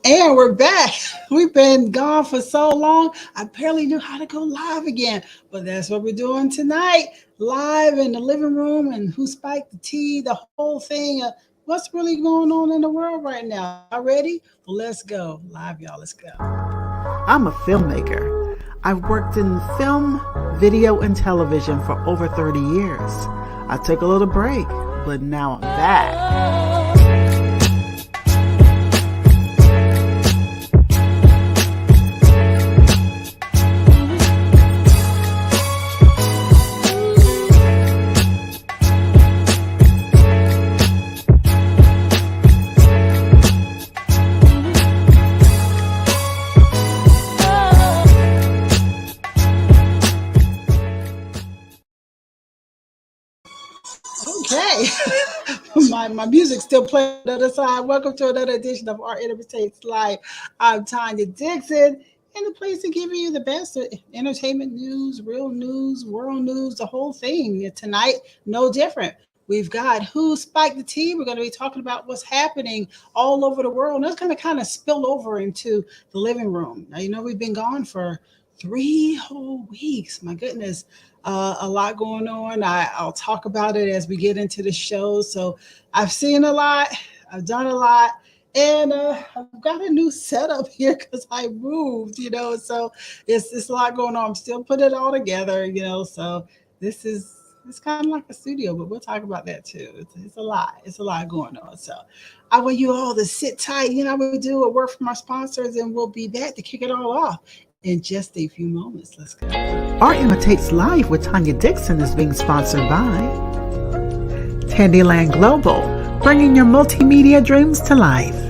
And we're back. We've been gone for so long. I barely knew how to go live again. But that's what we're doing tonight. Live in the living room and who spiked the tea, the whole thing. What's really going on in the world right now? Y'all ready? Well, let's go. Live, y'all. Let's go. I'm a filmmaker. I've worked in film, video, and television for over 30 years. I took a little break, but now I'm back. Okay. my music still playing on the other side. Welcome to another edition of Our Entertainment Live. I'm Tanya Dixon, and the place to give you the best entertainment news, real news, world news, the whole thing. Tonight, no different. We've got Who Spiked the Tea. We're going to be talking about what's happening all over the world. And that's going to kind of spill over into the living room. Now, we've been gone for 3 whole weeks. My goodness, a lot going on. I'll talk about it as we get into the show. So I've seen a lot, I've done a lot, and I've got a new setup here because I moved. So it's a lot going on. I'm still putting it all together. So this is. It's kind of like a studio, but we'll talk about that too. It's a lot. It's a lot going on. So I want you all to sit tight. We do a word from our sponsors, and we'll be back to kick it all off in just a few moments. Let's go. Art Imitates Live with Tanya Dixon is being sponsored by Tandiland Global, bringing your multimedia dreams to life.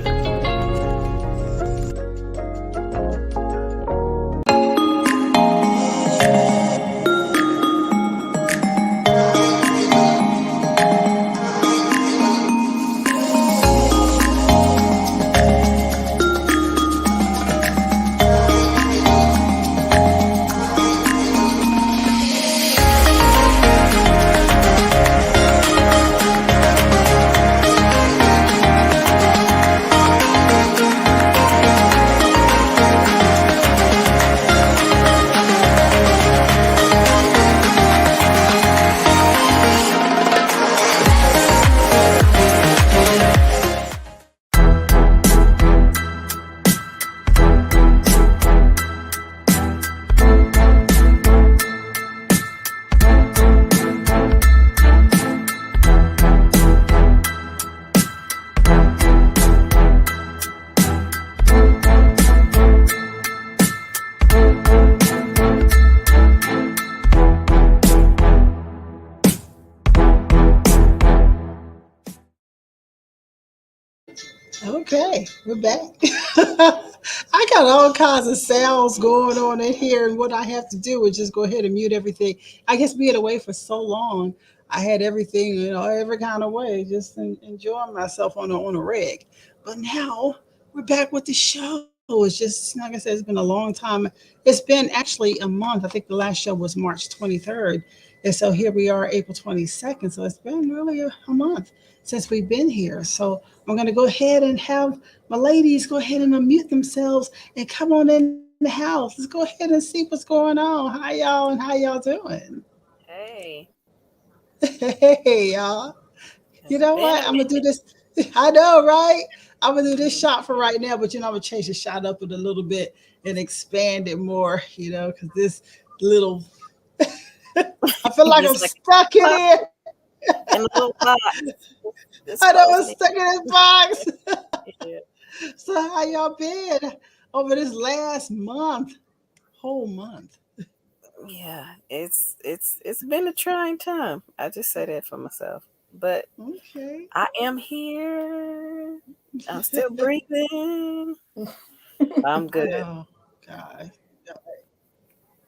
Okay, we're back. I got all kinds of sounds going on in here, and what I have to do is just go ahead and mute everything. I guess being away for so long, I had everything, every kind of way, just enjoying myself on a reg. But now we're back with the show. It's just like I said, it's been a long time. It's been actually a month. I think the last show was March 23rd, and so here we are, April 22nd. So it's been really a month since we've been here. So I'm going to go ahead and have my ladies go ahead and unmute themselves and come on in the house. Let's go ahead and see what's going on. Hi, y'all, and how y'all doing? Hey, Hey, y'all. You it's know been what? a I'm going to do minute. this. I know, right? I'm going to do this shot for right now, but I'm going to change the shot up with a little bit and expand it more, because this little, I feel like I'm Just like stuck in pop here. in a little box. This I know I'm close stuck in this box. yeah. So how y'all been over this last month? Whole month. Yeah, it's been a trying time. I just say that for myself. But Okay. I am here. I'm still breathing. I'm I good. know. God.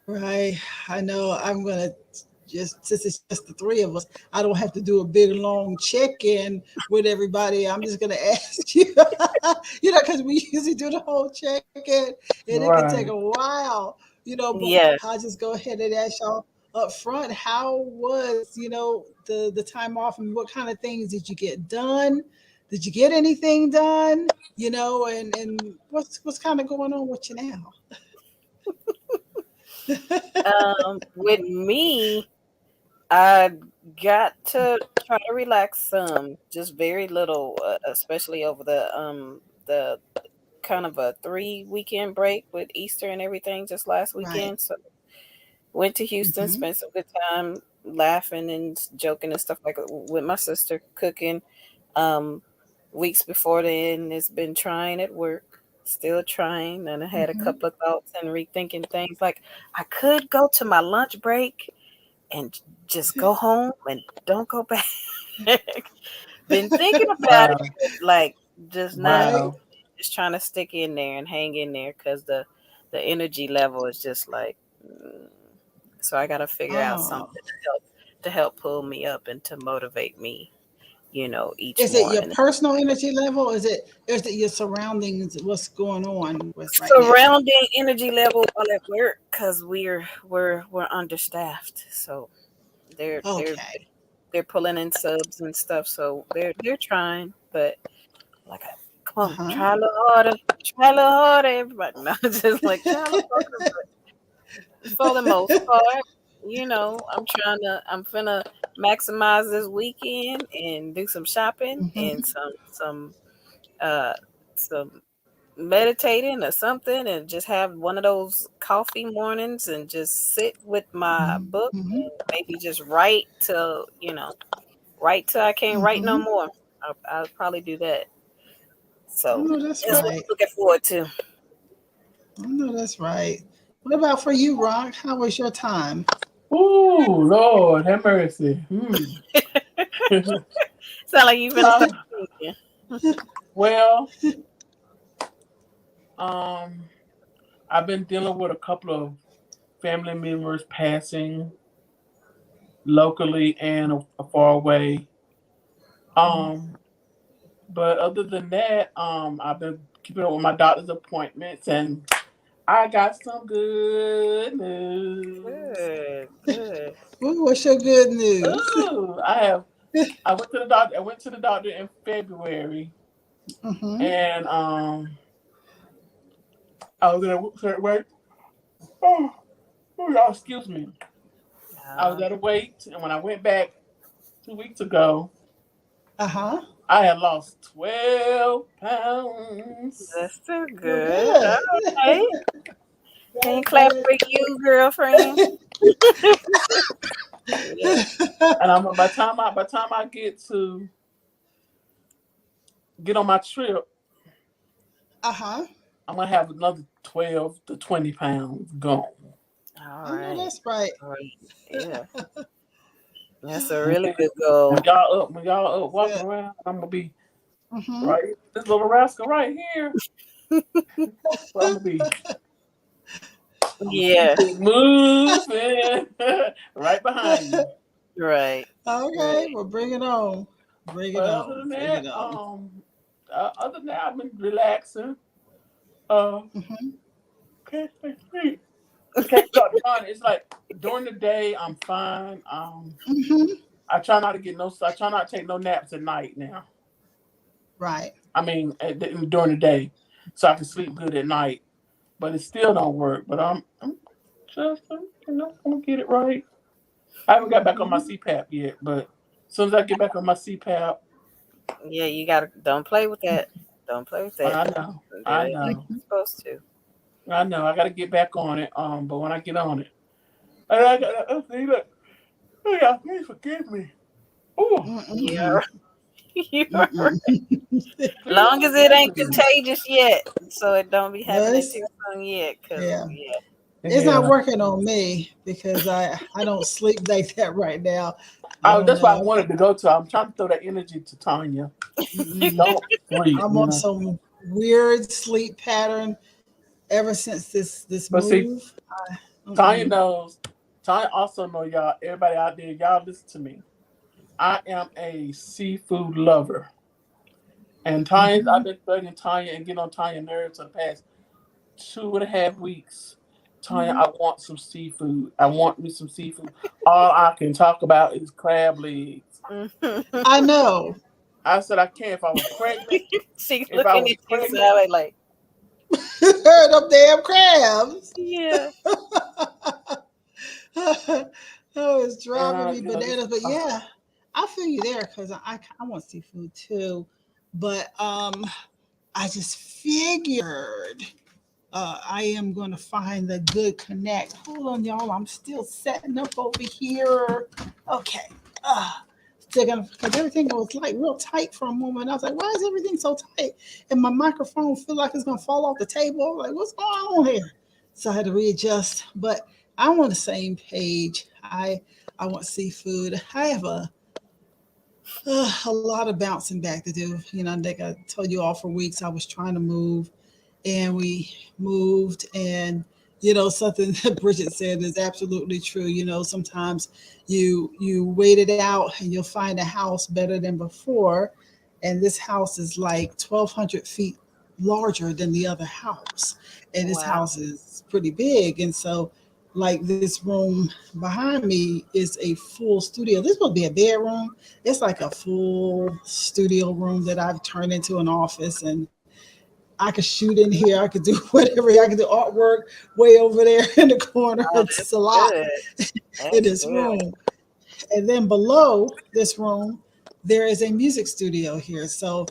Right. I know. I'm gonna just since it's just the three of us, I don't have to do a big long check-in with everybody. I'm just gonna ask you, because we usually do the whole check-in and it can take a Right. while, but Yeah. I'll just go ahead and ask y'all up front, how was, the time off and what kind of things did you get done? Did you get anything done? And what's kind of going on with you now? With me, I got to try to relax some, just very little, especially over the kind of a 3 weekend break with Easter and everything just last Right. weekend. So went to Houston, Mm-hmm. spent some good time laughing and joking and stuff like that with my sister, cooking. Um, Weeks before then, it's been trying at work, still trying, and I had a Mm-hmm. couple of thoughts and rethinking things. Like I could go to my lunch break and just go home and don't go back. Been thinking about it, Wow. but, like just not Right. Wow. doing it. Just trying to stick in there and hang in there because the energy level is just like. So I got to figure out Oh. something to help pull me up and to motivate me, each Is it your morning. personal energy level? Is it your surroundings? What's going on with right now? Surrounding energy level while at work because we're understaffed. So they're they're Okay. they're pulling in subs and stuff. So they're trying, but like, come Uh on, huh. try a little harder, try a little harder. Everybody, no, just like try a little harder. But for the most part, I'm finna maximize this weekend and do some shopping and Mm-hmm. uh some meditating or something, and just have one of those coffee mornings and just sit with my book Mm-hmm. and maybe just write till I can't write no Mm-hmm. more. I'll probably do that. I So know that's that's what I'm right. looking forward to. I know that's right. What about for you, Rock? How was your time? Ooh, Lord, have mercy. Sound like you finna start Uh, thinking. well, um, I've been dealing with a couple of family members passing locally and far away. Um, but other than that, I've been keeping up with my doctor's appointments, and I got some good news. Good, good. Ooh, what's your good news? Ooh, I went to the doctor. I went to the doctor in February, Mm-hmm. and I was at a wait. Oh, y'all, excuse me. I was Uh, at a wait, and when I went back 2 weeks ago, Uh-huh. I had lost 12 pounds. that's still Well, good. good. All right. Can you clap That for you, girlfriend? Yeah. And I'm by the time I get on my trip, Uh-huh. I'm gonna have another 12 to 20 pounds gone. All I know right. that's right. All right. Yeah. That's a really good goal. When y'all up walking Good. around, I'm gonna be Mm-hmm. right this little rascal right here. Well, I'm gonna keep Yeah. it moving right behind you. Right. Okay, Right. well, bring it on. Bring it But on. Bring it on. other than that, I've been relaxing. Uh, Mm-hmm. can't stay asleep. Can't start yawning. It's like during the day I'm fine. Mm-hmm. I try not to take no naps at night now. Right. I mean, during the day, so I can sleep good at night. But it still don't work. But I'm just, I'm gonna get it right. I haven't got back on my Mm-hmm. CPAP yet, but as soon as I get back on my CPAP, Yeah, you gotta don't play with that. Don't play with that. I know, Do I it like know, you're supposed to. I know, I got to get back on it. But when I get on it, and I got see, look, oh yeah, please forgive me. Oh, Yeah. Mm-mm-mm. You're right. Mm-mm. please Long as it forgive ain't me. contagious yet, so it don't be happening Yes. too soon yet. Cause Yeah. yeah. It's not Yeah. working on me because I don't sleep like that right now. I don't That's why I know. wanted to go to. I'm trying to throw that energy to Tanya. Mm-mm. Don't sleep, I'm on some weird sleep pattern ever since this But see, move. Tanya Mm-mm. knows. Tanya also know y'all. Everybody out there, y'all listen to me. I am a seafood lover, and I've Mm-hmm. been studying Tanya and getting on Tanya nerves for the past 2.5 weeks. Tanya, Mm-hmm. I want some seafood. I want me some seafood. All I can talk about is crab legs. I know. I said I can if I was pregnant. She's If I looking was at you pregnant, sideways like, Heard them damn crabs. yeah. Oh, it's driving me you know, bananas. But yeah, I feel you there because I want seafood too. But I just figured I am going to find the good connect. Hold on, y'all. I'm still setting up over here. Okay. Uh, Still gonna because everything was like real tight for a moment. I was like, why is everything so tight? And my microphone feel like it's gonna fall off the table. Like, what's going on here? So I had to readjust. But I'm on the same page. I want seafood. I have a lot of bouncing back to do. You know, like I told you all for weeks, I was trying to move and we moved and something that Bridget said is absolutely true. Sometimes you wait it out and you'll find a house better than before, and this house is like 1,200 feet larger than the other house, and this Wow. house is pretty big. And so like this room behind me is a full studio. This would be a bedroom. It's like a full studio room that I've turned into an office, and I could shoot in here. I could do whatever. I could do artwork way over there in the corner. Oh, It's that's a lot good. in That's this good. room. And then below this room, there is a music studio here. So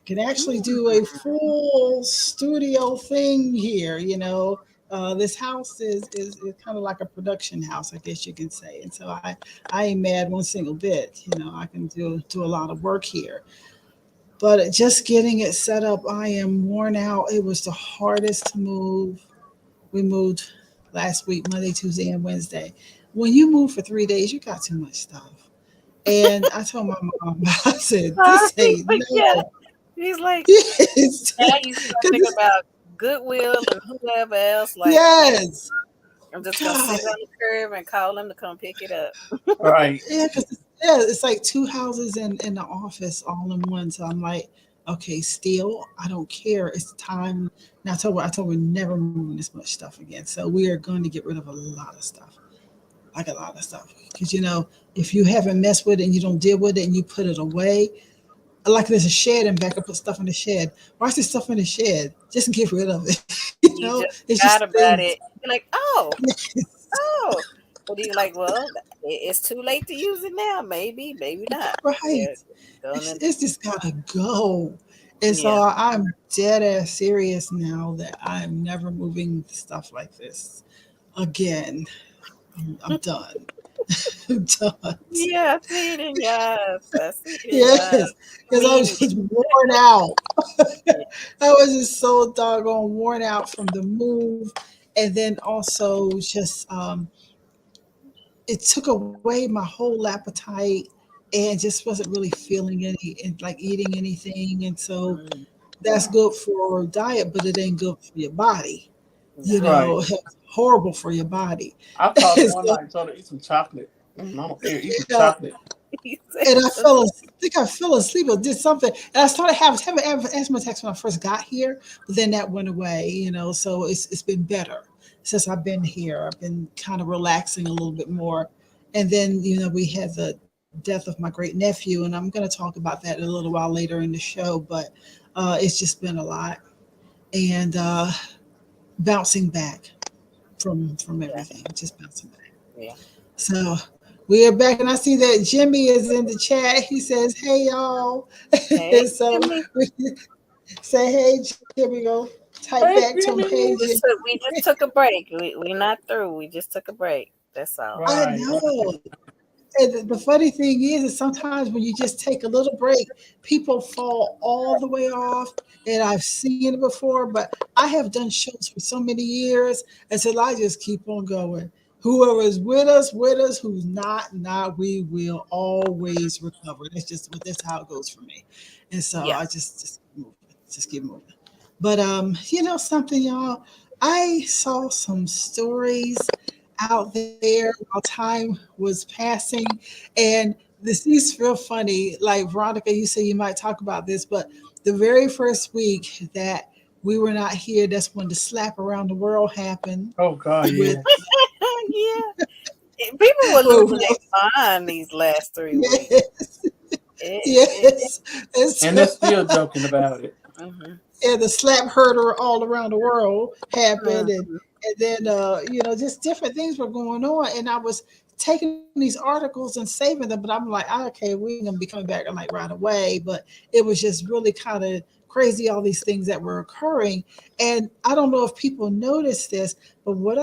can actually do a full studio thing here. This house is kind of like a production house, I guess you can say. And so I ain't mad one single bit. I can do a lot of work here. But just getting it set up, I am worn out. It was the hardest to move. We moved last week, Monday, Tuesday, and Wednesday. When you move for 3 days, you got too much stuff. And I told my mom, I said, this Sorry, ain't but yeah. no. He's like, Yes. now you start 'Cause thinking about Goodwill and whoever else. Like, man, yes. I'm just gonna sit God. on the curb and call him to come pick it up. right. Yeah, because it's like two houses in the office all in one. So I'm like, okay, still, I don't care. It's time. Now I told her never moving this much stuff again. So we are going to get rid of a lot of stuff, like a lot of stuff. Because if you haven't messed with it and you don't deal with it and you put it away, like there's a shed and back, I put stuff in the shed. Why is there stuff in the shed? Just get rid of it. You just It's forgot just about things. it. You're like, oh. But you're like, well, it's too late to use it now. Maybe, maybe not. Right. Yeah, gonna, It's just gotta go. And so yeah. I'm dead ass serious now that I'm never moving stuff like this again. I'm done. I'm done. Yeah, I see it in your eyes. I see it in your eyes. Yes, because I Meaning was it. just worn out. Yeah. I was just so doggone worn out from the move, and then also just it took away my whole appetite, and just wasn't really feeling like eating anything, and so Mm, that's good for diet, but it ain't good for your body. no. Right. It's horrible for your body. I called her And one so, night and told her eat some chocolate. I don't care. Eat some yeah, chocolate. He said, and I think I fell asleep or did something. And I started having asthma attacks when I first got here, but then that went away. So it's been better since I've been here. I've been kind of relaxing a little bit more. And then, we had the death of my great nephew, and I'm going to talk about that a little while later in the show. But it's just been a lot. And bouncing back from yeah, everything, just bouncing back. yeah. So we are back, and I see that Jimmy is in the chat. He says, "Hey y'all," Hey, and so Jimmy. we say, "Hey Jimmy," go type back Hey, to him, "Hey Jimmy. Jimmy." We just took a break. We're not through. We just took a break. That's all. I Right. know. And the funny thing is sometimes when you just take a little break, people fall all the way off. And I've seen it before, but I have done shows for so many years. And so I just keep on going. Whoever is with us, with us. Who's not, we will always recover. That's how it goes for me. And so Yeah. I just keep moving. Just keep moving. But something, y'all, I saw some stories out there while time was passing. And this is real funny. Like Veronica, you say you might talk about this, but the very first week that we were not here, that's when the slap around the world happened Oh God, with yeah. Yeah. People were with losing their mind these last 3 weeks. yes. Yes, And they're still joking about it. Mhm. and the slap herder all around the world happened, Mhm. and then just different things were going on, and I was taking these articles and saving them, but I'm like, okay, we ain't gonna be coming back like right away, but it was just really kind of crazy, all these things that were occurring. And I don't know if people noticed this, but what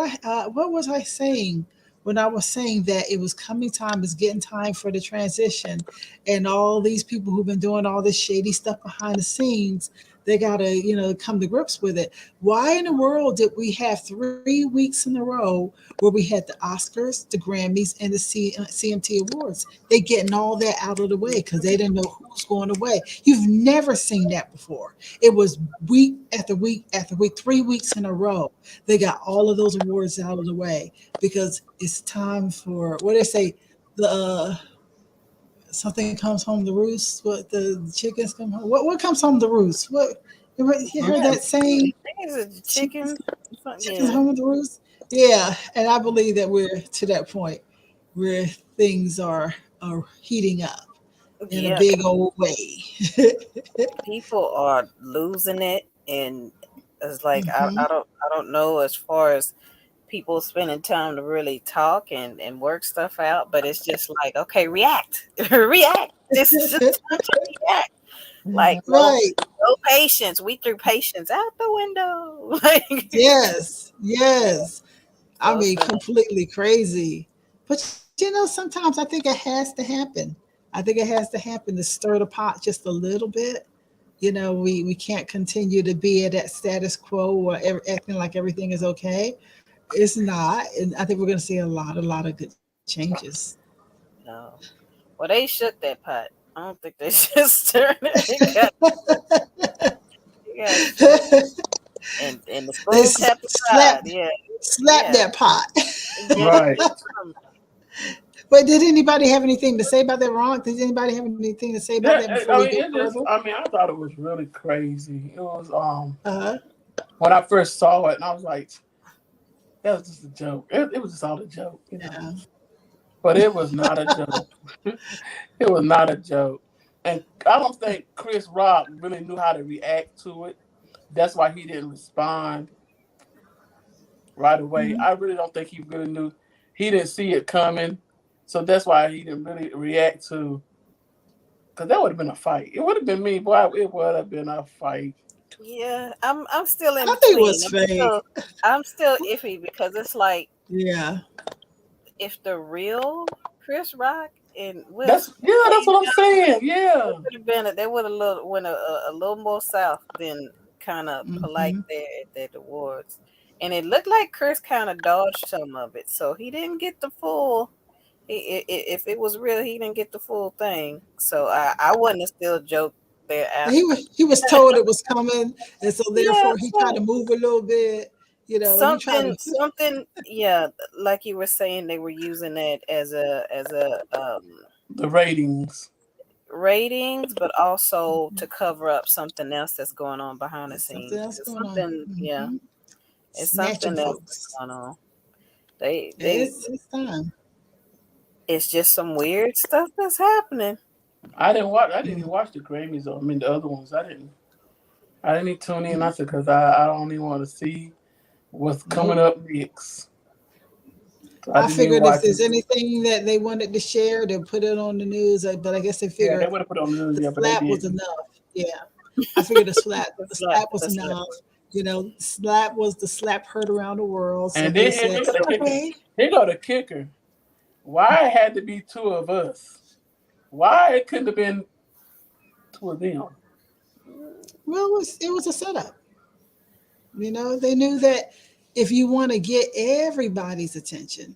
was I saying when I was saying that it was coming time, it's getting time for the transition, and all these people who've been doing all this shady stuff behind the scenes, they got to come to grips with it. Why in the world did we have 3 weeks in a row where we had the Oscars, the Grammys, and the CMT Awards? They getting all that out of the way because they didn't know who's going away. You've never seen that before. It was week after week after week, 3 weeks in a row. They got all of those awards out of the way because it's time for what they say. The something comes home to roost. What the chickens come home? What comes home to roost? You heard Yeah, that saying? I think it's a Chickens, chicken. chickens Yeah. home to roost. Yeah, and I believe that we're to that point where things are heating up in a Yeah. big old way. People are losing it, and it's like Hmm. I don't know as far as people spending time to really talk and work stuff out, but it's just like, okay, react. React. This is just time to react. Like Right. no patience. We threw patience out the window. Like Yes. Yes. I so it's mean, been completely crazy. But sometimes I think it has to happen. I think it has to happen to stir the pot just a little bit. We can't continue to be at that status quo or acting like everything is okay. It's not, and I think we're going to see a lot of good changes. no. Well, they shook that pot. I don't think they just turned it. It got shook. And the They spoon tapped the slap side. Yeah. slap Yeah. that pot. Get Right. get some. But did anybody have anything to say about that, wrong? Did anybody have anything to say about that Yeah, before we I go mean, it further? just, I mean, I thought it was really crazy. It was, Uh-huh. when I first saw it, and I was like, that was just a joke. It was just all a joke. Yeah. But it was not a joke. It was not a joke. And I don't think Chris Rock really knew how to react to it. That's why he didn't respond right away. Mhm. I really don't think he really knew. He didn't see it coming. So that's why he didn't really react to, because that would have been a fight. It would have been me, boy. It would have been a fight. Yeah, I'm still in I think it between. was fake. I'm still iffy because it's like Yeah. if the real Chris Rock and Will That's, Smith yeah, that's came what I'm out, saying. Yeah. they would have went a little more south than kind of polite Hmm. there at the awards, and it looked like Chris kind of dodged some of it, so he didn't get the full. If it was real, he didn't get the full thing. So I wouldn't have still joked thereafter. He was told it was coming, and so Yeah, therefore he tried to move a little bit. He tried to. something. Yeah, like you were saying, they were using that as a The ratings. ratings, but also to cover up something else that's going on behind the There's something scenes. else It's going on. something, yeah, Hmm. it's Snatching something else that's folks. going on. It's time. It's just some weird stuff that's happening. I didn't watch. I didn't Mm-hmm. even watch the Grammys. Or, I mean, the other ones. I didn't. I didn't even tune in. I said because I don't even want to see what's coming Nope. up next. So I I didn't even figured if watch it. there's anything that they wanted to share, they'll put it on the news. But I guess they Yeah, they figured would have put it on the news. the Yeah, but they slap was didn't. enough. Yeah, I figured the That's like slap was that's like enough. Slap was the slap heard around the world. So And they then said, here go the kicker. okay. Here go the kicker. Why it had to be two of us? Why it couldn't have been two of them? Well, it was a setup. They knew that if you want to get everybody's attention,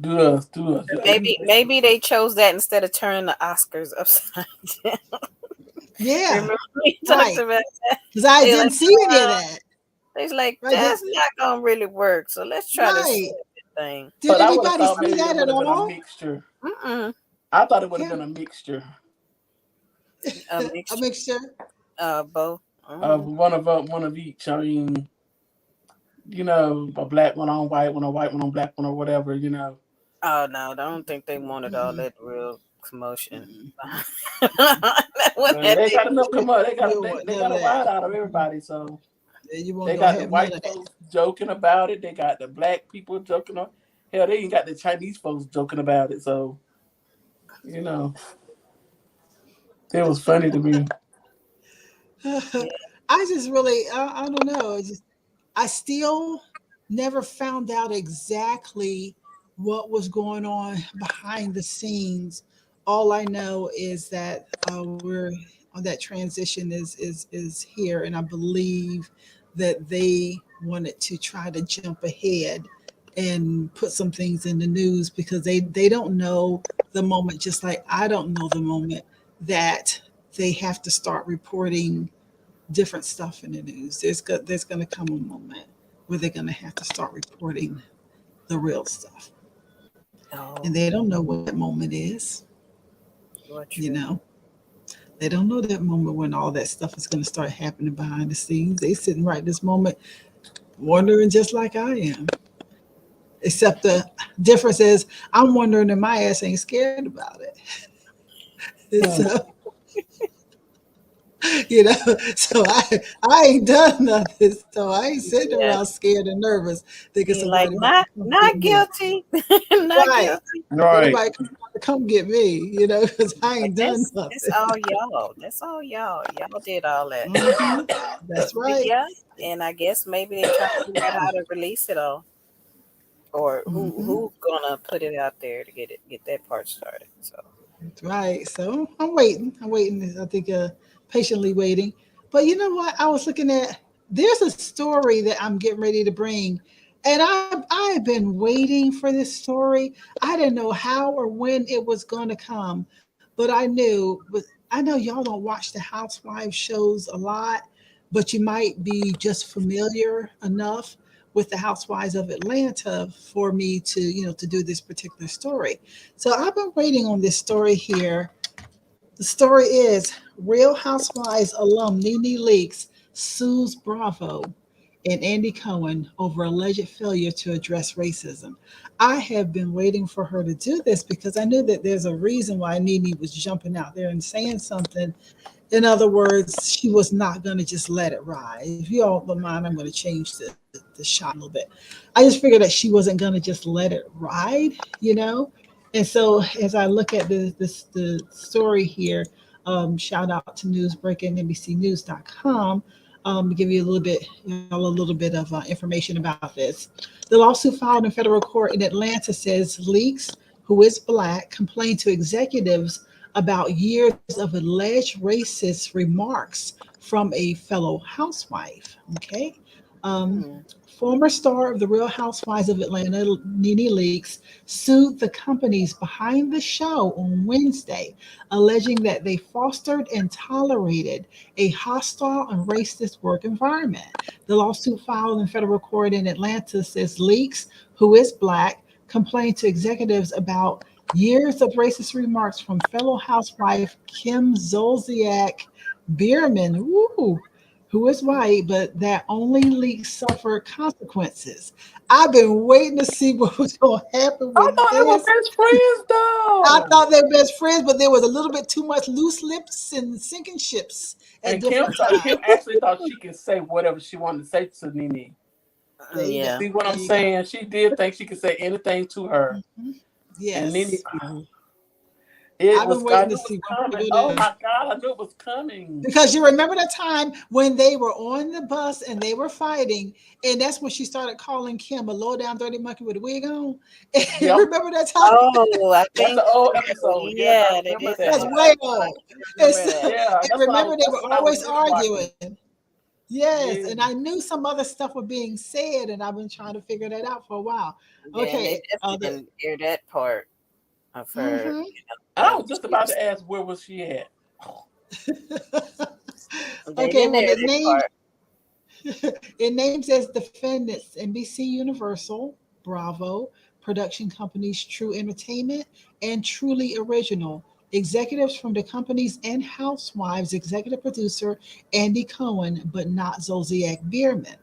Do us. maybe they chose that instead of turning the Oscars upside down. yeah, Remember we talked right. about that? Because I They didn't like, see any of that. they was like, Right? that's not gonna really work. So let's try this Right. thing. Did But I would have anybody thought see maybe it that would at have been a all? mixture. Mm-mm. I thought it would have Yeah, been a mixture A a mixture, mixture. both. of one of each. I mean, a black one on white one, a white one on black one, or whatever. Oh no, I don't think they wanted all Mm-mm. that real commotion. They got enough commotion. They got You they, want they none got of a that. ride out of everybody. So You won't they gonna got the have none white of that. folks joking about it. They got the black people joking on. Hell, they even got the Chinese folks joking about it. So you know, it was funny to me. Yeah. I just really, I don't know. I still never found out exactly what was going on behind the scenes. All I know is that we're on that transition is here, and I believe that they wanted to try to jump ahead and put some things in the news because they don't know the moment, just like I don't know the moment that they have to start reporting different stuff in the news. There's going to come a moment where they're going to have to start reporting the real stuff, and Oh, they don't know what that moment is. well, You true. know, they don't know that moment when all that stuff is going to start happening behind the scenes. They sitting right this moment wondering just like I am. Except the difference is I'm wondering and my ass ain't scared about it. Hmm. So you know, so I ain't done nothing. So I ain't sitting Yeah. around scared and nervous thinking You're like, somebody about to not come get not me. guilty. Not Right. guilty. Right. Anybody come get me, because I Like ain't done that's nothing. all y'all. That's all y'all. Y'all did all that. Hmm. That's But right. yeah, and I guess maybe they're trying to figure out how to release it all. Or Hmm. who's gonna put it out there to get that part started. So That's right. So I'm waiting. I'm waiting. I think patiently waiting. But you know what? I was looking at. There's a story that I'm getting ready to bring, and I've been waiting for this story. I didn't know how or when it was going to come, but I knew. But I know y'all don't watch the Housewives shows a lot, but you might be just familiar enough with the Housewives of Atlanta for me to to do this particular story. So I've been waiting on this story here. The story is Real Housewives alum Nene Leakes sues Bravo and Andy Cohen over alleged failure to address racism. I have been waiting for her to do this because I knew that there's a reason why Nene was jumping out there and saying something. In other words, she was not going to just let it ride. If you all don't mind, I'm going to change the shot a little bit. I just figured that she wasn't going to just let it ride, you know? And so as I look at the story here, shout out to NEWSBREAK and NBCnews.com to give you a little bit of information about this. The lawsuit filed in federal court in Atlanta says Leaks, who is black, complained to executives about years of alleged racist remarks from a fellow housewife. Okay. Um, hmm. Former star of The Real Housewives of Atlanta, Nene Leakes, sued the companies behind the show on Wednesday, alleging that they fostered and tolerated a hostile and racist work environment. The lawsuit filed in federal court in Atlanta says Leakes, who is black, complained to executives about years of racist remarks from fellow housewife Kim Zolciak Bierman, who is white, but that only leaks suffered consequences. I've been waiting to see what was going to happen I with thought they were this. best friends I though. thought they were best friends, but there was a little bit too much loose lips and sinking ships at And Kim different thought times. Kim actually thought she could say whatever she wanted to say to Nene. There you go. Yeah. See what There I'm you go. saying? She did think she could say anything to her. Mhm. And Nene, Yes. Mhm. it I've been was, I waiting to knew it was see what coming. they're Oh going to do. my God, I knew it was coming. Because you remember the time when they were on the bus and they were fighting, and that's when she started calling Kim a low down dirty monkey with a wig on. And Yep, remember that time? Oh, I that's an think old so. episode. Yes, I Yeah, that remember is an That's old that. way episode. I old. do And remember so, that. Yeah, and remember they that's were when I was always really watching. arguing. Yes, Yeah. and I knew some other stuff was being said, and I've been trying to figure that out for a while. Yeah, and they Okay, definitely didn't air that part of her, mhm. I when was just she about was. to ask where was she at. They Okay, didn't well, air that part. it names as defendants NBC Universal, Bravo, production companies True Entertainment, and Truly Original. Executives from the companies and Housewives, executive producer Andy Cohen, but not Zolciak Bierman.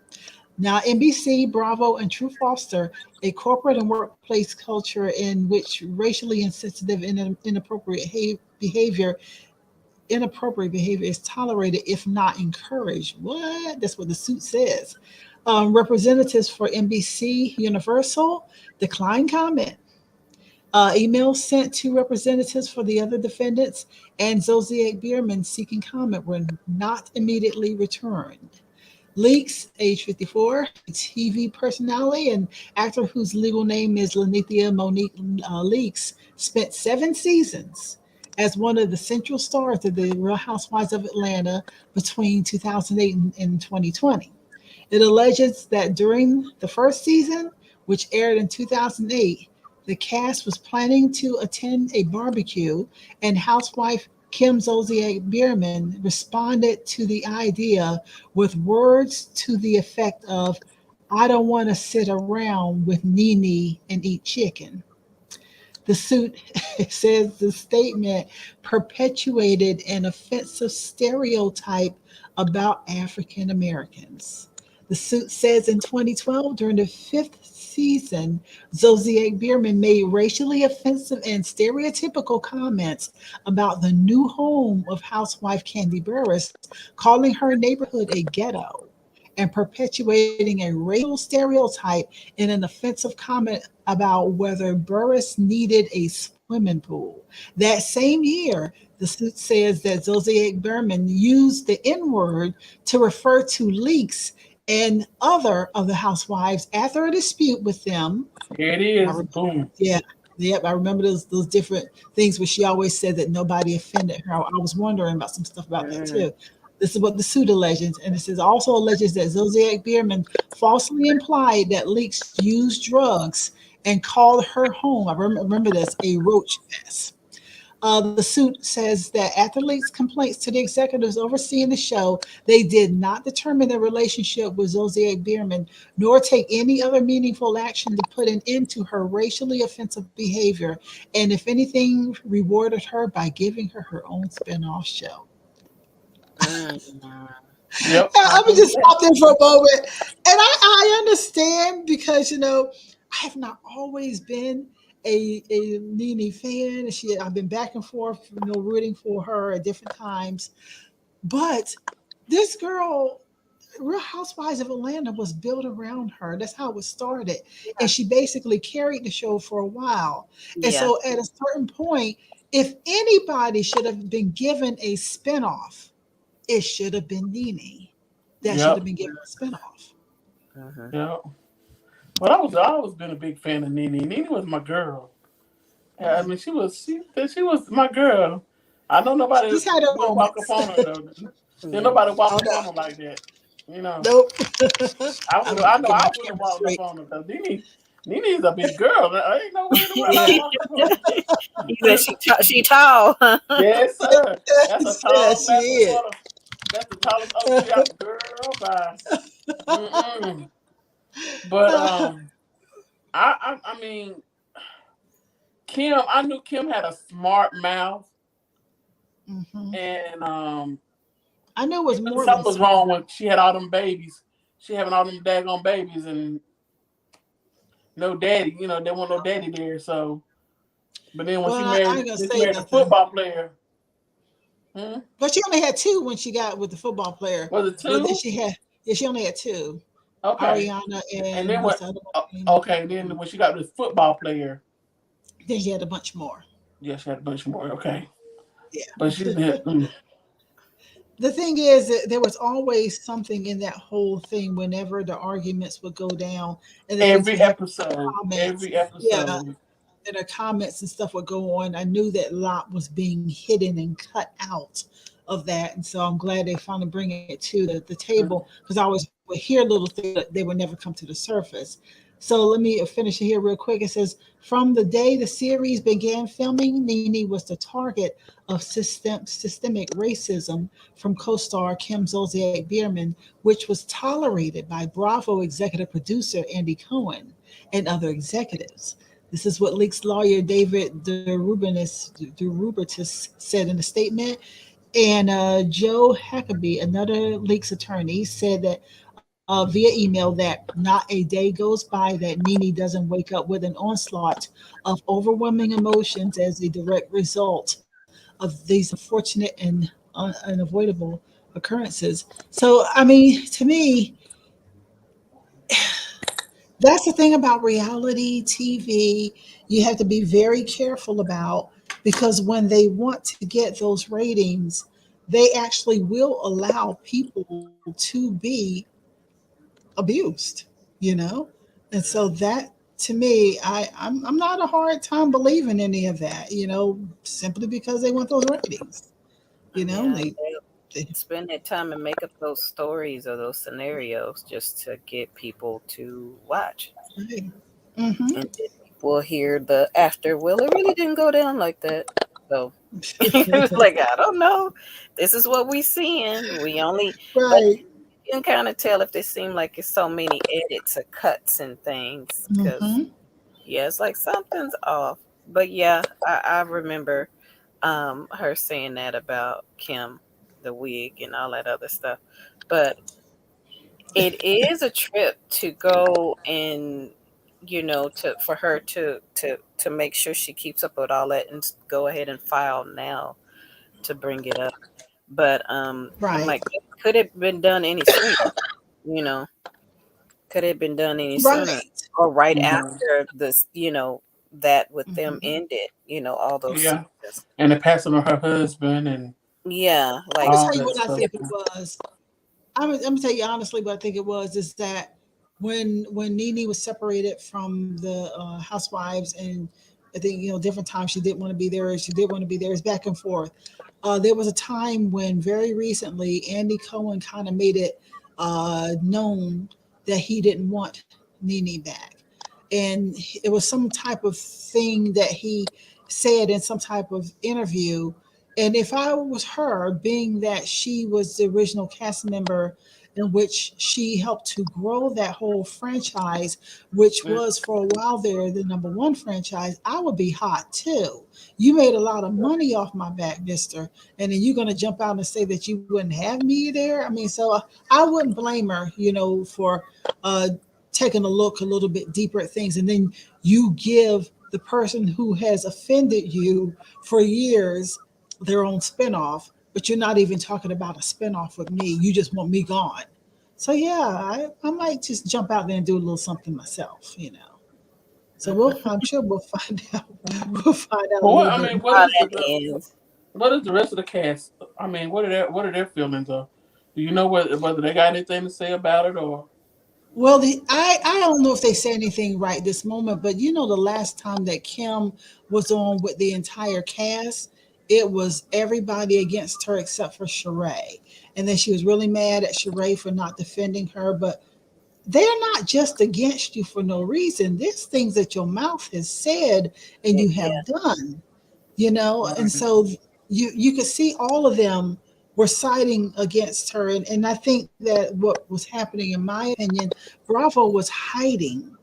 Now, NBC, Bravo, and True Foster a corporate and workplace culture in which racially insensitive and behavior inappropriate behavior is tolerated if not encouraged. What? That's what the suit says. Representatives for NBC Universal declined comment. Emails sent to representatives for the other defendants and Zodiac Bierman seeking comment were not immediately returned. Leaks, age 54, TV personality and actor whose legal name is Lenithia Monique Leaks, spent 7 seasons as one of the central stars of the Real Housewives of Atlanta between 2008 and 2020. It alleges that during the first season, which aired in 2008, the cast was planning to attend a barbecue, and housewife Kim Zolciak Bierman responded to the idea with words to the effect of, I don't want to sit around with Nene and eat chicken. The suit says the statement perpetuated an offensive stereotype about African Americans. The suit says in 2012, during the fifth season, Zodiac Bierman made racially offensive and stereotypical comments about the new home of housewife Candy Burris, calling her neighborhood a ghetto and perpetuating a racial stereotype in an offensive comment about whether Burris needed a swimming pool. That same year, the suit says that Zodiac Bierman used the N word to refer to Leaks and other of the housewives after a dispute with them. Here it is. Boom. Yeah. Yep, I remember those different things where she always said that nobody offended her. I was wondering about some stuff about that too. This is what the suit alleges, and it says also alleges that Zodiac Bierman falsely implied that Leaks used drugs and called her home. I remember this a roach fest. The suit says that after Leaks' complaints to the executives overseeing the show, they did not determine their relationship with Zodiac Bierman, nor take any other meaningful action to put an end to her racially offensive behavior, and if anything, rewarded her by giving her her own spinoff show. Yep. I'm gonna just stop there for a moment, and I understand because I have not always been a Nene fan. I've been back and forth, rooting for her at different times. But this girl, Real Housewives of Atlanta, was built around her. That's how it started, and she basically carried the show for a while. And so, at a certain point, if anybody should have been given a spinoff, it should have been Nene. That should have been given a spinoff. Yeah. But I always been a big fan of Nene. Nene was my girl. I mean, she was my girl. I know nobody would walk up on her though. There's nobody walk up on her like that. Nope. I know I wouldn't walk up on her though. Nene's a big girl. I ain't no way in the world I walk up on her. He said she tall. Yes, sir. That's a tall. She is. That's the tallest OG girl by. But I mean, Kim. I knew Kim had a smart mouth, and I knew it was more. Something was wrong when she had all them babies. She having all them daggone babies and no daddy. There wasn't no daddy there. So, but then when she married a football player. But she only had 2 when she got with the football player. Was it 2? But then she only had 2. Okay. Ariana and then then when she got with the football player, then she had a bunch more. Yeah, she had a bunch more. Okay. Yeah. But she did. The thing is that there was always something in that whole thing whenever the arguments would go down. And every episode. Yeah. And the comments and stuff would go on. I knew that lot was being hidden and cut out of that. And so I'm glad they finally bring it to the table, because I always would hear little things that they would never come to the surface. So let me finish it here real quick. It says, from the day the series began filming, Nene was the target of systemic racism from co-star Kim Zolciak Bierman, which was tolerated by Bravo executive producer Andy Cohen and other executives. This is what Leaks lawyer David DeRubertis said in a statement. And Joe Huckabee, another Leaks attorney, said that via email that not a day goes by that Nene doesn't wake up with an onslaught of overwhelming emotions as a direct result of these unfortunate and unavoidable occurrences. So, I mean, to me, that's the thing about reality TV. You have to be very careful about, because when they want to get those ratings, they actually will allow people to be abused, you know? And so that, to me, I'm not a hard time believing any of that, simply because they want those ratings. Yeah, They spend that time and make up those stories or those scenarios just to get people to watch. right. Mm-hmm. And then people will hear the after, well, it really didn't go down like that. So it was like, I don't know. This is what we seeing. We only, but Right. you can kind of tell if they seem like it's so many edits or cuts and things. Because, Mm-hmm. yeah, it's like something's off. But yeah, I remember her saying that about Kim, the wig, and all that other stuff. But it is a trip to go and to for her to make sure she keeps up with all that and go ahead and file now to bring it up. But I'm Right. like, could it been done any sooner? You know, could it have been done any sooner Right. or right Mhm. after this? That with them Mm-hmm. ended. All those Yeah, seasons. and the passing of her husband and Yeah, I'm like gonna all tell you that what I stuff. think it was. I'm gonna tell you honestly what I think it was is that when Nene was separated from the housewives, and I think different times she didn't want to be there, she did want to be there. It's back and forth. There was a time when very recently Andy Cohen kind of made it known that he didn't want Nene back, and it was some type of thing that he said in some type of interview. And if I was her, being that she was the original cast member in which she helped to grow that whole franchise, which mm, was for a while there the number one franchise, I would be hot too. You made a lot of money off my back, mister. And then you're going to jump out and say that you wouldn't have me there? I mean, so I wouldn't blame her, for uh, taking a look a little bit deeper at things. And then you give the person who has offended you for years their own spinoff, but you're not even talking about a spinoff with me. You just want me gone. So yeah, I might just jump out there and do a little something myself. So I'm sure we'll find out. We'll find out a Well, little what I bit mean, more. how that ends. what is the rest of the cast? I mean, what are their feelings of? Do you know whether they got anything to say about it or? Well, I don't know if they say anything right this moment, but the last time that Kim was on with the entire cast, it was everybody against her except for Sheree. And then she was really mad at Sheree for not defending her. But they're not just against you for no reason. There's things that your mouth has said and you Yeah. have done. And Right. so you could see all of them were siding against her. And I think that what was happening, in my opinion, Bravo was hiding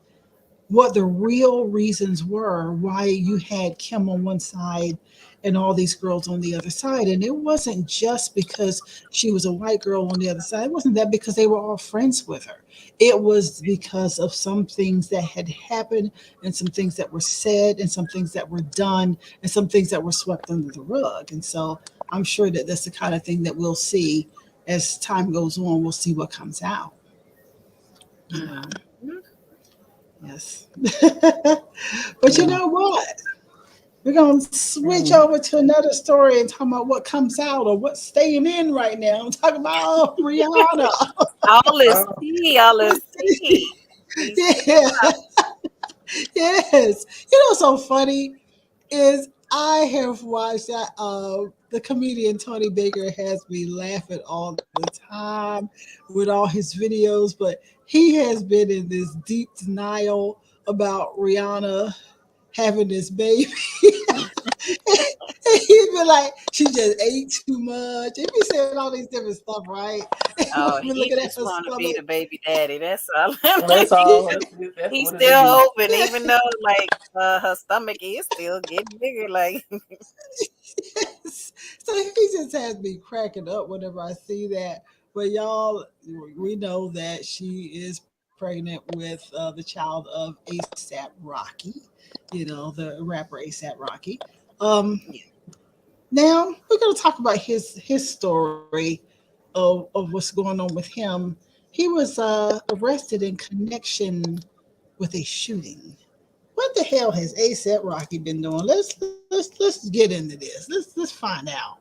what the real reasons were why you had Kim on one side and all these girls on the other side. And it wasn't just because she was a white girl on the other side. It wasn't that because they were all friends with her. It was because of some things that had happened and some things that were said and some things that were done and some things that were swept under the rug. And so I'm sure that that's the kind of thing that we'll see as time goes on. We'll see what comes out, you know. Mhm. Yes. But you Yeah. know what? We're going to switch Mm. over to another story and talk about what comes out or what's staying in right now. I'm talking about Rihanna. All is Oh, tea, all is tea. We still Yeah. Yes. What's so funny is I have watched that. The comedian Tony Baker has me laughing all the time with all his videos, but he has been in this deep denial about Rihanna having this baby. He'd be like, she just ate too much. He'd be saying all these different stuff, right? And we've oh, been he looking at just her want to be stomach. the baby daddy. That's all. that's all. That's He's what it still is. hoping, even though like her stomach is still getting bigger. Like, So he just has me cracking up whenever I see that. But y'all, we know that she is pregnant with the child of ASAP Rocky, the rapper ASAP Rocky. Um, Now we're going to talk about his story of what's going on with him. He was arrested in connection with a shooting. What the hell has ASAP Rocky been doing? Let's get into this. Let's find out.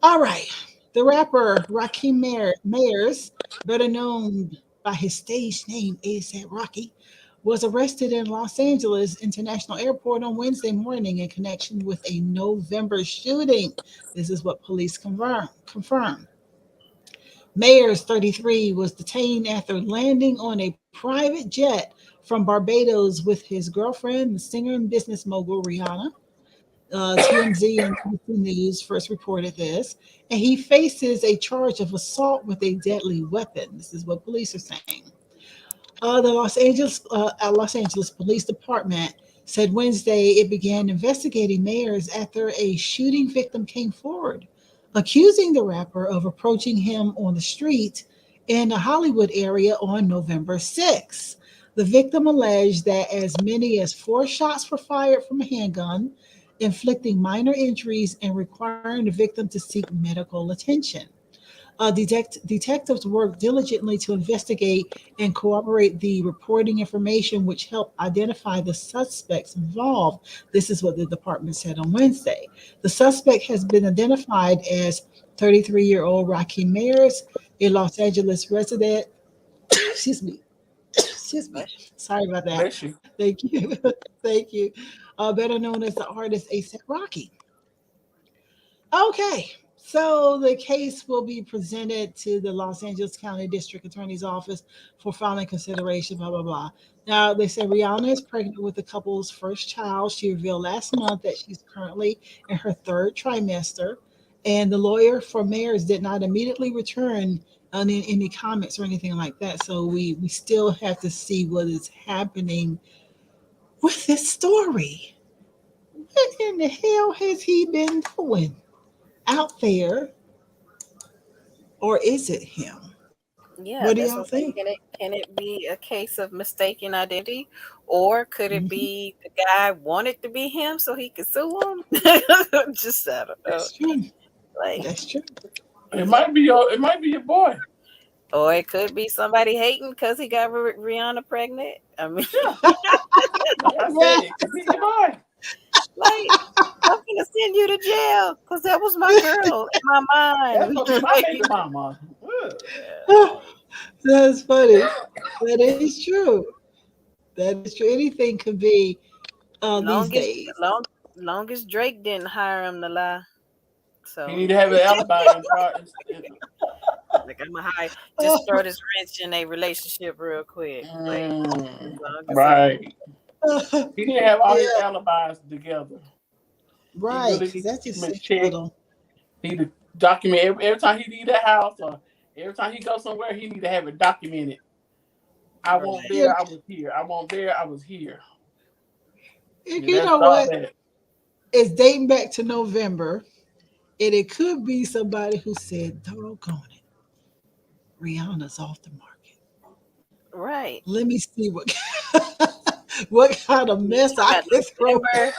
All right, the rapper Rakim Mayers, better known by his stage name ASAP Rocky, was arrested in Los Angeles International Airport on Wednesday morning in connection with a November shooting. This is what police confirmed. Mayers, 33, was detained after landing on a private jet from Barbados with his girlfriend, the singer and business mogul Rihanna. TMZ and BBC News first reported this, and he faces a charge of assault with a deadly weapon. This is what police are saying. The Los Angeles Police Department said Wednesday it began investigating Mayers after a shooting victim came forward, accusing the rapper of approaching him on the street in the Hollywood area on November 6th. The victim alleged that as many as 4 shots were fired from a handgun, inflicting minor injuries and requiring the victim to seek medical attention. Detectives worked diligently to investigate and corroborate the reporting information, which helped identify the suspects involved. This is what the department said on Wednesday. The suspect has been identified as 33-year-old Raheem Mayers, a Los Angeles resident. Excuse me. Excuse me. Sorry about that. Bless you. Thank you. Thank you. Better known as the artist ASAP Rocky. Okay, so the case will be presented to the Los Angeles County District Attorney's Office for filing consideration, blah, blah, blah. Now, they say Rihanna is pregnant with the couple's first child. She revealed last month that she's currently in her third trimester, and the lawyer for Mayers did not immediately return any comments or anything like that. So we still have to see what is happening with this story. What in the hell has he been doing out there, or is it him? What Yeah, do that's y'all what I'm saying. think? Can it be a case of mistaken identity, or could it Mhm. be the guy wanted to be him so he could sue him? Just I don't know. That's true. Like, That's true. It yeah. might be your boy. Or it could be somebody hating because he got Rihanna pregnant. I mean, Yeah, like I Yeah. said, it could be your boy. like, I'm gonna send you to jail because that was my girl in my That's mind. gonna be my baby mama. Ugh. That's funny. That is true. That is true. Anything could be these Longest, days. longest Drake didn't hire him to lie. He So need to have an alibi and part. like I'm gonna hire, just throw this wrench in a relationship real quick. Like as long as it, Right. He didn't have all his Yeah, alibis together. He right. really Because need to that keep just him in seems a check. little. He need to document every time he leave the house or every time he goes somewhere. He need to have it documented. I won't right. Yeah, there. I was here. I won't there. I was here. Yeah, you that's know all what? that. It's dating back to November, and it could be somebody who said, "Doggone it, Rihanna's off the market. Right. Let me see what what kind of You mess talking I about can throw." November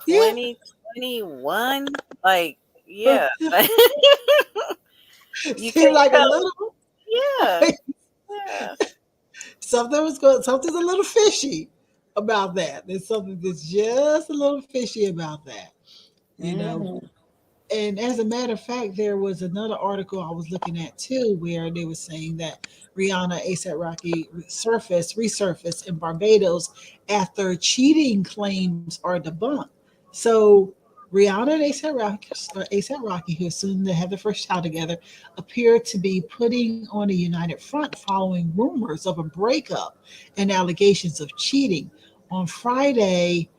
Yeah, 2021? Like, yeah. You seemed can't like a tell. little Yeah. Yeah. something's a little fishy about that. There's something that's just a little fishy about that, you know. Mm, And as a matter of fact, there was another article I was looking at too, where they were saying that Rihanna ASAP Rocky resurfaced in Barbados after cheating claims are debunked. So Rihanna and ASAP Rocky, who are soon to have their first child together, appear to be putting on a united front following rumors of a breakup and allegations of cheating. On Friday,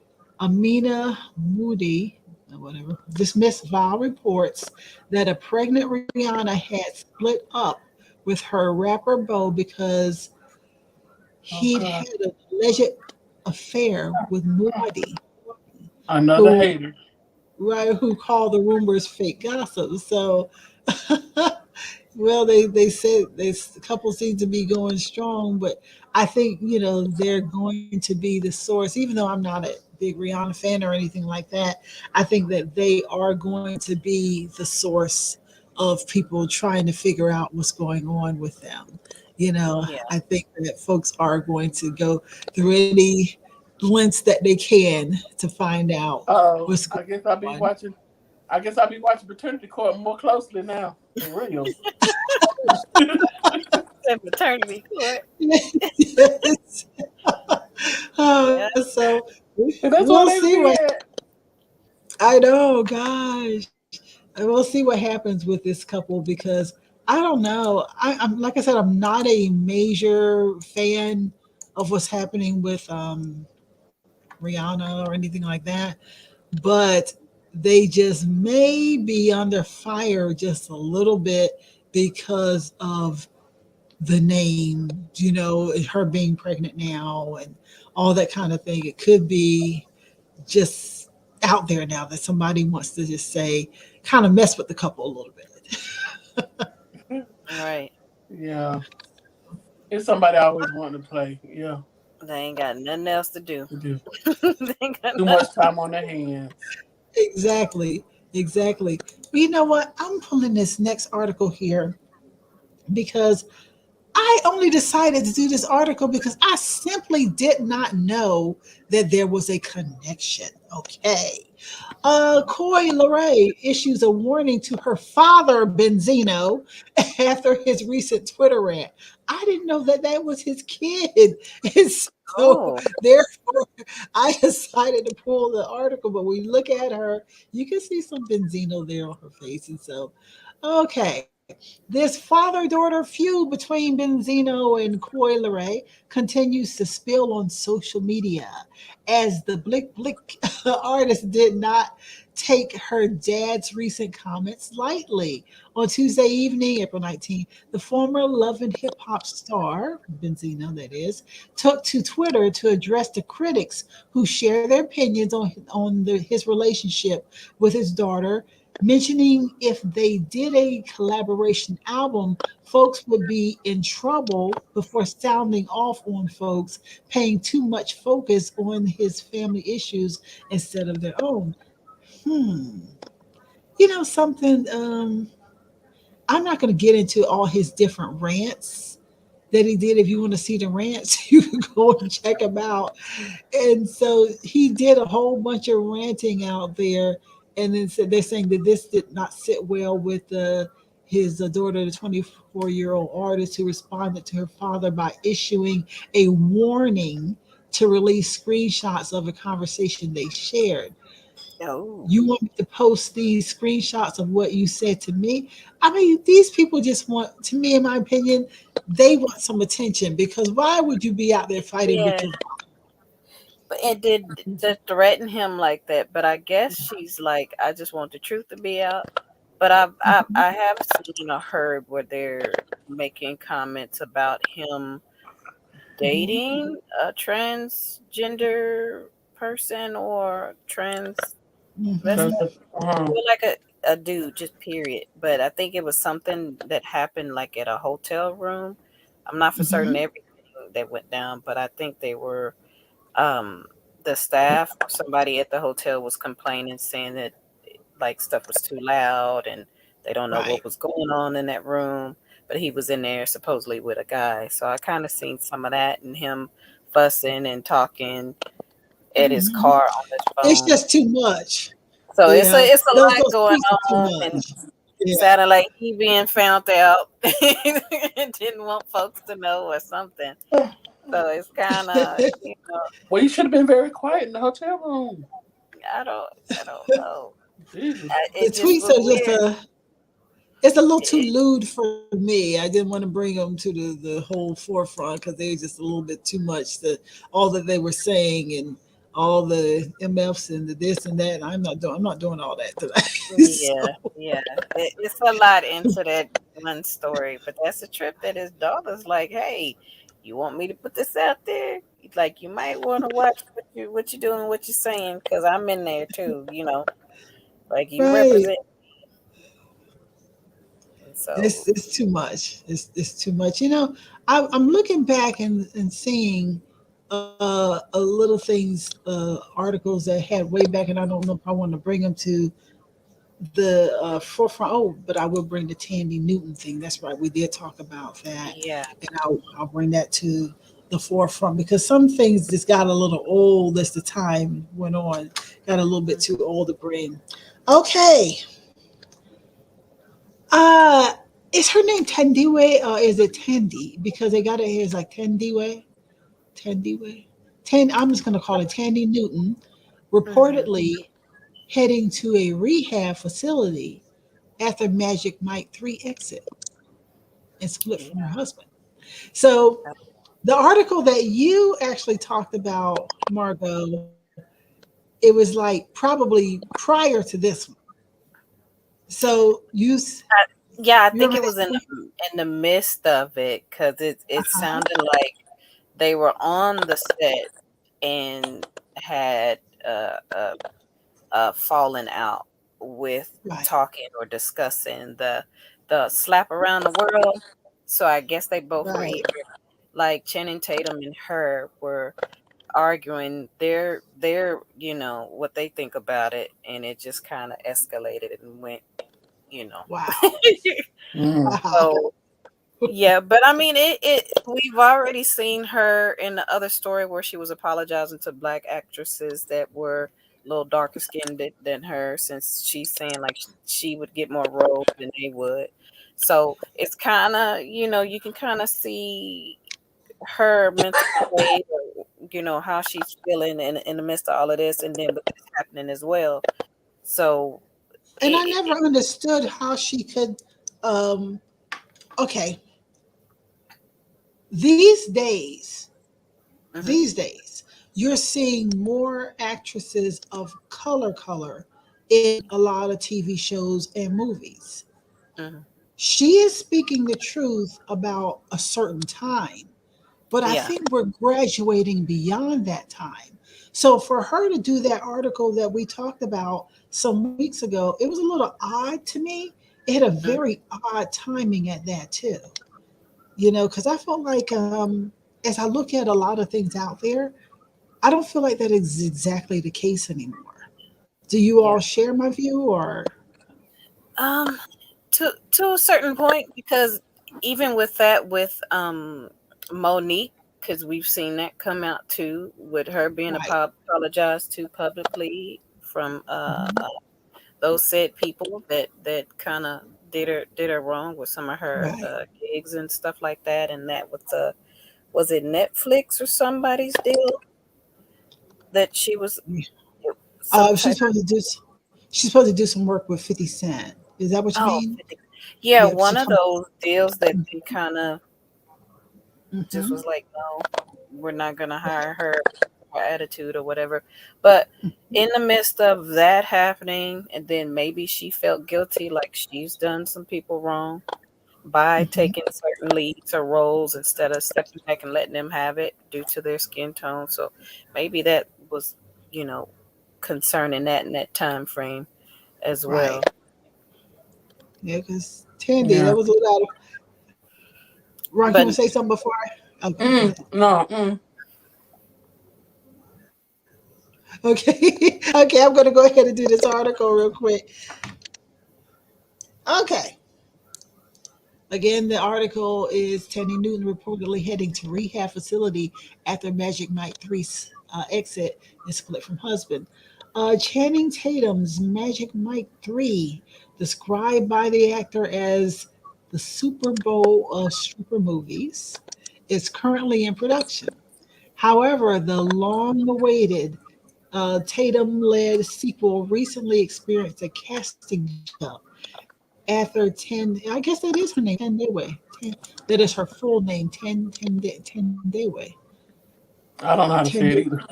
Amina Moody, or whatever, dismissed vile reports that a pregnant Rihanna had split up with her rapper Bo because oh he'd God. had an alleged affair with Moody, Another who hater. right who called the rumors fake gossip. So Well, they said this couple seems to be going strong, but I think they're going to be the source. Even though I'm not a big Rihanna fan or anything like that, I think that they are going to be the source of people trying to figure out what's going on with them. Yeah. I think that folks are going to go through any lengths that they can to find out Oh, what's I going guess I'll be on. watching. I guess I'll be watching Paternity Court more closely now, for real. That maternity court. Yes. Yeah. So And that's we'll why they see be what at. I know, gosh. And we'll see what happens with this couple because I don't know. I'm like I said, I'm not a major fan of what's happening with Rihanna or anything like that, but they just may be under fire just a little bit because of the name, her being pregnant now and all that kind of thing. It could be just out there now that somebody wants to just say, kind of mess with the couple a little bit. Right. Yeah, it's somebody I always wanted to play. Yeah, They ain't got nothing else to do. they do. They ain't got Too nothing. much time on their hands. Exactly. Exactly. But you know what? I'm pulling this next article here because I only decided to do this article because I simply did not know that there was a connection. Okay. Coy Leray issues a warning to her father, Benzino, after his recent Twitter rant. I didn't know that that was his kid. And so, Oh, therefore, I decided to pull the article. But when you look at her, you can see some Benzino there on her face. And so, okay. This father daughter feud between Benzino and Coy Leray continues to spill on social media as the Blick Blick artist did not take her dad's recent comments lightly. On Tuesday evening, April 19th, the former Love and Hip Hop star, Benzino that is, took to Twitter to address the critics who share their opinions on his relationship with his daughter, mentioning if they did a collaboration album, folks would be in trouble before sounding off on folks paying too much focus on his family issues instead of their own. Hmm. Something, I'm not going to get into all his different rants that he did. If you want to see the rants, you can go and check them out. And so he did a whole bunch of ranting out there, and then said they're saying that this did not sit well with his daughter, the 24-year-old artist, who responded to her father by issuing a warning to release screenshots of a conversation they shared. oh, You want me to post these screenshots of what you said to me? I mean, these people just want, to me, in my opinion, they want some attention because why would you be out there fighting with yeah. your But it did to threaten him like that. But I guess she's like, I just want the truth to be out. But I have seen or heard where they're making comments about him Mhm. dating a transgender person or trans Mhm. vesta, Uh-huh. well, like a dude, just period. But I think it was something that happened like at a hotel room. I'm not for certain Mhm. everything that went down, but I think they were um the staff or somebody at the hotel was complaining, saying that like stuff was too loud and they don't know what Right. was going on in that room. But he was in there supposedly with a guy, so I kind of seen some of that and him fussing and talking at his Mhm. car on his It's phone. just too much. So it's a Yeah. it's a lot Those going tweets are too on, and much. Yeah. sounded like he being found out and didn't want folks to know or something. So it's kind of, Well, you should have been very quiet in the hotel room. I don't know. Jesus. The It just tweets was are just weird. it's a little too It, lewd for me. I didn't want to bring them to the whole forefront because they were just a little bit too much. All that they were saying and all the MFs and the this and that. I'm not doing all that today. yeah, yeah. It's a lot into that one story, but that's a trip that his daughter's like, "Hey, you want me to put this out there? Like, you might want to watch what you doing, what you're saying, because I'm in there too. Like you Right. represent." So It's too much. It's too much. I'm looking back and seeing a little things, articles that had way back, and I don't know if I want to bring them to the forefront. Oh, but I will bring the Tandy Newton thing. That's right. We did talk about that, yeah, and I'll bring that to the forefront because some things just got a little old as the time went on. Got a little bit too old to bring. Okay. Uh, is her name Tandiwe or is it Tandy? Because they got it here as like Tandiwe. Tandiwe. I'm just gonna call it Tandy Newton. hmm Reportedly heading to a rehab facility after Magic Mike 3 exit and split from her yeah, husband. So the article that you actually talked about, Margot, it was like probably prior to this one. So yeah. I you think remember it that was in story? the midst of it because it Uh-huh. sounded like they were on the set and had fallen out with Right, talking or discussing the slap around the world. So I guess they both were right. either like Channing Tatum and her were arguing their what they think about it, and it just kind of escalated and went you know Wow. Mm. Wow. so yeah, but I mean, it we've already seen her in the other story where she was apologizing to black actresses that were a little darker skinned than her, since she's saying like she would get more roles than they would. So it's kind of, you can kind of see her mental state, or, how she's feeling in the midst of all of this, and then with this happening as well. So And I it, never it, understood how she could. Um, okay, these days, mhm, these days, you're seeing more actresses of color in a lot of TV shows and movies. mhm. She is speaking the truth about a certain time, but I Yeah. think we're graduating beyond that time. So for her to do that article that we talked about some weeks ago, it was a little odd to me. It had a Mhm. very odd timing at that too. Because I felt like, as I look at a lot of things out there, I don't feel like that is exactly the case anymore. Do you all Yeah. share my view or? Um, to a certain point, because even with that, with Monique, because we've seen that come out too, with her being Right. apologized to publicly from Mhm. those said people that kind of did her wrong with some of her Right. gigs and stuff like that, and that was it Netflix or somebody's deal that she was some She's type. supposed to do. She's supposed to do some work with 50 Cent. Is that what you Oh, mean? 50. Yeah, Yep. She one of come. those deals that they kind of just Hmm. was like, no, we're not gonna hire her for attitude or whatever. But in the midst of that happening, and then maybe she felt guilty, like she's done some people wrong by Hmm. taking certain leads or roles instead of stepping back and letting them have it due to their skin tone. So maybe that was, you know, concerning that in that time frame as Right. well. Yeah, because Tandy, Yeah. that was a lot of. Ron, you But want to say something before I? Okay, go Mm. ahead. No. Mm. Okay. Okay, I'm going to go ahead and do this article real quick. Okay. Again, the article is Tandy Newton reportedly heading to rehab facility after Magic Mike 3's exit and split from husband. Channing Tatum's Magic Mike 3, described by the actor as the Super Bowl of stripper movies, is currently in production. However, the long awaited Tatum led sequel recently experienced a casting jump after 10, I guess that is her name, 10 Dayway. 10, that is her full name, 10 Dayway. I don't know how to 10 say it Day. either.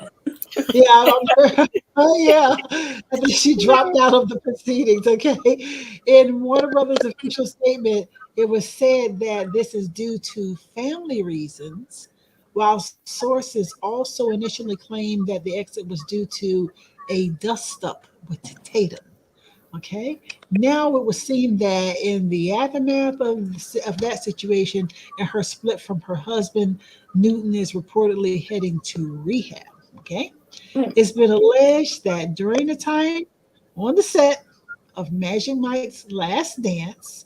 Yeah, oh, yeah. I think she dropped out of the proceedings. Okay. In Warner Brothers' official statement, it was said that this is due to family reasons, while sources also initially claimed that the exit was due to a dust up with Tatum. Okay. Now it was seen that in the aftermath of that situation and her split from her husband, Newton is reportedly heading to rehab. Okay. Mm. It's been alleged that during the time on the set of Magic Mike's Last Dance,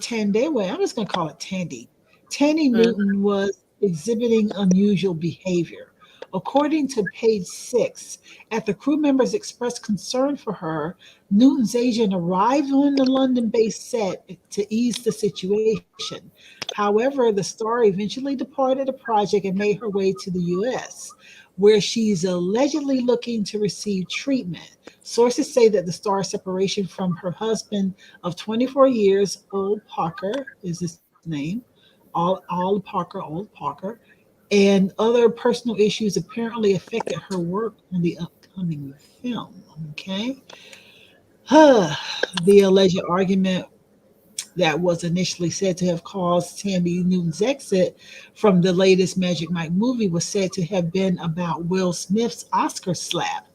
Tandy, well, I'm just going to call it Tandy. Tandy Mm. Newton was exhibiting unusual behavior. According to page 6, after crew members expressed concern for her, Newton's agent arrived on the London based set to ease the situation. However, the star eventually departed the project and made her way to the US, where she's allegedly looking to receive treatment. Sources say that the star's separation from her husband of 24 years, Old Parker is his name, Old Parker, and other personal issues apparently affected her work on the upcoming film. Okay. The alleged argument that was initially said to have caused Tammy Newton's exit from the latest Magic Mike movie was said to have been about Will Smith's Oscar slap.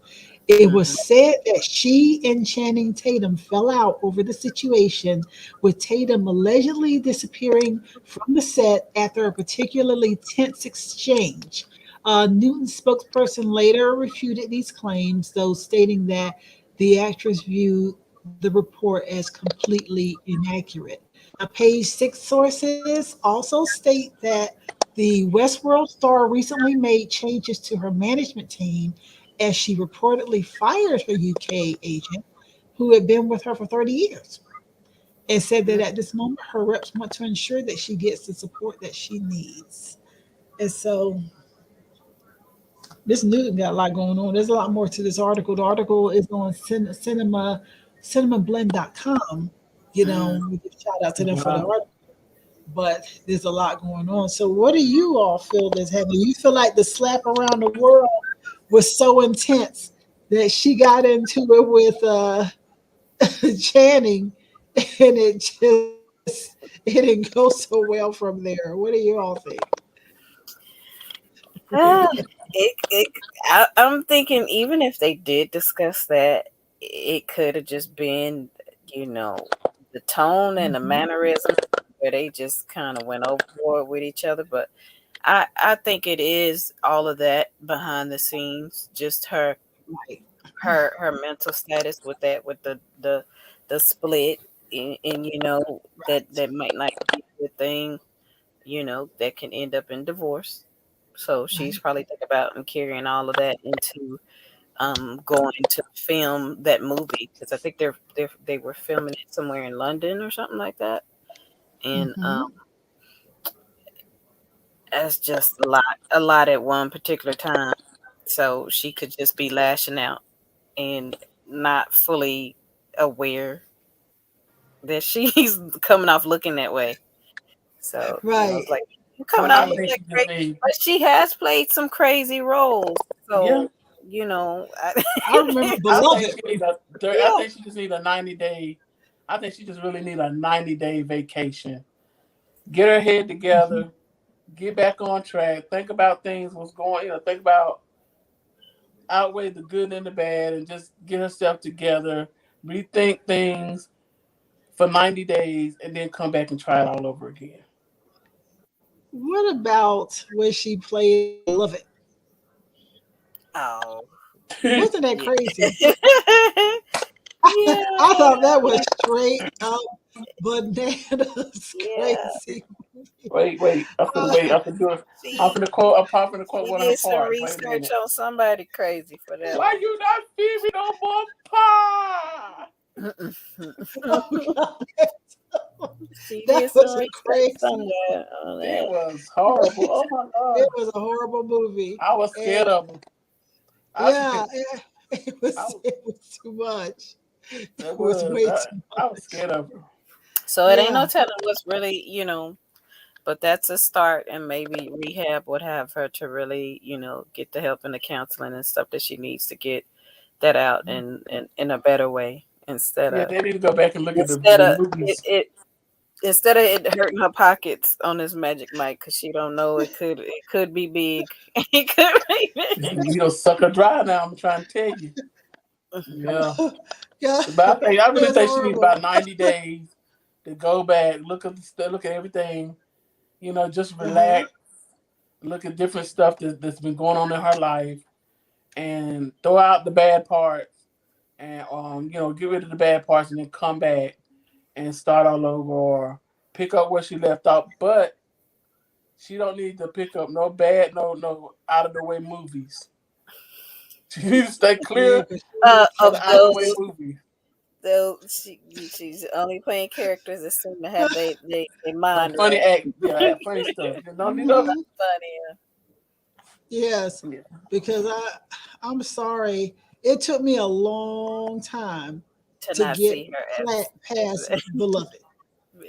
It was Mhm. said that she and Channing Tatum fell out over the situation, with Tatum allegedly disappearing from the set after a particularly tense exchange. Newton's spokesperson later refuted these claims, though stating that the actress viewed the report as completely inaccurate. Page 6 sources also state that the Westworld star recently made changes to her management team as she reportedly fired her UK agent, who had been with her for 30 years, and said that at this moment her reps want to ensure that she gets the support that she needs. And so this news got a lot going on. There's a lot more to this article. The article is on cinemablend.com. You Mm. know, we give shout out to them for the Wow. article, but there's a lot going on. So, what do you all feel that's happening? You feel like the slap around the world was so intense that she got into it with Channing, and it didn't go so well from there. What do you all think? Ah, I'm thinking even if they did discuss that, it could have just been, you know, the tone and the Mhm. mannerism where they just kind of went overboard with each other. But I think it is all of that behind the scenes, just Right. her mental status with that, with the split, and you know that might not be a good thing, you know, that can end up in divorce. So she's Right. probably thinking about and carrying all of that into going to film that movie, because I think they were filming it somewhere in London or something like that. And Hmm. that's just a lot at one particular time. So she could just be lashing out and not fully aware that she's coming off looking that way. So, you know, Right. it's like, you coming out I Right. looking think that she just great, need. but she has played some crazy roles. Yeah. So, you know, I remember I think Beloved. she need a. I yeah. think she just need a 90 day. I think she just really need a 90 day vacation. Get her head Mhm. together. Get back on track. Think about things. What's going. Think about outweigh the good and the bad, and just get herself together. Rethink things for 90 days, and then come back and try it all over again. What about when she played in Beloved? Oh, Wasn't that yeah. crazy? Yeah. I thought that was straight up bananas Yeah. crazy. Wait. I'm gonna Uh, wait. I'm gonna do it. I'm She gonna quote. I'm gonna quote she one of her did some parts. Wait a research minute. on somebody crazy for that Why you not feed me no more pie? one. oh God, She that did some was a research crazy. somewhere on It that. was horrible. Oh my It god. was a horrible movie, I was and scared of him. I yeah, said, it I, was too much. it It was was. way too I was much. scared of him. So it ain't no Yeah. telling what's really, but that's a start, and maybe rehab would have her to really, get the help and the counseling and stuff that she needs to get that out in a better way, instead Yeah, of they need to go back and look at instead the of it, movies. it instead of it hurting her pockets on this magic mic, because she don't know, it could be big. It could be big. You'll suck her dry now. I'm trying to tell you. Yeah. Yeah, But I it really was think she needs horrible. about 90 days to go back, look at everything, just Uh-huh. relax, look at different stuff that's been going on in her life, and throw out the bad parts, and get rid of the bad parts, and then come back and start all over, or pick up where she left off. But she don't need to pick up no bad, no out of the way movies. She needs to stay Yeah, clear for sure. of Of the out of the way those, movies. she's only playing characters that seem to have they Her mind funny right. act, yeah, funny stuff. You don't need no. Hmm. Funny. Yes, Yeah. because I'm sorry. It took me a long time To to not get see her past Beloved.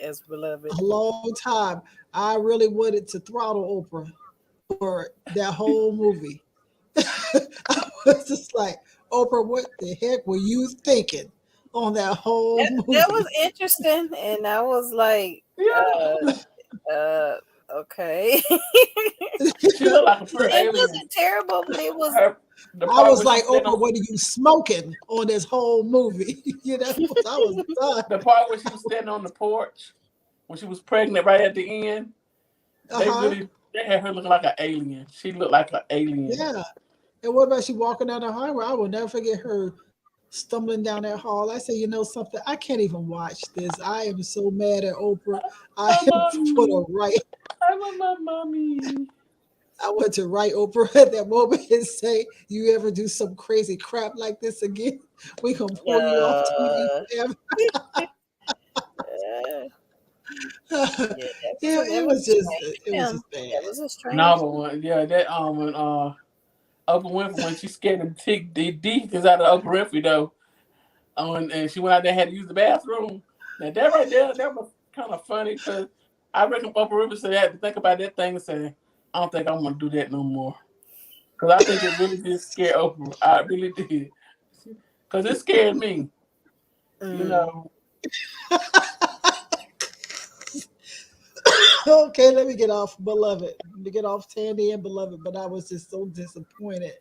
as beloved. A long time. I really wanted to throttle Oprah for that whole movie. I was just like, Oprah, what the heck were you thinking on that whole That was movie? interesting, and I was like, Yeah. uh, okay. She looked like a pure It alien. wasn't terrible, but it was. Her the I part was where she like, stand Oprah, on what are you smoking on this whole movie? I was done. the part where she was standing on the porch when she was pregnant right at the end. Uh huh. They had her looking like an alien. She looked like an alien. Yeah. And what about she walking down the highway? I will never forget her stumbling down that hall. I said, you know something? I can't even watch this. I am so mad at Oprah. I My am for mommy. the right. I want my mommy. I want to write Oprah at that moment and say, you ever do some crazy crap like this again? We gonna pull you off TV Uh, forever. uh, yeah, It that was was just strange. it was Yeah, just bad. that was a No, strange. but yeah, that when Oprah Winfrey when she scared the deacons out of Oprah Winfrey though, and she went out there and had to use the bathroom. Now that right there, that was kind of funny because I reckon Oprah Winfrey said had to think about that thing and say, I don't think I'm gonna do that no more. Because I think it really did scare Oprah. I really did. Because it scared me. You Mm. know, Okay, let me get off Beloved. Let me get off Tandy and Beloved. But I was just so disappointed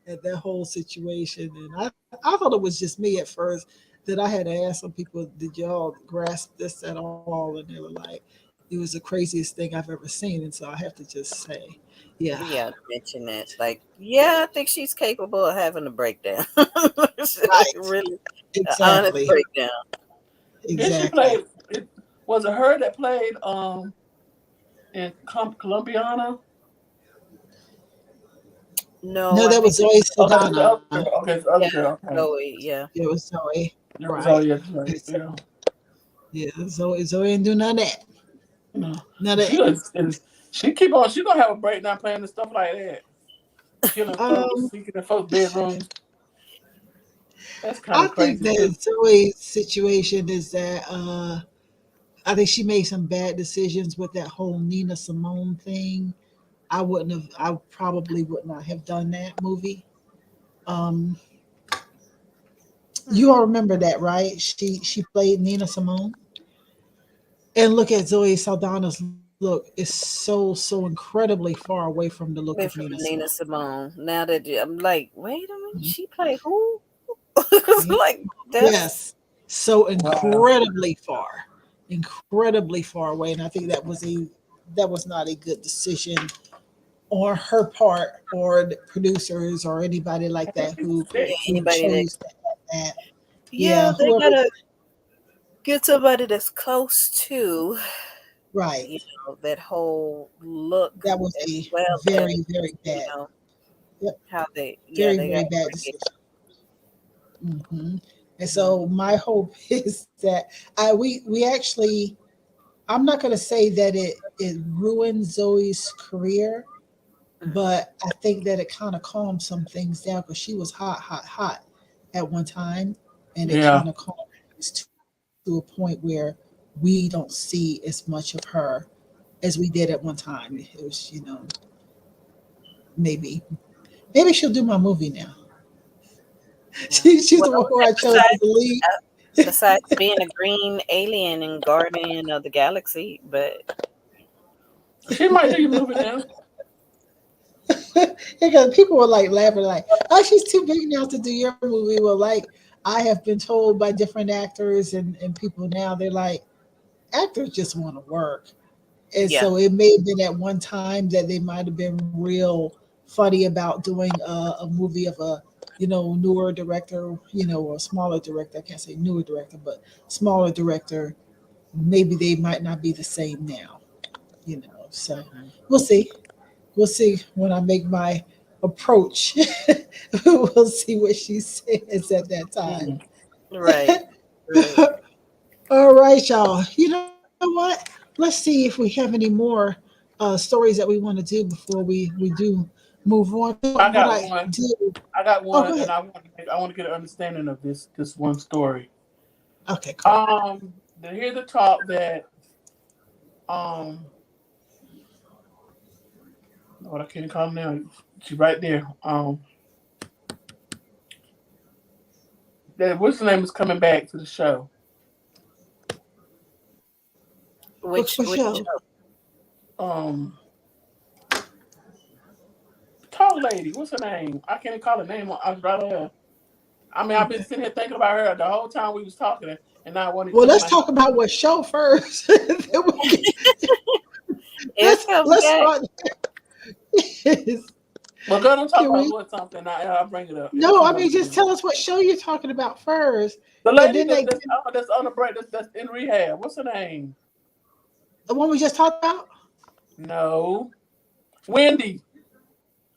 at that whole situation. And I thought it was just me at first that I had to ask some people, did y'all grasp this at all? And they were like, it was the craziest thing I've ever seen. And so I have to just say, yeah, Yeah, mention that. Like, yeah, I think she's capable of having a breakdown. right. Really, an honest Exactly. breakdown. then she Exactly. played. Was it her that played in Columbiana? No, No, I that think was it Zoe was, Oh, that was the Saldana. other girl. Okay, it's the yeah, other girl. Okay, Zoe. Yeah, It was Zoe. that was Right. all. Yeah, that's And right. Yeah. yeah, Zoe didn't do none of that. No, None of she that. was. She keep on. She gonna have a breakdown playing and stuff like that. Killing folks, Um, sneaking in folks' bedrooms. That's kind I of think crazy too. that Zoe's situation is that I think she made some bad decisions with that whole Nina Simone thing. I probably would not have done that movie. Um, you all hmm. remember that, right? She played Nina Simone. And look at Zoe Saldana's look. It's so incredibly far away from the look of Went Nina from Simone. Nina Simone. Now that I'm like, wait a minute, Mhm. she played who? Yeah. Like that's Yes. So Wow. incredibly far away. And I think that was not a good decision on her part or the producers or anybody like that yeah. who Anybody that chose to have that. yeah, Yeah, they whoever gotta get somebody that's close to right. you that whole look That was as a well as very you bad. know Yep, how they they very gotta bad bring it. decision. Hmm. And Mhm. so my hope is that we actually I'm not going to say that it ruined Zoe's career, Mhm. but I think that it kind of calmed some things down because she was hot at one time, and it Yeah. kind of calmed things to a point where we don't see as much of her as we did at one time. It was, maybe she'll do my movie now. Yeah. She's Well, the one who I chose as the lead. besides being a green alien and guardian of the galaxy, but She might do your movie now. Because people were like laughing, like, "Oh, she's too big now to do your movie." Well, like, I have been told by different actors and people now, they're like, actors just want to work. And Yeah. so it may have been at one time that they might have been real funny about doing a movie of a, newer director, or smaller director. I can't say newer director, but smaller director. Maybe they might not be the same now, So Mhm. we'll see. We'll see when I make my approach. We'll see what she says at that time. Mm. Right. Right. All right, y'all. You know what? Let's see if we have any more stories that we want to do before we do move on. But I what got I one. do. I got Oh, go one, ahead. and I want to get an understanding of this one story. Okay, cool. To hear the talk that um, what I can't call her now. She's right there. That what's the name is coming back to the show. For Which sure. show? Um, tall lady. What's her name? I can't call her name. I was right there. I mean, I've been Okay. sitting here thinking about her the whole time we was talking, and now I want to Well, come to let's my talk about what show first. Then we can- It's coming let's back. start this. Well, girl, don't talk Can about we? what something. I'll bring it up. It'll No, I come up mean just again. tell us what show you're talking about first, The and lady then that's on the break that's in rehab. What's her name? the one we just talked about. No, Wendy.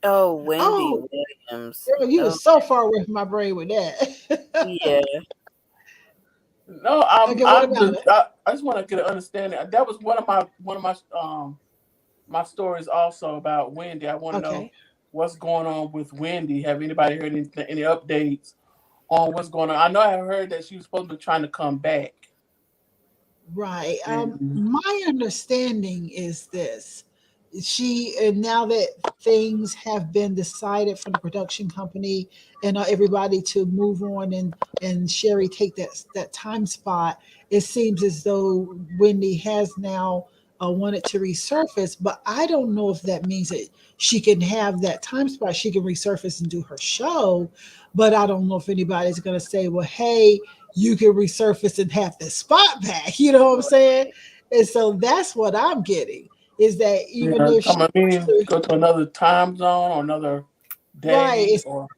Oh, Wendy Oh, Williams. girl, you were Oh, so far away from my brain with that. yeah. No, Okay, what about it? I just want to get an understanding. That was one of my stories also about Wendy. I want to know Okay. what's going on with Wendy. Have anybody heard any updates on what's going on? I know I heard that she was supposed to be trying to come back. Right. And My understanding is this. She, and now that things have been decided from the production company and everybody to move on and Sherry take that time spot, it seems as though Wendy has now wanted to resurface, but I don't know if that means that she can have that time spot. She can resurface and do her show, but I don't know if anybody's going to say, well, hey, you can resurface and have the spot back. You know what I'm saying? And so that's what I'm getting is that even yeah, if she come on, wants meaning to, go to another time zone or another right, day or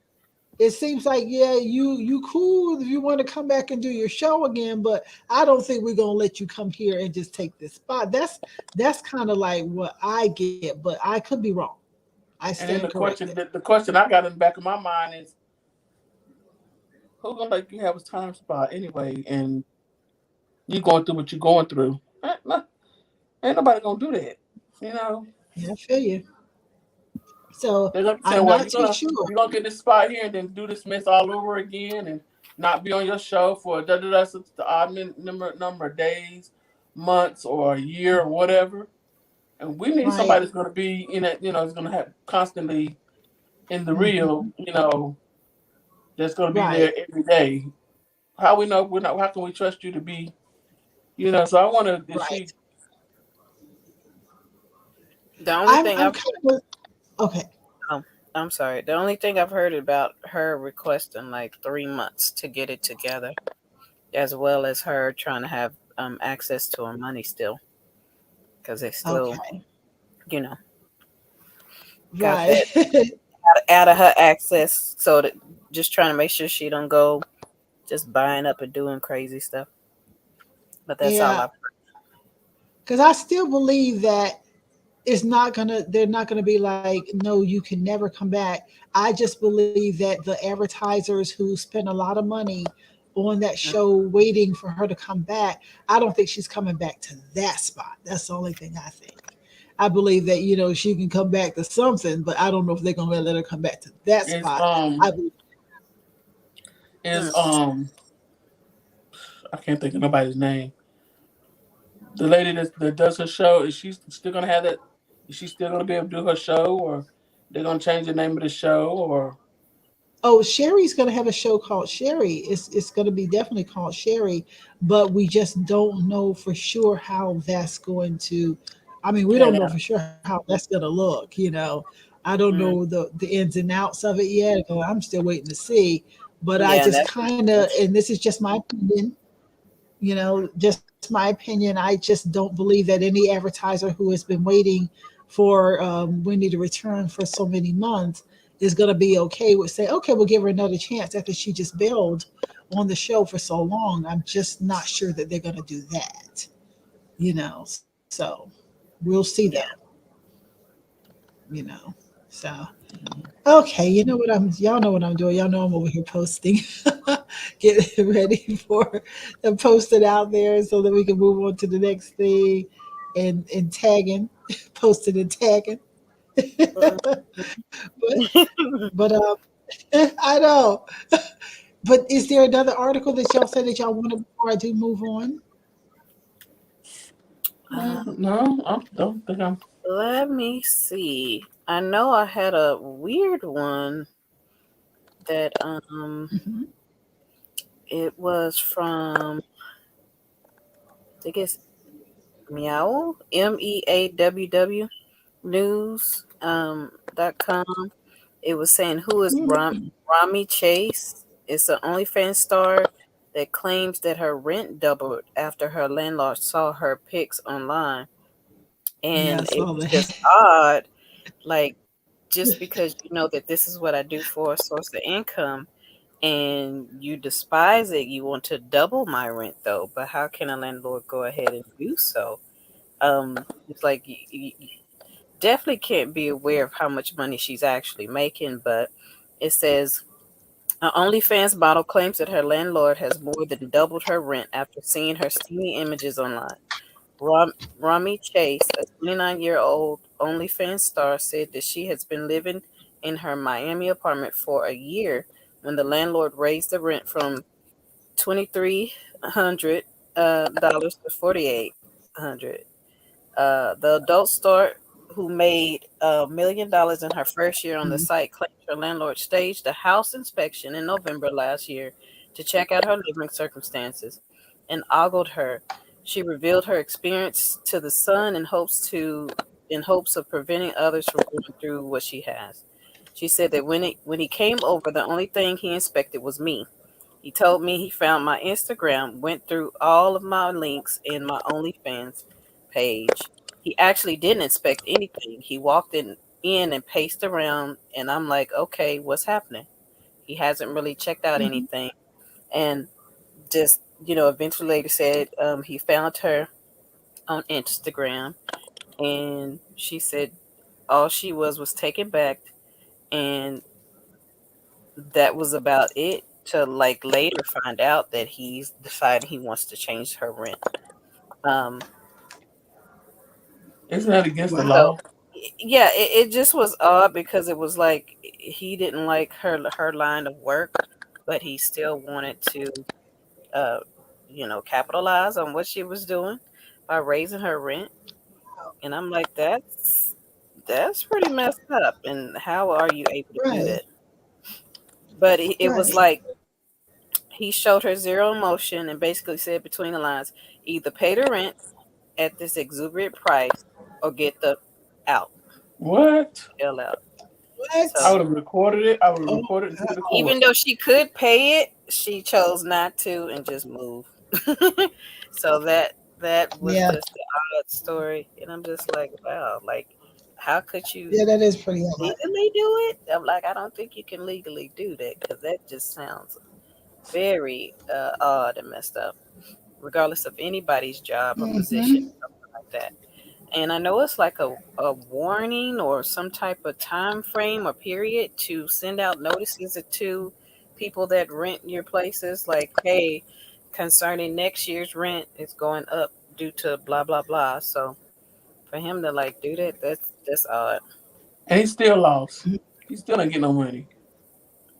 it seems like, yeah, you cool if you want to come back and do your show again, but I don't think we're gonna let you come here and just take this spot. That's kind of like what I get, but I could be wrong. I and then stand corrected. the question I got in the back of my mind is who gonna let you have a time spot anyway and you going through what you're going through. Ain't nobody gonna do that. You know, Yeah, I feel you. So they're gonna be I'm saying, "Well, not too sure. you're gonna get this spot here and then do this mess all over again and not be on your show for the odd number of days, months, or a year or whatever." And we need Right, somebody that's gonna be in it. You know, is gonna have constantly in the real. hmm, You know, that's gonna be right, there every day. How we know we're not? How can we trust you to be? You know, so I want to. Is right. she? The only I'm thing I'm I've kind of okay. oh, I'm sorry. The only thing I've heard about her requesting like 3 months to get it together, as well as her trying to have access to her money still, because they still, Okay. you know, got Right. that out of her access. So that just trying to make sure she don't go just buying up and doing crazy stuff. But that's all Yeah. I've Because I still believe that they're not gonna be like, no, you can never come back. I just believe that the advertisers who spend a lot of money on that heard. show waiting for her to come back, I don't think she's coming back to that spot. That's the only thing I think. I believe that, she can come back to something, but I don't know if they're gonna let her come back to that Is spot. I is Mm. I can't think of nobody's name. The lady that does her show, is she still gonna have that? Is she still gonna be able to do her show, or they're gonna change the name of the show? Or Oh, Sherry's going to have a show called Sherry. It's going to be definitely called Sherry, but we just don't know for sure how that's going to. I mean, we don't Pan know out. for sure how that's going to look. I don't know Mm. the ins and outs of it yet. I'm still waiting to see. But I Yeah, just that's kind of, and this is just my opinion, just my opinion. I just don't believe that any advertiser who has been waiting for Wendy to return for so many months is going to be okay with saying, okay, we'll give her another chance after she just bailed on the show for so long. I'm just not sure that they're going to do that, So we'll see though, yeah. you know. So okay, you know what y'all know what I'm doing. Y'all know I'm over here posting, getting ready for and post it out there so that we can move on to the next thing and tagging, posting and tagging. but but I know. But is there another article that y'all said that y'all wanted before I do move on? No, I don't think I'm. Let me see. I know I had a weird one that Hmm. it was from, I guess, Meow, MEAWW news .com. It was saying, who is Rami Chase? It's an OnlyFans star that claims that her rent doubled after her landlord saw her pics online. Yeah, I And it saw was that. just odd, like, just because you know that this is what I do for a source of income and you despise it, you want to double my rent though. But how can a landlord go ahead and do so? It's like you definitely can't be aware of how much money she's actually making, but it says an OnlyFans model claims that her landlord has more than doubled her rent after seeing her steamy images online. Rami Chase, a 29-year-old OnlyFans star, said that she has been living in her Miami apartment for a year when the landlord raised the rent from $2,300 to $4,800. The adult star, who made $1 million in her first year on the site, claims her landlord staged a house inspection in November last year to check out her living circumstances and ogled her. She revealed her experience to the Sun in hopes of preventing others from going through what she has. She said that when he came over, the only thing he inspected was me. He told me he found my Instagram, went through all of my links in my OnlyFans page. He actually didn't inspect anything. He walked in and paced around, and I'm like, okay, what's happening? He hasn't really checked out Hmm. anything. And just, eventually later said he found her on Instagram, and she said all she was taken back, and that was about it. To like later find out that he's decided he wants to change her rent. Um, Isn't that against the Wow. so law? yeah, it just was odd because it was like he didn't like her line of work, but he still wanted to, uh, capitalize on what she was doing by raising her rent. And I'm like, that's pretty messed up. And how are you able to do Right. that? But it was Right. like he showed her zero emotion and basically said between the lines, either pay the rent at this exuberant price or get the out, What? hell out. I So What? would have recorded it. I would have Oh, recorded it and took it to even court. though she could pay it, she chose not to and just move. So that was yeah. just the odd story, and I'm just like, wow, like how could you Yeah, that is pretty odd. legally do it? I'm like, I don't think you can legally do that because that just sounds very odd and messed up, regardless of anybody's job or position, Hmm. something like that. And I know it's like a warning or some type of time frame or period to send out notices to people that rent your places, like, hey, concerning next year's rent, it's going up due to blah blah blah. So for him to like do that, that's odd. And he still lost. He still ain't getting no money.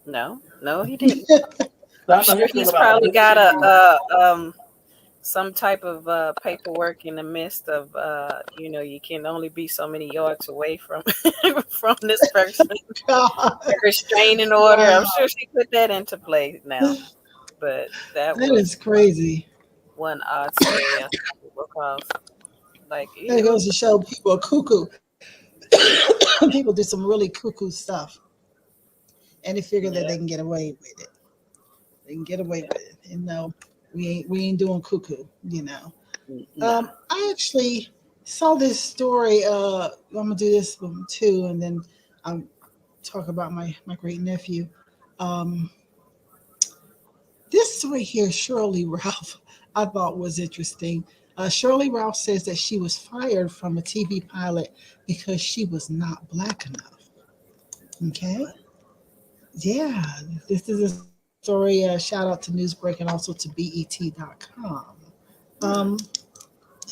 No, he didn't. So I'm I know sure he feel he's about probably got 150. some type of paperwork in the midst of you can only be so many yards away from from this person. God. A restraining order. Wow. I'm sure she put that into play now. But that That is was crazy. one odd story I stumbled across. Like, That ew. goes to show people are cuckoo. People do some really cuckoo stuff, and they figure that Yeah. they can get away with it. They can get away with it. And no, we ain't doing cuckoo. No. I actually saw this story. I'm gonna do this one too, and then I'll talk about my great nephew. Um, this right here, Shirley Ralph, I thought was interesting. Shirley Ralph says that she was fired from a TV pilot because she was not black enough. Okay, yeah, this is a story. Shout out to NEWSBREAK and also to BET.com. Um,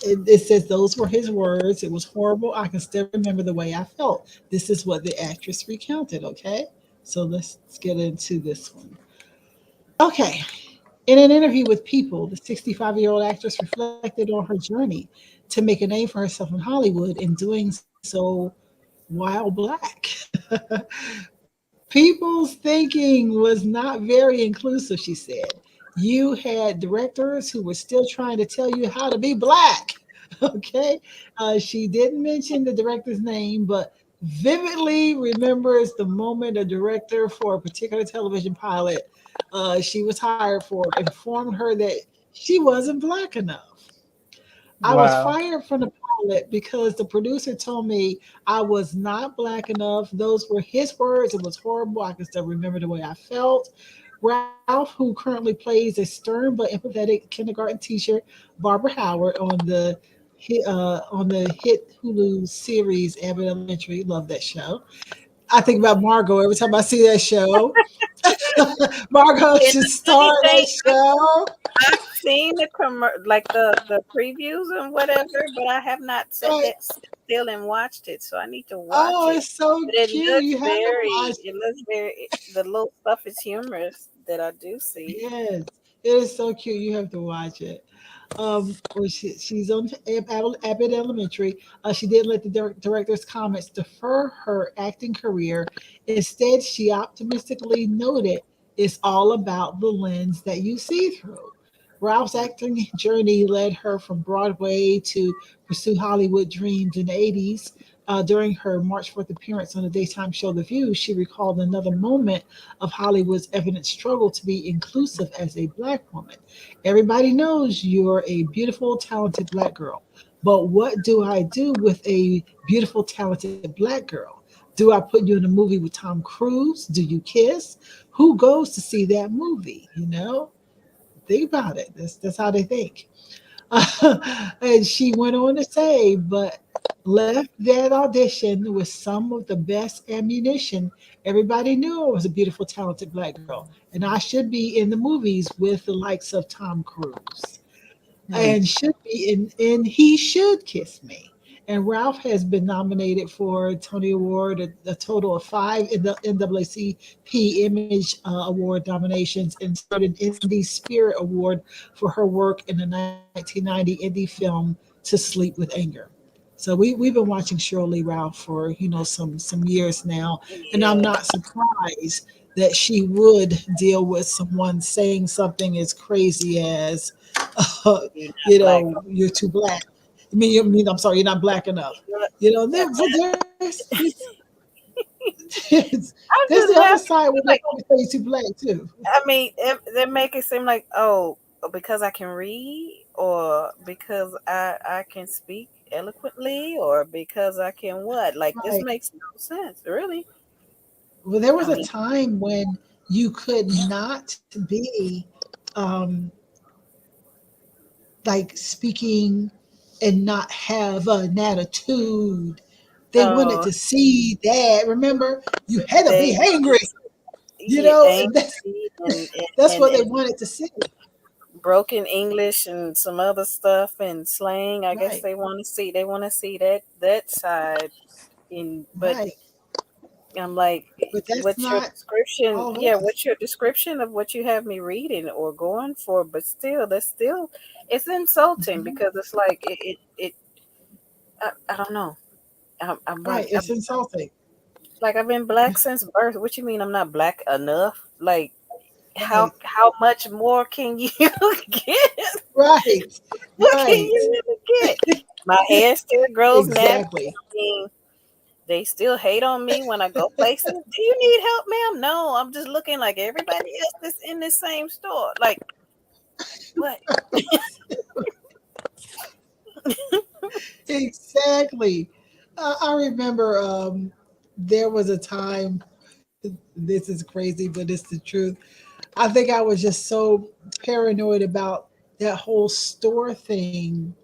it says those were his words. It was horrible. I can still remember the way I felt. This is what the actress recounted. Okay, so let's get into this one. Okay, in an interview with People, the 65-year-old actress reflected on her journey to make a name for herself in Hollywood and doing so while black. People's thinking was not very inclusive, she said. You had directors who were still trying to tell you how to be black. Okay. She didn't mention the director's name, but vividly remembers the moment a director for a particular television pilot she was hired for informed her that she wasn't black enough. I was Wow. fired from the pilot because the producer told me I was not black enough. Those were his words. It was horrible. I can still remember the way I felt. Ralph, who currently plays a stern but empathetic kindergarten teacher, Barbara Howard, on the hit Hulu series Abbott Elementary. Love that show. I think about Margo every time I see that show. Margo And should the funny star in thing, that show. I've seen like the previews and whatever, but I have not Right. sit still and watched it. So I need to watch Oh, it. it's so But it cute. looks You have to very, watch. it looks very. The little stuff is humorous that I do see. Yes, it is so cute. You have to watch it. Well, she's on Abbott Elementary. She didn't let the director's comments defer her acting career. Instead, she optimistically noted it's all about the lens that you see through. Ralph's acting journey led her from Broadway to pursue Hollywood dreams in the 80s. During her March 4th appearance on the daytime show The View, she recalled another moment of Hollywood's evident struggle to be inclusive as a black woman. Everybody knows you're a beautiful, talented black girl. But what do I do with a beautiful, talented black girl? Do I put you in a movie with Tom Cruise? Do you kiss? Who goes to see that movie? Think about it. That's how they think. And she went on to say, but left that audition with some of the best ammunition. Everybody knew I was a beautiful, talented black girl, and I should be in the movies with the likes of Tom Cruise Hmm. and should be in He Should Kiss Me. And Ralph has been nominated for a Tony Award, a total of five in the NAACP Image Award nominations, and served an Indie Spirit Award for her work in the 1990 indie film To Sleep with Anger. So we've been watching Shirley Ralph for some years now, and I'm Yeah, not surprised that she would deal with someone saying something as crazy as you're not black. you're too black. I'm sorry, you're not black enough. Look, But there's I'm the just other laughing. side where they Like, probably say you're too black too. I mean, they make it seem like, oh, because I can read, or because I can speak eloquently, or because I can what? Like, this Right. makes no sense, really. Well, there I was a mean, time when you could not be um, like speaking and not have an attitude. They wanted oh, to see that. Remember, you had to they be angry. yeah, And angry that's and what they and wanted to see. broken English and some other stuff and slang. I guess Right, they want to see. They want to see that side. But right. I'm like, But that's what's your not description? all of Yeah, us. what's your description of what you have me reading or going for? But still, it's insulting Mhm. because it's like I don't know. I'm Right, like, it's insulting. I've been black since birth. What you mean I'm not black enough? Like, Right, how much more can you get? right, What can right. you really get? My hair still grows naturally. Exactly. I mean, They still hate on me when I go places. Do you need help, ma'am? No, I'm just looking like everybody else that's in this same store. Like, what? Exactly. I remember there was a time, this is crazy, but it's the truth. I think I was just so paranoid about that whole store thing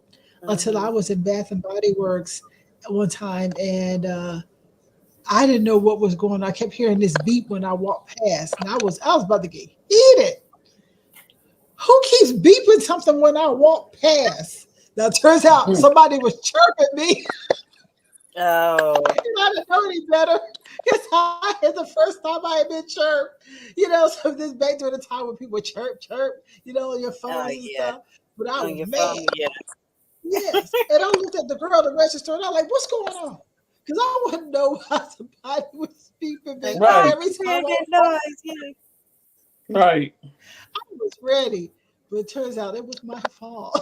until I Hmm. was in Bath and Body Works one time, and I didn't know what was going on. I kept hearing this beep when I walked past, and I was about to get heated. Who keeps beeping something when I walk past? Now it turns out somebody was chirping me. Oh, I didn't know any better. It's the first time I had been chirped. So this back during the time when people chirp, on your oh phones and yeah, stuff. But I on was your mad. phone, yeah. Yes. And I looked at the girl at the register and I'm like, what's going on? Because I want to know why somebody was beeping me. Like, And why Right, every you time hear I that noise? Yeah. right. was ready. But it turns out it was my fault.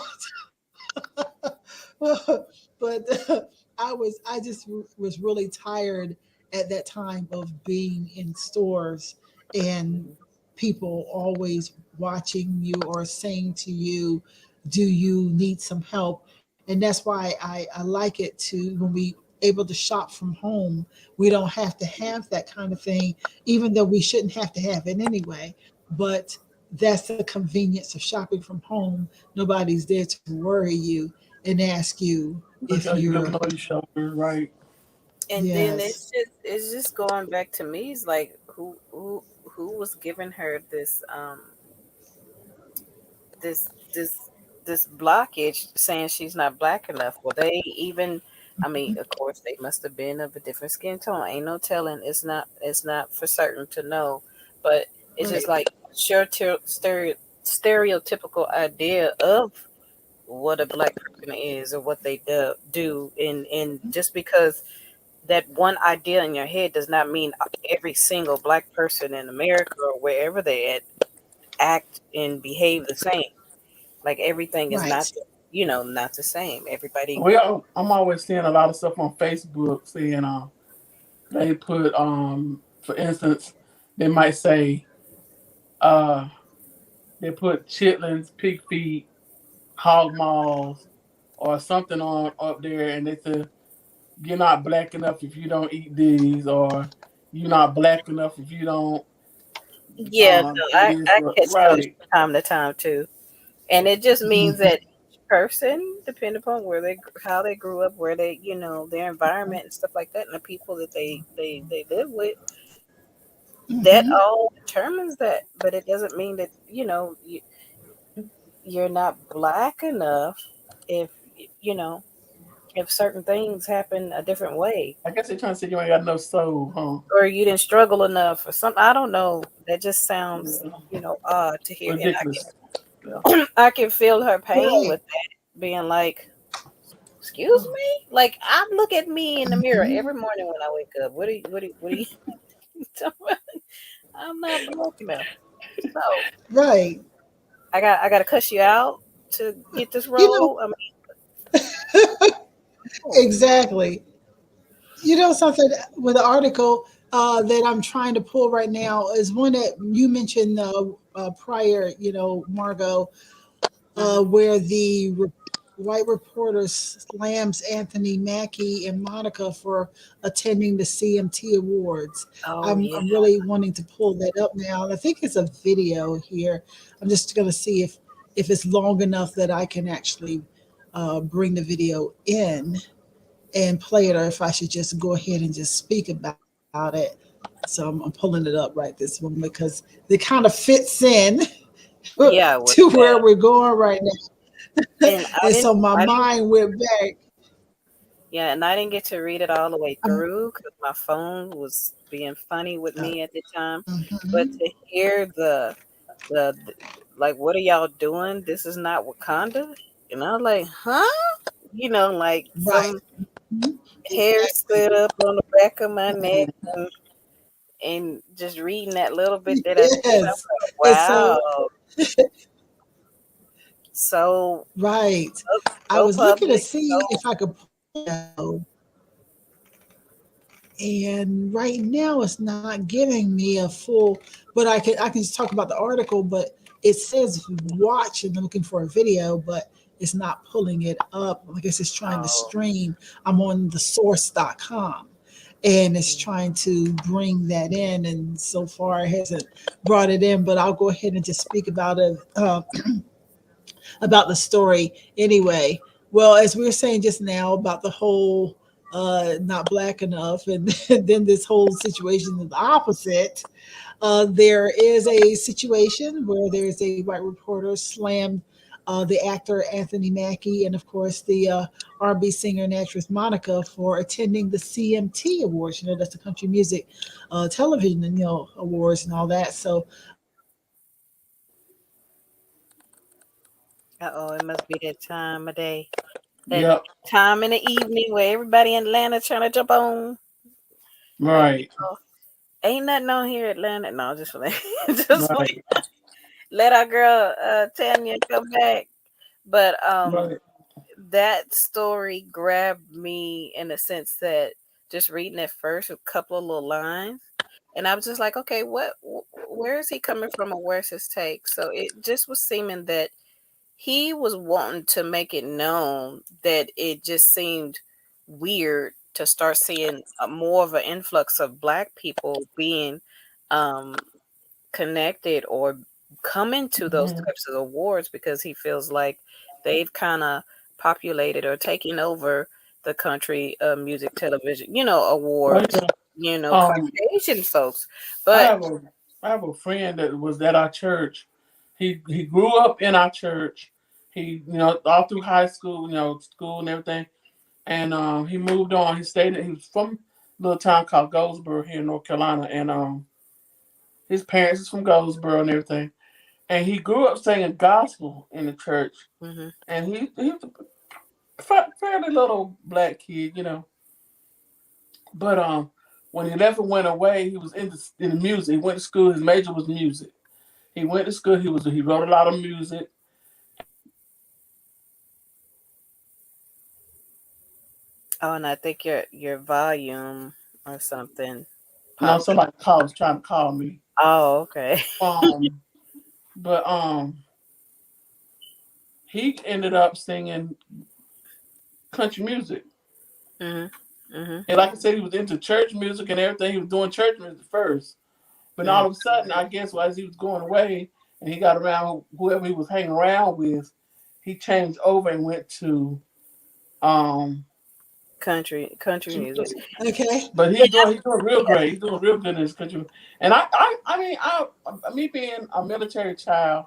But I just was really tired at that time of being in stores and people always watching you or saying to you, do you need some help? And that's why I like it to when we able to shop from home, we don't have to have that kind of thing, even though we shouldn't have to have it anyway. But that's the convenience of shopping from home. Nobody's there to worry you and ask you Look if how you you're, looking over your shoulder, right? And then yes, it's just going back to me. It's like who was giving her this this this blockage, saying she's not black enough. Well, they even, I mean, of course, they must have been of a different skin tone. Ain't no telling. It's not for certain to know, but it's just right, like stereotypical idea of what a black person is or what they do, and just because that one idea in your head does not mean every single black person in America or wherever they at act and behave the same. Like everything is right. not the same. Everybody. I'm always seeing a lot of stuff on Facebook saying they put for instance they might say uh they put chitlins, pig feet, hog maws, or something on up there, and they say you're not black enough if you don't eat these, or you're not black enough if you don't Yeah, no, do this. I catch those Right. from time to time too, and it just means Mhm. that each person, depending upon how they grew up, where they, their environment and stuff like that, and the people that they live with, that Mhm. all determines that. But it doesn't mean that you're not black enough if you know if certain things happen a different way, I guess they're trying to say you ain't got no soul, huh? or you didn't struggle enough or something. I don't know. That just sounds, Yeah. odd to hear. And Ridiculous. Yeah. I can feel her pain Right. with that, being like, excuse me? Like, I look at me in the mirror Mhm. every morning when I wake up. What are you talking about? I'm not black enough. So Right. I gotta cuss you out to get this You know, role. I mean, oh, exactly. Something with the article that I'm trying to pull right now is one that you mentioned prior, Margo, mhm. where the white reporter slams Anthony Mackie and Monica for attending the CMT Awards. Oh I'm yeah. really wanting to pull that up now. And I think it's a video here. I'm just going to see if it's long enough that I can actually bring the video in and play it, or if I should just go ahead and just speak about it. So I'm pulling it up right this moment because it kind of fits in Yeah, with to where that. we're going right now. And And so my I didn't, mind went back. yeah, and I didn't get to read it all the way Um, through because my phone was being funny with uh, me at the time. But mhm. to hear the like, what are y'all doing? This is not Wakanda. And I was like, huh? Like Right. some Mhm. hair Exactly. stood up on the back of my neck, Mhm. and just reading that little bit that I did, I'm Yes. like, And so, wow, so right. I so was looking to public, see so if I could pull it out. and right now it's not giving me a full, but I can just talk about the article, but it says watch and I'm looking for a video, but it's not pulling it up. I guess it's trying to Oh, stream. I'm on the source.com and it's trying to bring that in, and so far it hasn't brought it in, but I'll go ahead and just speak about it, about the story anyway. Well, as we were saying just now about the whole not black enough, and then this whole situation is the opposite. There is a situation where there's a white reporter slammed the actor Anthony Mackie and, of course, the R&B singer and actress Monica for attending the CMT Awards. You know, that's the Country Music Television, awards and all that. So uh-oh, it must be that time of day. That Yep. time in the evening where everybody in Atlanta trying to jump on. Like, Right. ain't nothing on here, Atlanta. No, just let just Right. let our girl Tanya come back. But Right. that story grabbed me in the sense that just reading it first, a couple of little lines, and I was just like, okay, where is he coming from, or where's his take? So it just was seeming that he was wanting to make it known that it just seemed weird to start seeing more of an influx of black people being um, connected or coming to those Mhm. types of awards, because he feels like they've kind of populated or taken over the country music television, Oh awards, yeah. Um, Caucasian folks. I But have a I have a friend that was at our church. He grew up in our church. He all through high school, school and everything. And he moved on. He was from a little town called Goldsboro here in North Carolina, and his parents is from Goldsboro and everything. And he grew up singing gospel in the church. mhm, And he was a fairly little black kid. But when he left and went away, he was in the music. He went to school. His major was music. He went to school. He wrote a lot of music. oh, and I think your volume or something popped up. Somebody was trying to call me. Oh, okay. Um, but he ended up singing country music. Mhm, mhm. And like I said, he was into church music and everything. He was doing church music first. But all Mm. of a sudden, I guess as he was going away and he got around whoever he was hanging around with, he changed over and went to um Country music. music. okay, But he's doing real great. He's doing real good in this country. And I mean, me being a military child,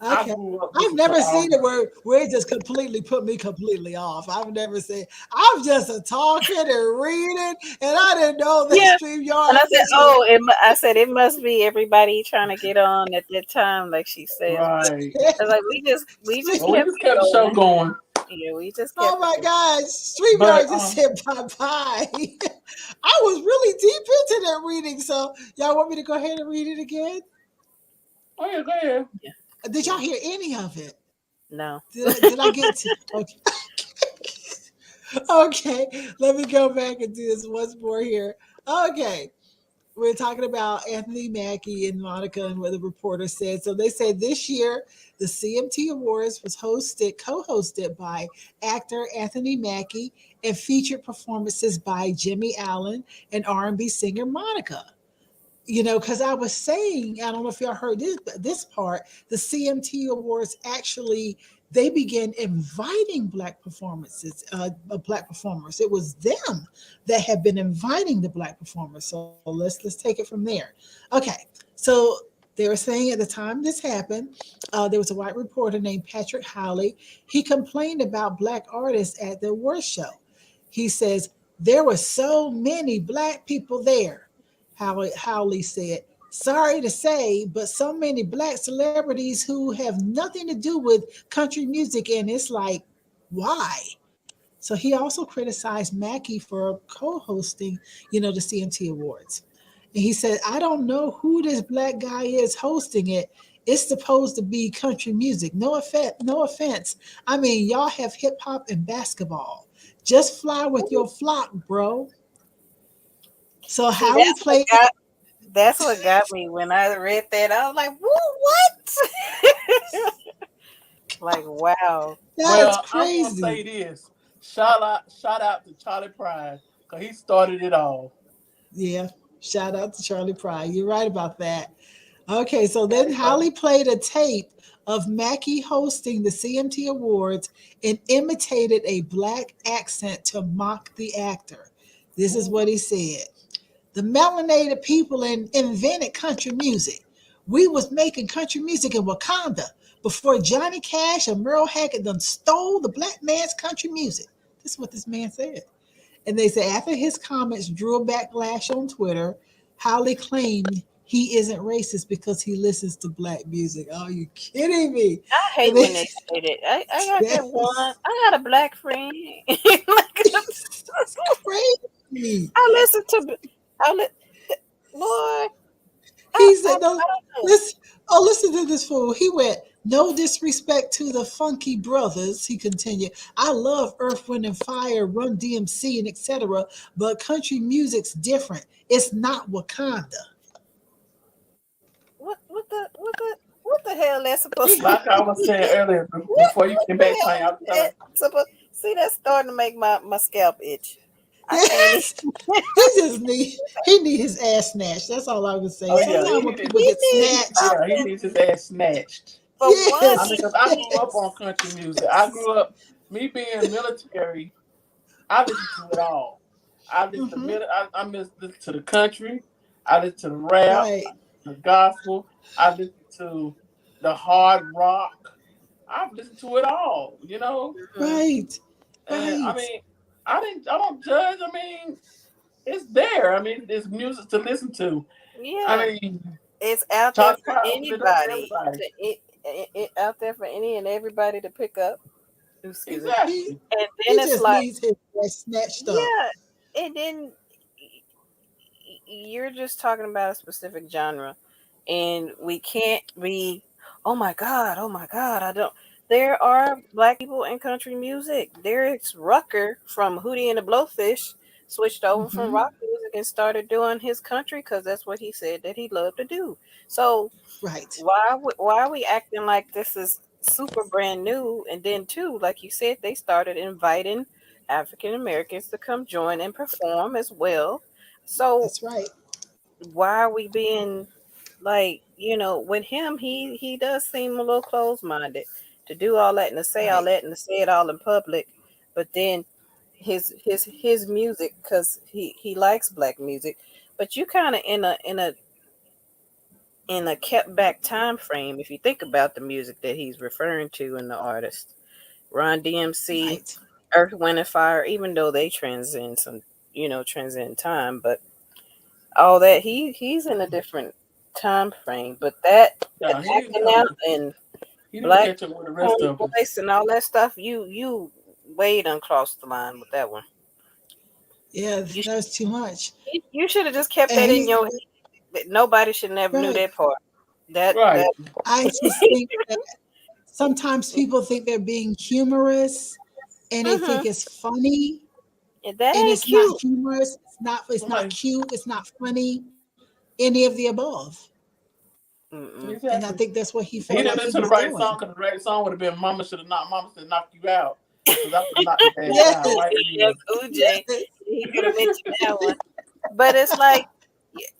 I okay. grew up I've listening to never all seen it where it just completely put me completely off. I've never seen. I'm just a talking and reading, and I didn't know that Yeah. And StreamYard I said, feature. oh, I said it must be everybody trying to get on at that time, like she says. But right. I was like, we just Well, we kept just it kept the show going. going. Yeah, we just Oh kept my it. God, But StreamYard just said bye bye. I was really deep into that reading, so y'all want me to go ahead and read it again? oh yeah, go ahead. Yeah. Did y'all Yeah. hear any of it? No. Did I get to? Okay. Okay, let me go back and do this once more here. Okay, we're talking about Anthony Mackie and Monica and what the reporter said. So they said this year the CMT Awards was co-hosted by actor Anthony Mackie and featured performances by Jimmy Allen and R&B singer Monica. Because I was saying, I don't know if y'all heard this part. The CMT Awards actually they began inviting black performers. It was them that had been inviting the black performers. So let's take it from there. Okay, so they were saying at the time this happened, there was a white reporter named Patrick Howley. He complained about black artists at the award show. He says there were so many black people there. Howley said, sorry to say, but so many black celebrities who have nothing to do with country music. And it's like, why? So he also criticized Mackie for co-hosting, the CMT Awards. And he said, I don't know who this black guy is hosting it. It's supposed to be country music. No offense, no offense. I mean, y'all have hip hop and basketball. Just fly with your flock, bro. So See, Holly played. that's what got me when I read that. I was like, what? Like, wow. That's Well, I'm gonna say crazy. this. Shout out to Charlie Pride, because he started it all. Yeah. Shout out to Charlie Pride. You're right about that. Okay, so then Okay, Holly played a tape of Mackey hosting the CMT Awards and imitated a black accent to mock the actor. This is what he said. The melanated people invented country music. We was making country music in Wakanda before Johnny Cash and Merle Haggard done stole the black man's country music. This is what this man said. And they say after his comments drew a backlash on Twitter, Holly claimed he isn't racist because he listens to black music. Are you kidding me? I And hate they when they say that. I got that one. yes, I got a black friend. it's crazy. I listen to. I li- Lord, He said, I no, don't know. listen, oh, listen to this fool. He went, no disrespect to the Funky Brothers, he continued. I love Earth, Wind, and Fire, Run DMC, and etc., but country music's different. It's not Wakanda. What the hell that's supposed to like I was saying earlier, what, before you what came the back, hell Tanya, I was is telling. that supposed see that's starting to make my scalp itch. I can't Yes, he just need his ass snatched. That's all I would say. Oh yeah, Sometimes he when needed. people he get needs snatched, Yeah, he something needs his ass snatched. for I one. yes, mean, because I grew up yes, on country music. I grew up, me being military. I listened to it all. I listened to hmm I listened to the country. I listened to the rap, right, the gospel. I listened to the hard rock. I've listened to it all. Mhm. right, And I right, mean, I don't judge. I mean, it's there. I mean, there's music to listen to. I Yeah, mean, it's out there Charlie for Pride opened it up for anybody. everybody. Out there for any and everybody to pick up. Excuse me. he Exactly. And he then it's just like, needs his ass snatched up. yeah, and then you're just talking about a specific genre, and we can't be, oh my god, I don't. There are black people in country music. There's Rucker from Hootie and the Blowfish switched over from hmm rock music and started doing his country because that's what he said that he loved to do. So Right, why are we acting like this is super brand new? And then too, like you said, they started inviting African Americans to come join and perform as well. So that's right, why are we being like, with him, he does seem a little closed minded to do all that and to say all right. that and to say it all in public, but then his music, because he likes black music, but you kind of in a kept back time frame if you think about the music that he's referring to and the artist. Ron DMC, Right. Earth, Wind and Fire, even though they transcend time, but all that he's in a different time frame. But the Yeah, acting out and he need to black catch up with the rest tone of us. voice and all that stuff, you way done crossed the line with that one. Yeah, You that's too much. you should have just kept And that in he's your head. Nobody should never knew right. that part. Right. That I just think that sometimes people think they're being humorous and they think mm-hmm. it's funny That and ain't it's not cute. humorous, it's not Right. cute, it's not funny, any of the above. Mm-mm. And I Exactly. think that's what he He felt didn't like he listen to the was right doing. song, because the right song would have been Mama should knock you out. Because I would have knocked his ass Yes, down right Yeah, then. Cool J, yes. he could have mentioned that one. But it's like,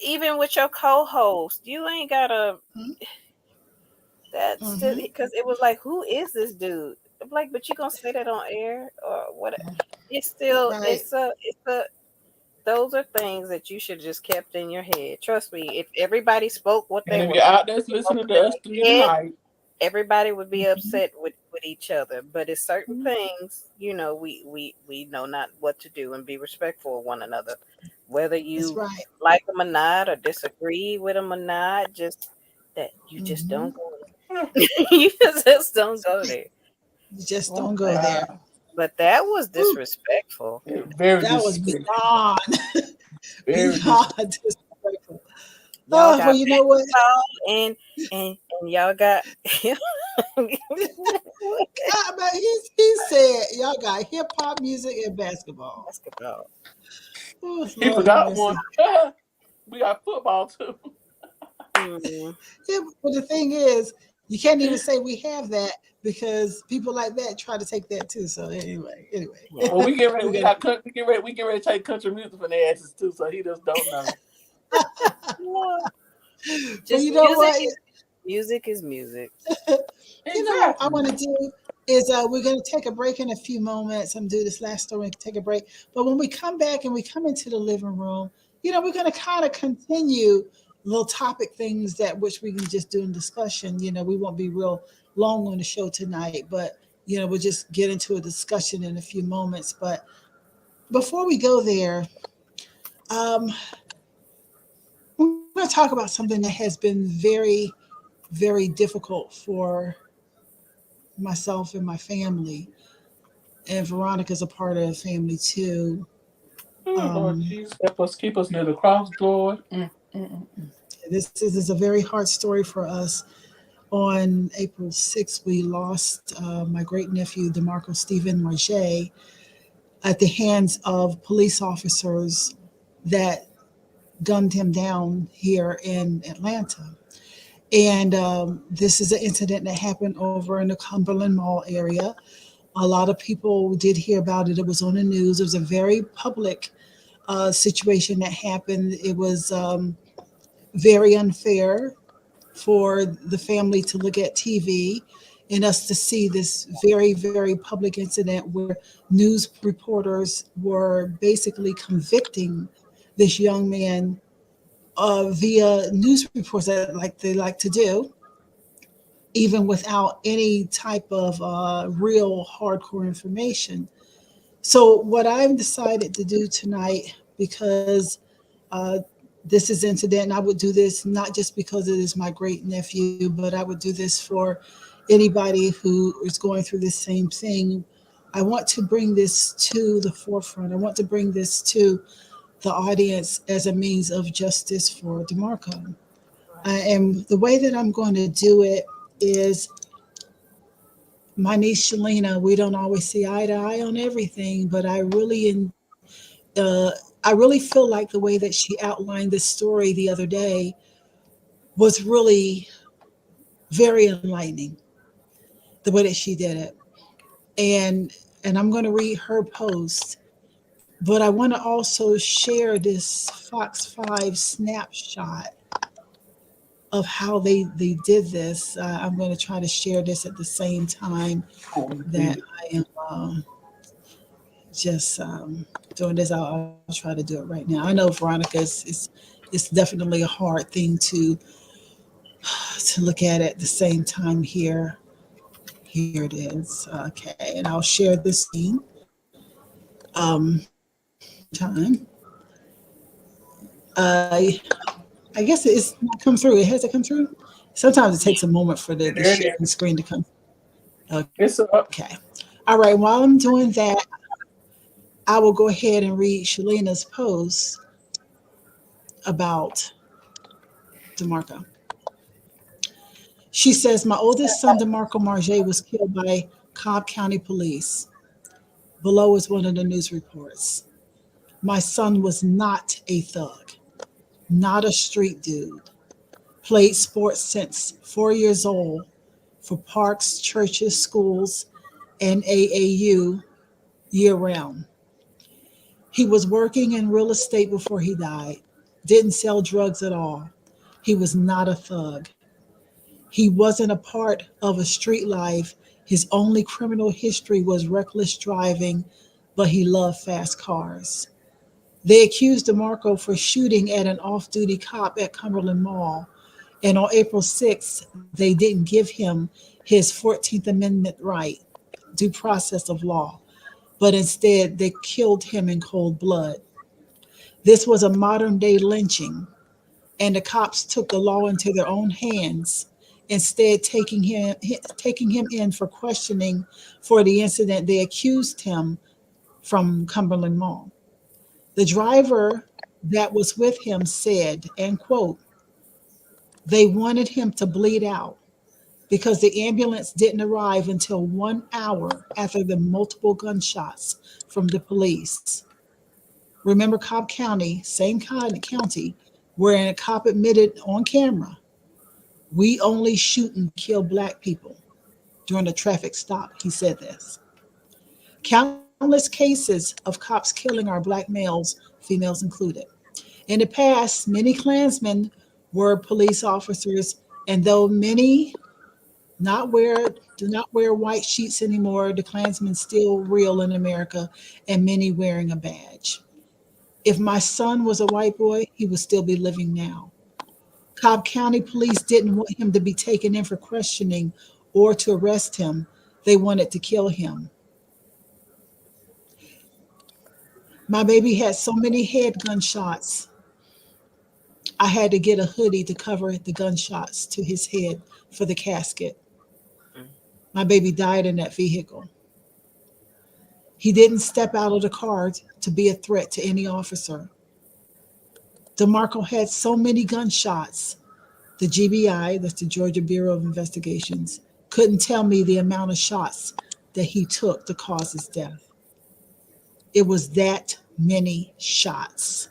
even with your co-host, you ain't gotta. That's still Mm-hmm. because it was like, who is this dude? I'm like, but you gonna say that on air or what? It's still, Right. it's a. Those are things that you should just kept in your head. Trust me, if everybody spoke what And they if were you're out there spoke listening to in us their head, tonight, everybody would be upset with each other. But it's certain things, we know not what to do and be respectful of one another. Whether That's you right. like them or not, or disagree with them or not, just that you just Mm-hmm. don't go there. You just don't go there. You just oh don't go But there. wow, but that was Whew, it disrespectful. very that was disrespectful. beyond, Very beyond disrespectful. disrespectful. Y'all Oh, well, got you know what? basketball and y'all got But he said y'all got hip hop music and basketball. basketball. Oh, He Lord have forgot mercy. one. We got football too. Mm. Yeah, but the thing is, you can't even say we have that because people like that try to take that too. So anyway, Yeah. Well, we get ready. we got to. We get ready to take country music for their asses too. So he just don't know. Yeah. But Just you know what? music is music. You know what I Exactly. want to do is we're going to take a break in a few moments. I'm do this last story and take a break. But when we come back and we come into the living room, we're going to kind of continue little topic things that which we can just do in discussion. We won't be real long on the show tonight, but we'll just get into a discussion in a few moments. But before we go there, um, we're going to talk about something that has been very, very difficult for myself and my family, and Veronica's a part of the family too. Oh, Lord Um, Jesus, help us keep us near the cross, Lord. this is a very hard story for us. On April 6th, we lost my great nephew, DeMarco Stephen Marche, at the hands of police officers that gunned him down here in Atlanta. And this is an incident that happened over in the Cumberland Mall area. A lot of people did hear about it. It was on the news. It was a very public situation that happened. It was very unfair for the family to look at TV and us to see this very, very public incident where news reporters were basically convicting this young man via news reports that like they like to do, even without any type of real hardcore information. So, what I've decided to do tonight, because uh, this is incident, and I would do this not just because it is my great nephew, but I would do this for anybody who is going through the same thing. I want to bring this to the forefront. I want to bring this to the audience as a means of justice for DeMarco. And the way that I'm going to do it is my niece Shalina. We don't always see eye to eye on everything, but uh, I really feel like the way that she outlined this story the other day was really very enlightening. The way that she did it, and I'm going to read her post, but I want to also share this Fox 5 snapshot of how they did this. I'm going to try to share this at the same time that I am just doing this. I'll try to do it right now. I know Veronica it's definitely a hard thing to look at the same time here. Here it is. Okay, and I'll share this screen time. Uh, I guess it's not come through. It hasn't come through. Sometimes it takes a moment for the There it sharing is. screen to come. It's Okay. up. All right. While I'm doing that, I will go ahead and read Shalina's post about DeMarco. She says, my oldest son, DeMarco Marge, was killed by Cobb County Police. Below is one of the news reports. My son was not a thug, not a street dude. Played sports since 4 years old for parks, churches, schools, and AAU year round. He was working in real estate before he died, didn't sell drugs at all. He was not a thug. He wasn't a part of a street life. His only criminal history was reckless driving, but he loved fast cars. They accused DeMarco for shooting at an off duty cop at Cumberland Mall. And on April 6th, they didn't give him his 14th Amendment right, due process of law, but instead they killed him in cold blood. This was a modern day lynching, and the cops took the law into their own hands, instead taking him in for questioning for the incident they accused him from Cumberland Mall. The driver that was with him said, and quote, they wanted him to bleed out because the ambulance didn't arrive until 1 hour after the multiple gunshots from the police. Remember Cobb County, same county, where a cop admitted on camera, we only shoot and kill black people during a traffic stop. He said this. Countless cases of cops killing our black males, females included. In the past, many Klansmen were police officers, and though many not wear do not wear white sheets anymore, the Klansmen still real in America, and many wearing a badge. If my son was a white boy, he would still be living now. Cobb County police didn't want him to be taken in for questioning or to arrest him. They wanted to kill him. My baby had so many head gunshots. I had to get a hoodie to cover the gunshots to his head for the casket. Mm. My baby died in that vehicle. He didn't step out of the car to be a threat to any officer. DeMarco had so many gunshots. The GBI, that's the Georgia Bureau of Investigations, couldn't tell me the amount of shots that he took to cause his death. It was that many shots.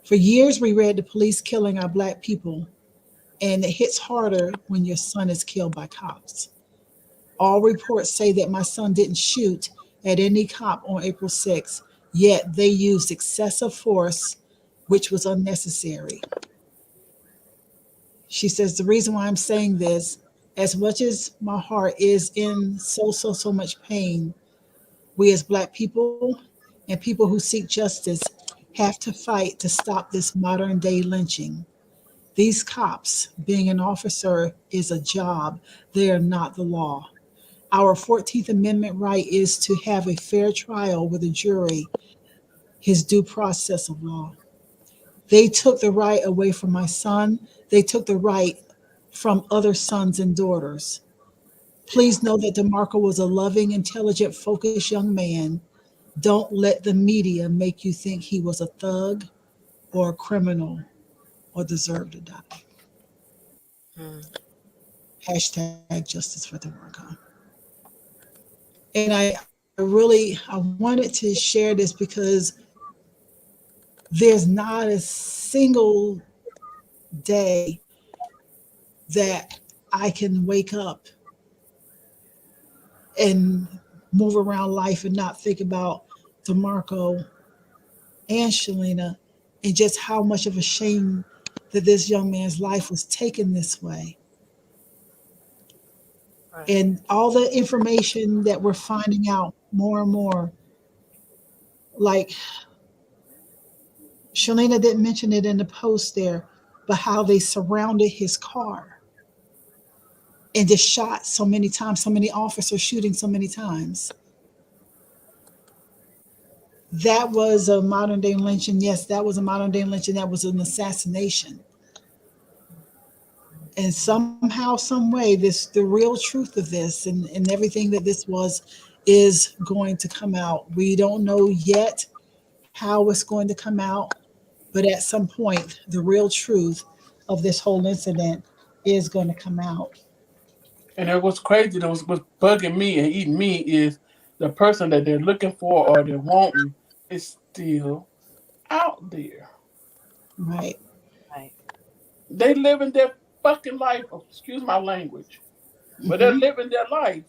For years, we read the police killing our black people, and it hits harder when your son is killed by cops. All reports say that my son didn't shoot at any cop on April 6th, yet they used excessive force, which was unnecessary. She says, the reason why I'm saying this, as much as my heart is in so much pain, we as black people and people who seek justice have to fight to stop this modern day lynching. These cops, being an officer, is a job. They are not the law. Our 14th Amendment right is to have a fair trial with a jury, his due process of law. They took the right away from my son. They took the right from other sons and daughters. Please know that DeMarco was a loving, intelligent, focused young man. Don't let the media make you think he was a thug or a criminal or deserved to die. Mm. Hashtag justice for DeMarco. And I wanted to share this because there's not a single day that I can wake up and move around life and not think about DeMarco and Shalina and just how much of a shame that this young man's life was taken this way. Right. And all the information that we're finding out more and more, like Shalina didn't mention it in the post there, but how they surrounded his car and just shot so many times, so many officers shooting so many times. That was a modern day lynching. Yes, that was a modern day lynching. That was an assassination. And somehow, some way, the real truth of this and everything that this was is going to come out. We don't know yet how it's going to come out, but at some point, the real truth of this whole incident is going to come out. And it was crazy. That was bugging me and eating me is the person that they're looking for or they're wanting is still out there. Right. Right. They living their fucking life. Excuse my language, but they're Mhm. living their life.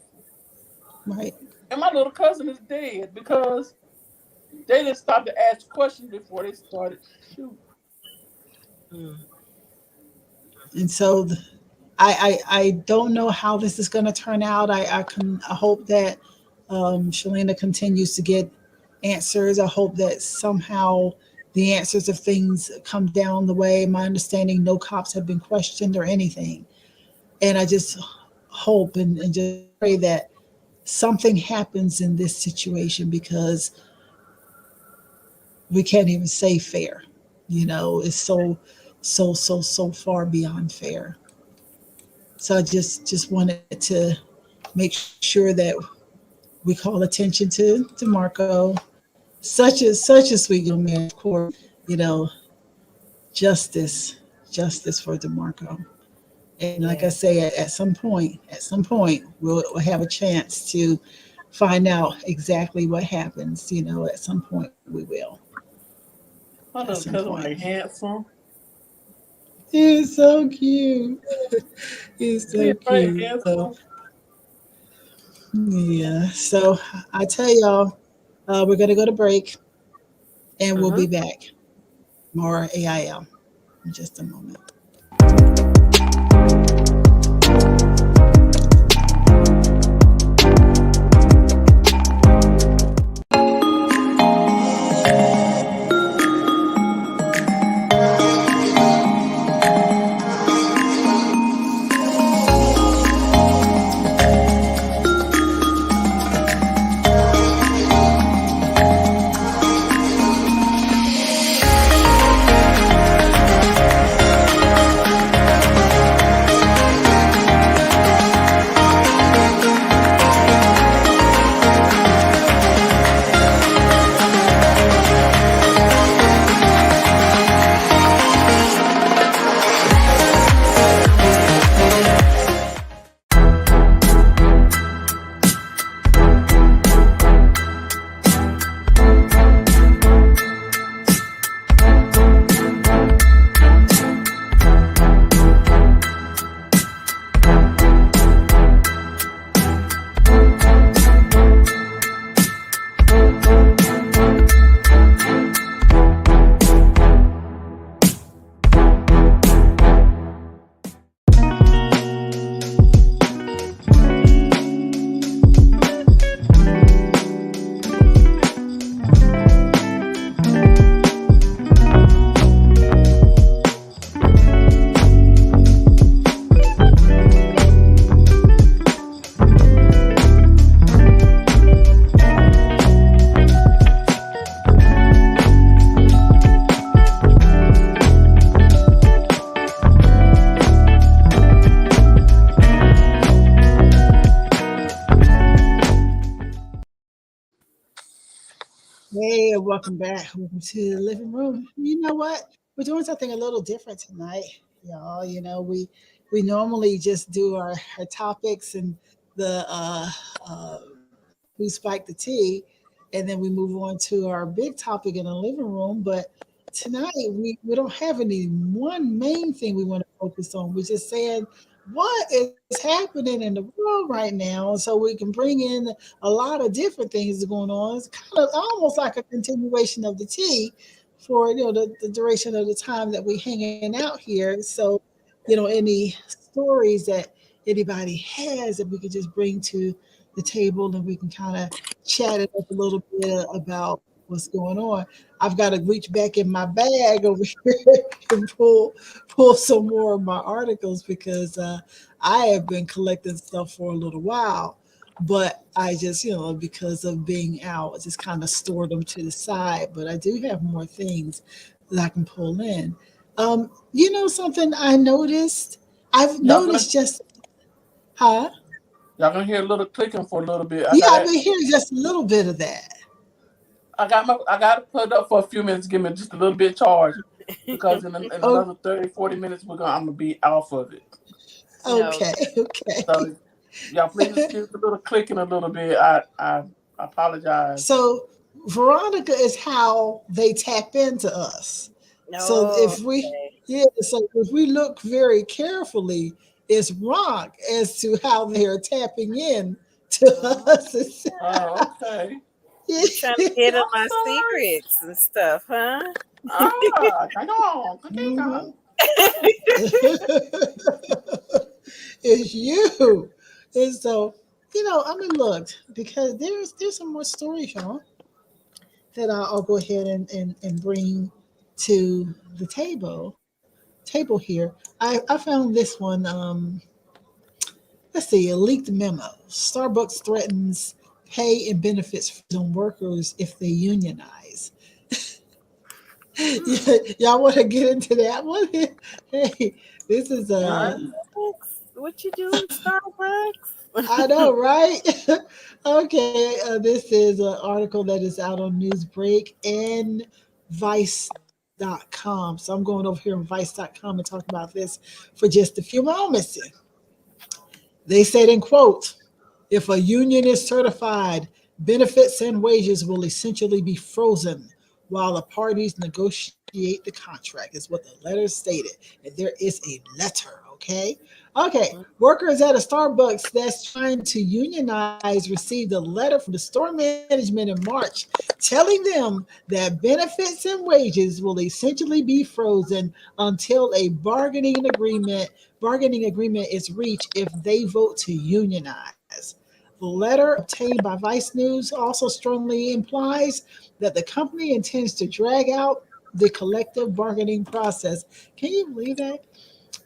Right. And my little cousin is dead because they didn't stop to ask questions before they started shooting. Mm. And so I don't know how this is going to turn out. I hope that Shalina continues to get answers. I hope that somehow the answers of things come down the way. My understanding, no cops have been questioned or anything. And I just hope and just pray that something happens in this situation because we can't even say fair. You know, it's so far beyond fair. So I just wanted to make sure that we call attention to Marco, such a sweet young man. Of course, you know, justice, justice for DeMarco. And like I Yeah. say, at some point, we'll have a chance to find out exactly what happens. At some point we will. My At little some cousin point. like handsome. He's so cute. He's He so right cute. So handsome. yeah. So I tell y'all, we're gonna go to break, and we'll Mm-hmm. be back. More AIL in just a moment. Hey, welcome back. Welcome to the living room. You know what? We're doing something a little different tonight, y'all. We normally just do our topics and the uh, who spiked the tea, and then we move on to our big topic in the living room. But tonight we don't have any one main thing we want to focus on. We're just saying what is happening in the world right now, so we can bring in a lot of different things going on. It's kind of almost like a continuation of the tea for the duration of the time that we're hanging out here. So, any stories that anybody has that we could just bring to the table and we can kind of chat it up a little bit about what's going on. I've got to reach back in my bag over here and pull some more of my articles because I have been collecting stuff for a little while, but I just because of being out, I just kind of stored them to the side. But I do have more things that I can pull in. Something I noticed. I've Y'all gonna noticed just, huh? y'all gonna hear a little clicking for a little bit. Yeah, I've been hearing just a little bit of that. I got to put it up for a few minutes. Give me just a little bit charge because in Oh, another 30, 40 minutes I'm gonna be off of it. okay, Okay. okay. So y'all please excuse the little clicking a little bit. I apologize. So Veronica is how they tap into us. So No. if we Okay. yeah, so if we look very carefully, it's rock as to how they are tapping in to Oh, us. Oh, okay. Yeah. you trying to get at I'm my sorry. secrets and stuff, huh? Ah, hang on, hang Mhm. on. It's you. And so, I mean, look, because there's some more stories, y'all, that I'll go ahead and bring to the table here. I found this one. Let's see, a leaked memo. Starbucks threatens pay and benefits on workers if they unionize. Hmm. Y'all want to get into that one? Hey, this is Mm. Starbucks? What you doing, Starbucks? I know, right? Okay, this is an article that is out on Newsbreak and Vice.com. So I'm going over here on Vice.com and talk about this for just a few moments. They said, in quote, If a union is certified, benefits and wages will essentially be frozen while the parties negotiate the contract, is what the letter stated. And there is a letter, okay? Okay, workers at a Starbucks that's trying to unionize received a letter from the store management in March telling them that benefits and wages will essentially be frozen until a bargaining agreement is reached if they vote to unionize. The letter obtained by Vice News also strongly implies that the company intends to drag out the collective bargaining process. Can you believe that?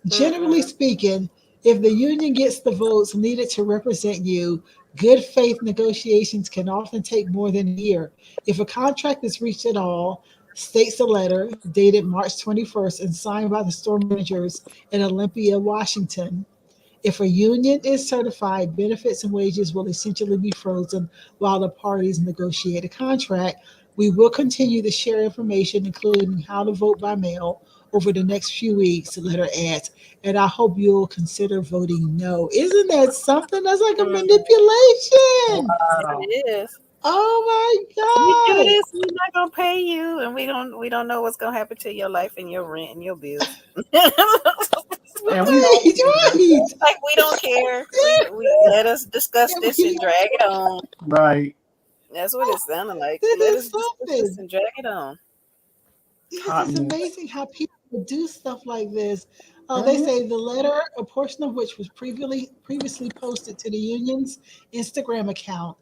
Generally Mm-mm. speaking, if the union gets the votes needed to represent you, good faith negotiations can often take more than a year. If a contract is reached at all, states a letter dated March 21st and signed by the store managers in Olympia, Washington. If a union is certified, benefits and wages will essentially be frozen while the parties negotiate a contract. We will continue to share information, including how to vote by mail, over the next few weeks, the letter adds, and I hope you'll consider voting no. Isn't that something? That's like a Mm, manipulation. Wow. it is. Oh We do my this, we're not gonna pay you, and we don't know what's gonna happen to your life and your rent and your bills. And we don't God. care. Right, Like we don't care. We let us discuss right. this and drag it on. Right. That's what it sounded like. This Let is us discuss this something. and drag it on. Yes, Hot it's mess. amazing how people do stuff like this. They Mhm. say the letter, a portion of which was previously posted to the union's Instagram account,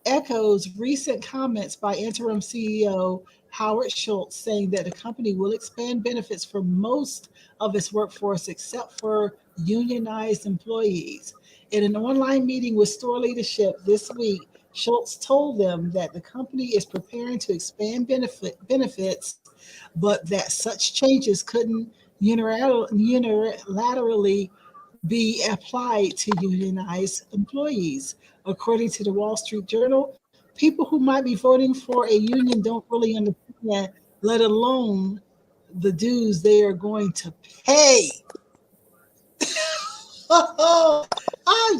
echoes recent comments by interim CEO Howard Schultz saying that the company will expand benefits for most of its workforce except for unionized employees. In an online meeting with store leadership this week, Schultz told them that the company is preparing to expand benefits, but that such changes couldn't unilaterally be applied to unionized employees. According to the Wall Street Journal, people who might be voting for a union don't really understand, let alone the dues they are going to pay. I'm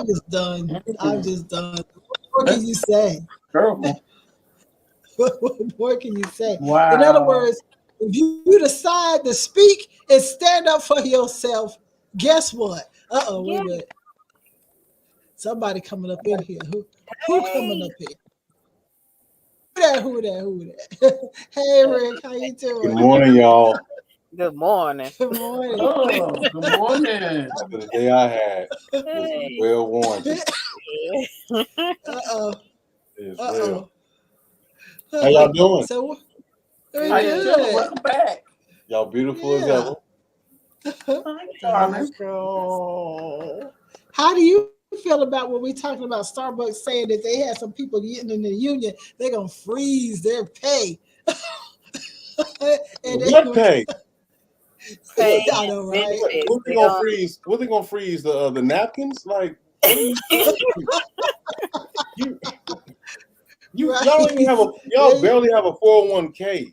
just done. I'm Mm. just done. What can That's you say? terrible. What more can you say? In other Wow. words, if you decide to speak and stand up for yourself, guess what? Wait a Yeah. minute. Somebody coming up in here. Who coming Hey. up here? Who that? Hey Rick, how you Good doing? morning, y'all. Good morning. Good morning. Oh, good morning. After the day I had, this is Hey. well warranted. Uh-oh. It's real. Uh-oh. How y'all doing? So we're How you Good. feeling? good. Welcome back. Y'all beautiful as Yeah. ever. Hi, Thank darling. you. How do you feel about when we talking about Starbucks saying that they had some people getting in the union, they're gonna freeze their pay, and they What gonna pay? Pay What? I and know, right? benefits. What they They gonna gonna freeze? What they gonna freeze? The napkins? Like what are you? You y'all don't even Right. have a y'all They, barely have a 401k.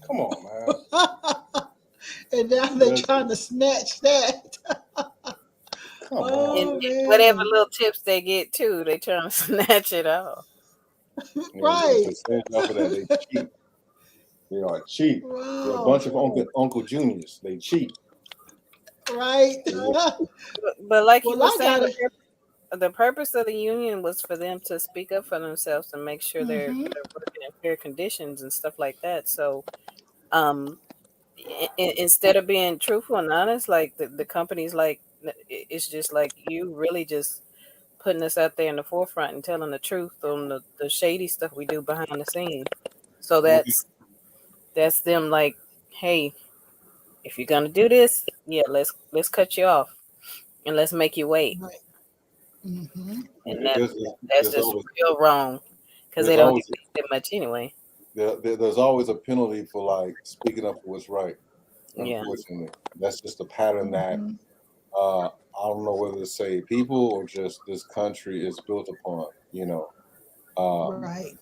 Come on, man. and now they're That's, trying to snatch that. come and, on. Oh and whatever man. little tips they get too, they trying to snatch it off. Yeah, the Right. percentage off of that they cheap. They are cheap. They're a Wow. bunch of Uncle Juniors. They cheap. Right. But like you Well, were I saying, got it. the purpose of the union was for them to speak up for themselves and make sure Hmm. they're working in fair conditions and stuff like that. So, um, instead of being truthful and honest, like the company's like, it's just like you really just putting us out there in the forefront and telling the truth on the shady stuff we do behind the scenes. So that's them like, hey, if you're gonna do this, yeah, let's cut you off and let's make you wait. Right. Hmm. And that's There's just always real wrong because they there's don't get always paid that much anyway. there's always a penalty for like speaking up for what's right. Yeah. Unfortunately, that's just a pattern that Hmm. I don't know whether to say people or just this country is built upon. Um, Right.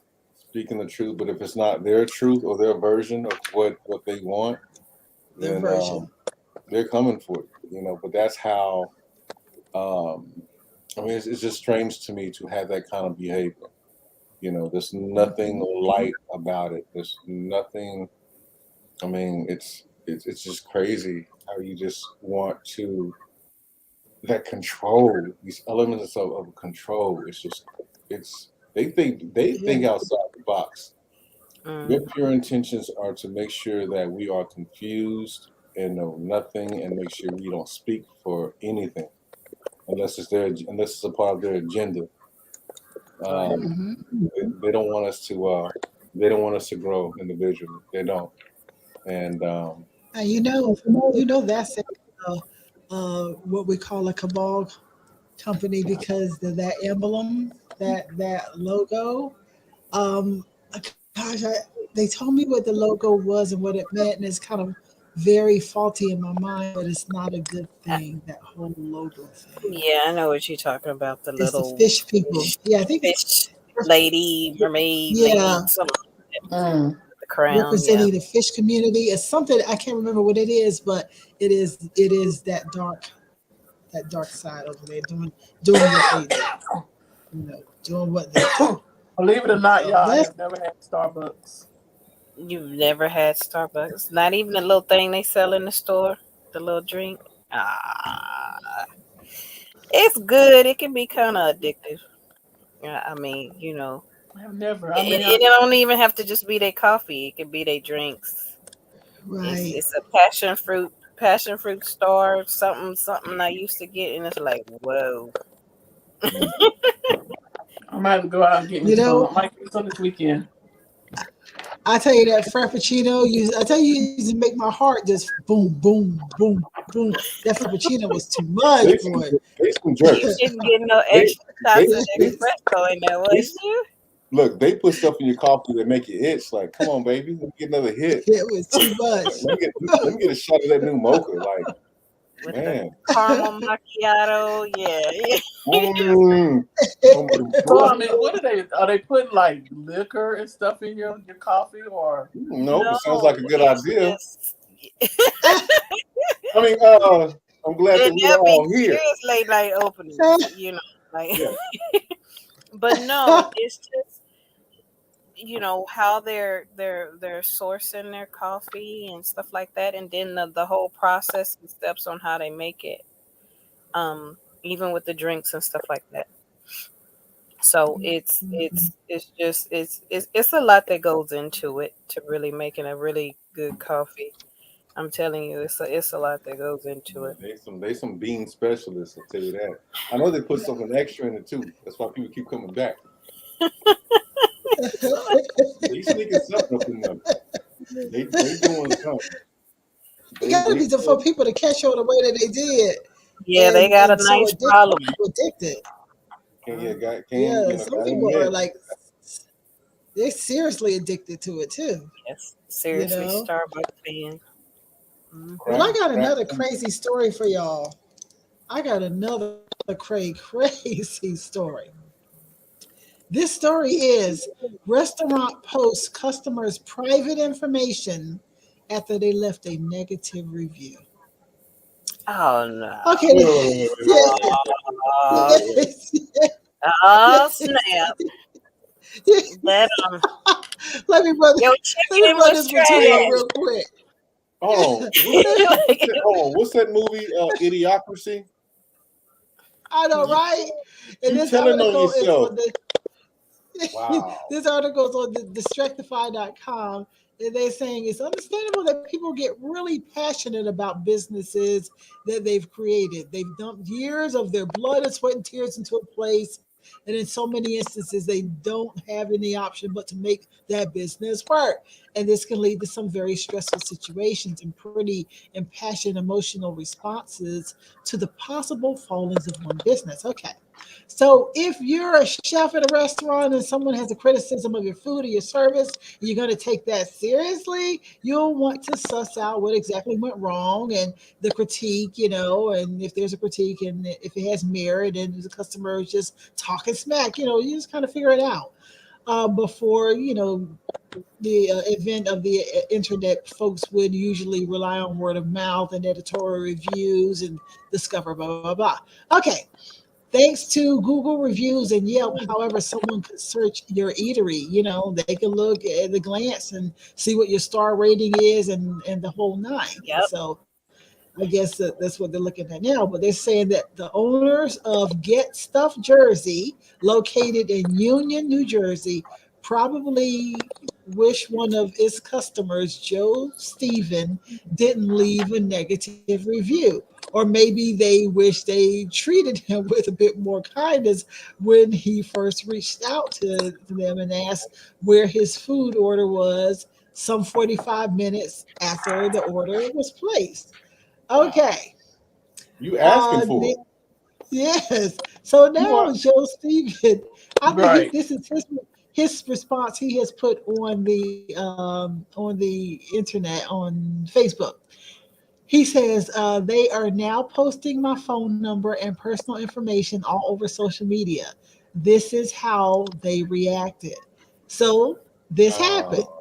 speaking the truth, but if it's not their truth or their version of what they want, Their then version. they're coming for it. But that's how. Um, I mean, it's just strange to me to have that kind of behavior. There's nothing light about it. There's nothing. I mean, it's just crazy how you just want to that control, these elements of control. They think outside the box. Their pure intentions are to make sure that we are confused and know nothing, and make sure we don't speak for anything unless it's a part of their agenda. They don't want us to. They don't want us to grow individually. They don't. And And that's what we call a cabal company because of that emblem, that logo. Um, Gosh, they told me what the logo was and what it meant, and it's kind of very faulty in my mind, but it's not a good thing. That whole logo thing. Yeah, I know what you're talking about. The It's the little fish people. Yeah, I think fish lady, mermaid yeah, lady, something. Mm. The crown, yeah. representing the fish community. It's something I can't remember what it is, but it is that dark side over there doing what they do. Doing what they do. Believe it or not, So y'all, I that's have never had Starbucks. You've never had Starbucks? Not even the little thing they sell in the store, the little drink. Ah, it's good. It can be kind of addictive. Yeah, I mean, I have never. I and mean, it don't even have to just be their coffee. It can be their drinks. It's right. it's a passion fruit star, something I used to get, and it's like, whoa. I might have to go out and get me You some. know, I might get some this weekend. I tell you that Frappuccino, used to make my heart just boom, boom, boom, boom. That Frappuccino was too much, they some, boy. they some You jerks. didn't get no They, extra shots of they, espresso in there, they, was you? look, they put stuff in your coffee that make you itch. Like, come on, baby, let me get another hit. It was too much. Let me get a shot of that new mocha. Like, With man. the caramel macchiato, yeah. Mm. So I mean, what are they? Are they putting like liquor and stuff in your coffee, or Nope, it sounds like No, a good it's idea. just I mean, I'm glad that and we are they'll be all here. serious late night openings, like. Yeah. But no, it's just how they're sourcing their coffee and stuff like that, and then the whole process and steps on how they make it, even with the drinks and stuff like that. So it's a lot that goes into it to really making a really good coffee. I'm telling you, it's a lot that goes into it. They some bean specialists, I'll tell you that. I know they put something extra in it too. That's why people keep coming back. They sneaking something up in them. They doing something. It got to be for people to catch on the way that they did, Yeah, they got a and so nice problem. addicted. Some people are like they're seriously addicted to it too. Yes, seriously, Starbucks fan. Well, I got another crazy story for y'all. I got another crazy story. This story is restaurant posts customers' private information after they left a negative review. Oh no! Okay. Oh snap! That Let me run your chicken was this between trash. real quick. Hold on. What's that movie? Idiocracy. I know, right? And You this telling on article is yourself. on Wow. this article is on the distractify.com, and they're saying it's understandable that people get really passionate about businesses that they've created. They've dumped years of their blood and sweat and tears into a place, and in so many instances, they don't have any option but to make that business work. And this can lead to some very stressful situations and pretty impassioned emotional responses to the possible fallings of one business. Okay. So if you're a chef at a restaurant and someone has a criticism of your food or your service, you're going to take that seriously. You'll want to suss out what exactly went wrong and the critique, and if there's a critique and if it has merit and the customer is just talking smack, you just kind of figure it out before, the event of the internet. Folks would usually rely on word of mouth and editorial reviews and discover blah, blah, blah. Okay. Thanks to Google reviews and Yelp, however, someone could search your eatery. They could look at the glance and see what your star rating is and the whole nine. Yep. So I guess that's what they're looking at now. But they're saying that the owners of Get Stuff Jersey, located in Union, New Jersey, probably wish one of its customers, Joe Stephen, didn't leave a negative review. Or maybe they wish they treated him with a bit more kindness when he first reached out to them and asked where his food order was some 45 minutes after the order was placed. Wow. Okay. You asking for Ne- it. yes. So You now are Joe Stephen, I think right. this is his response. He has put on the internet on Facebook. He says they are now posting my phone number and personal information all over social media. This is how they reacted. So this happened. Uh,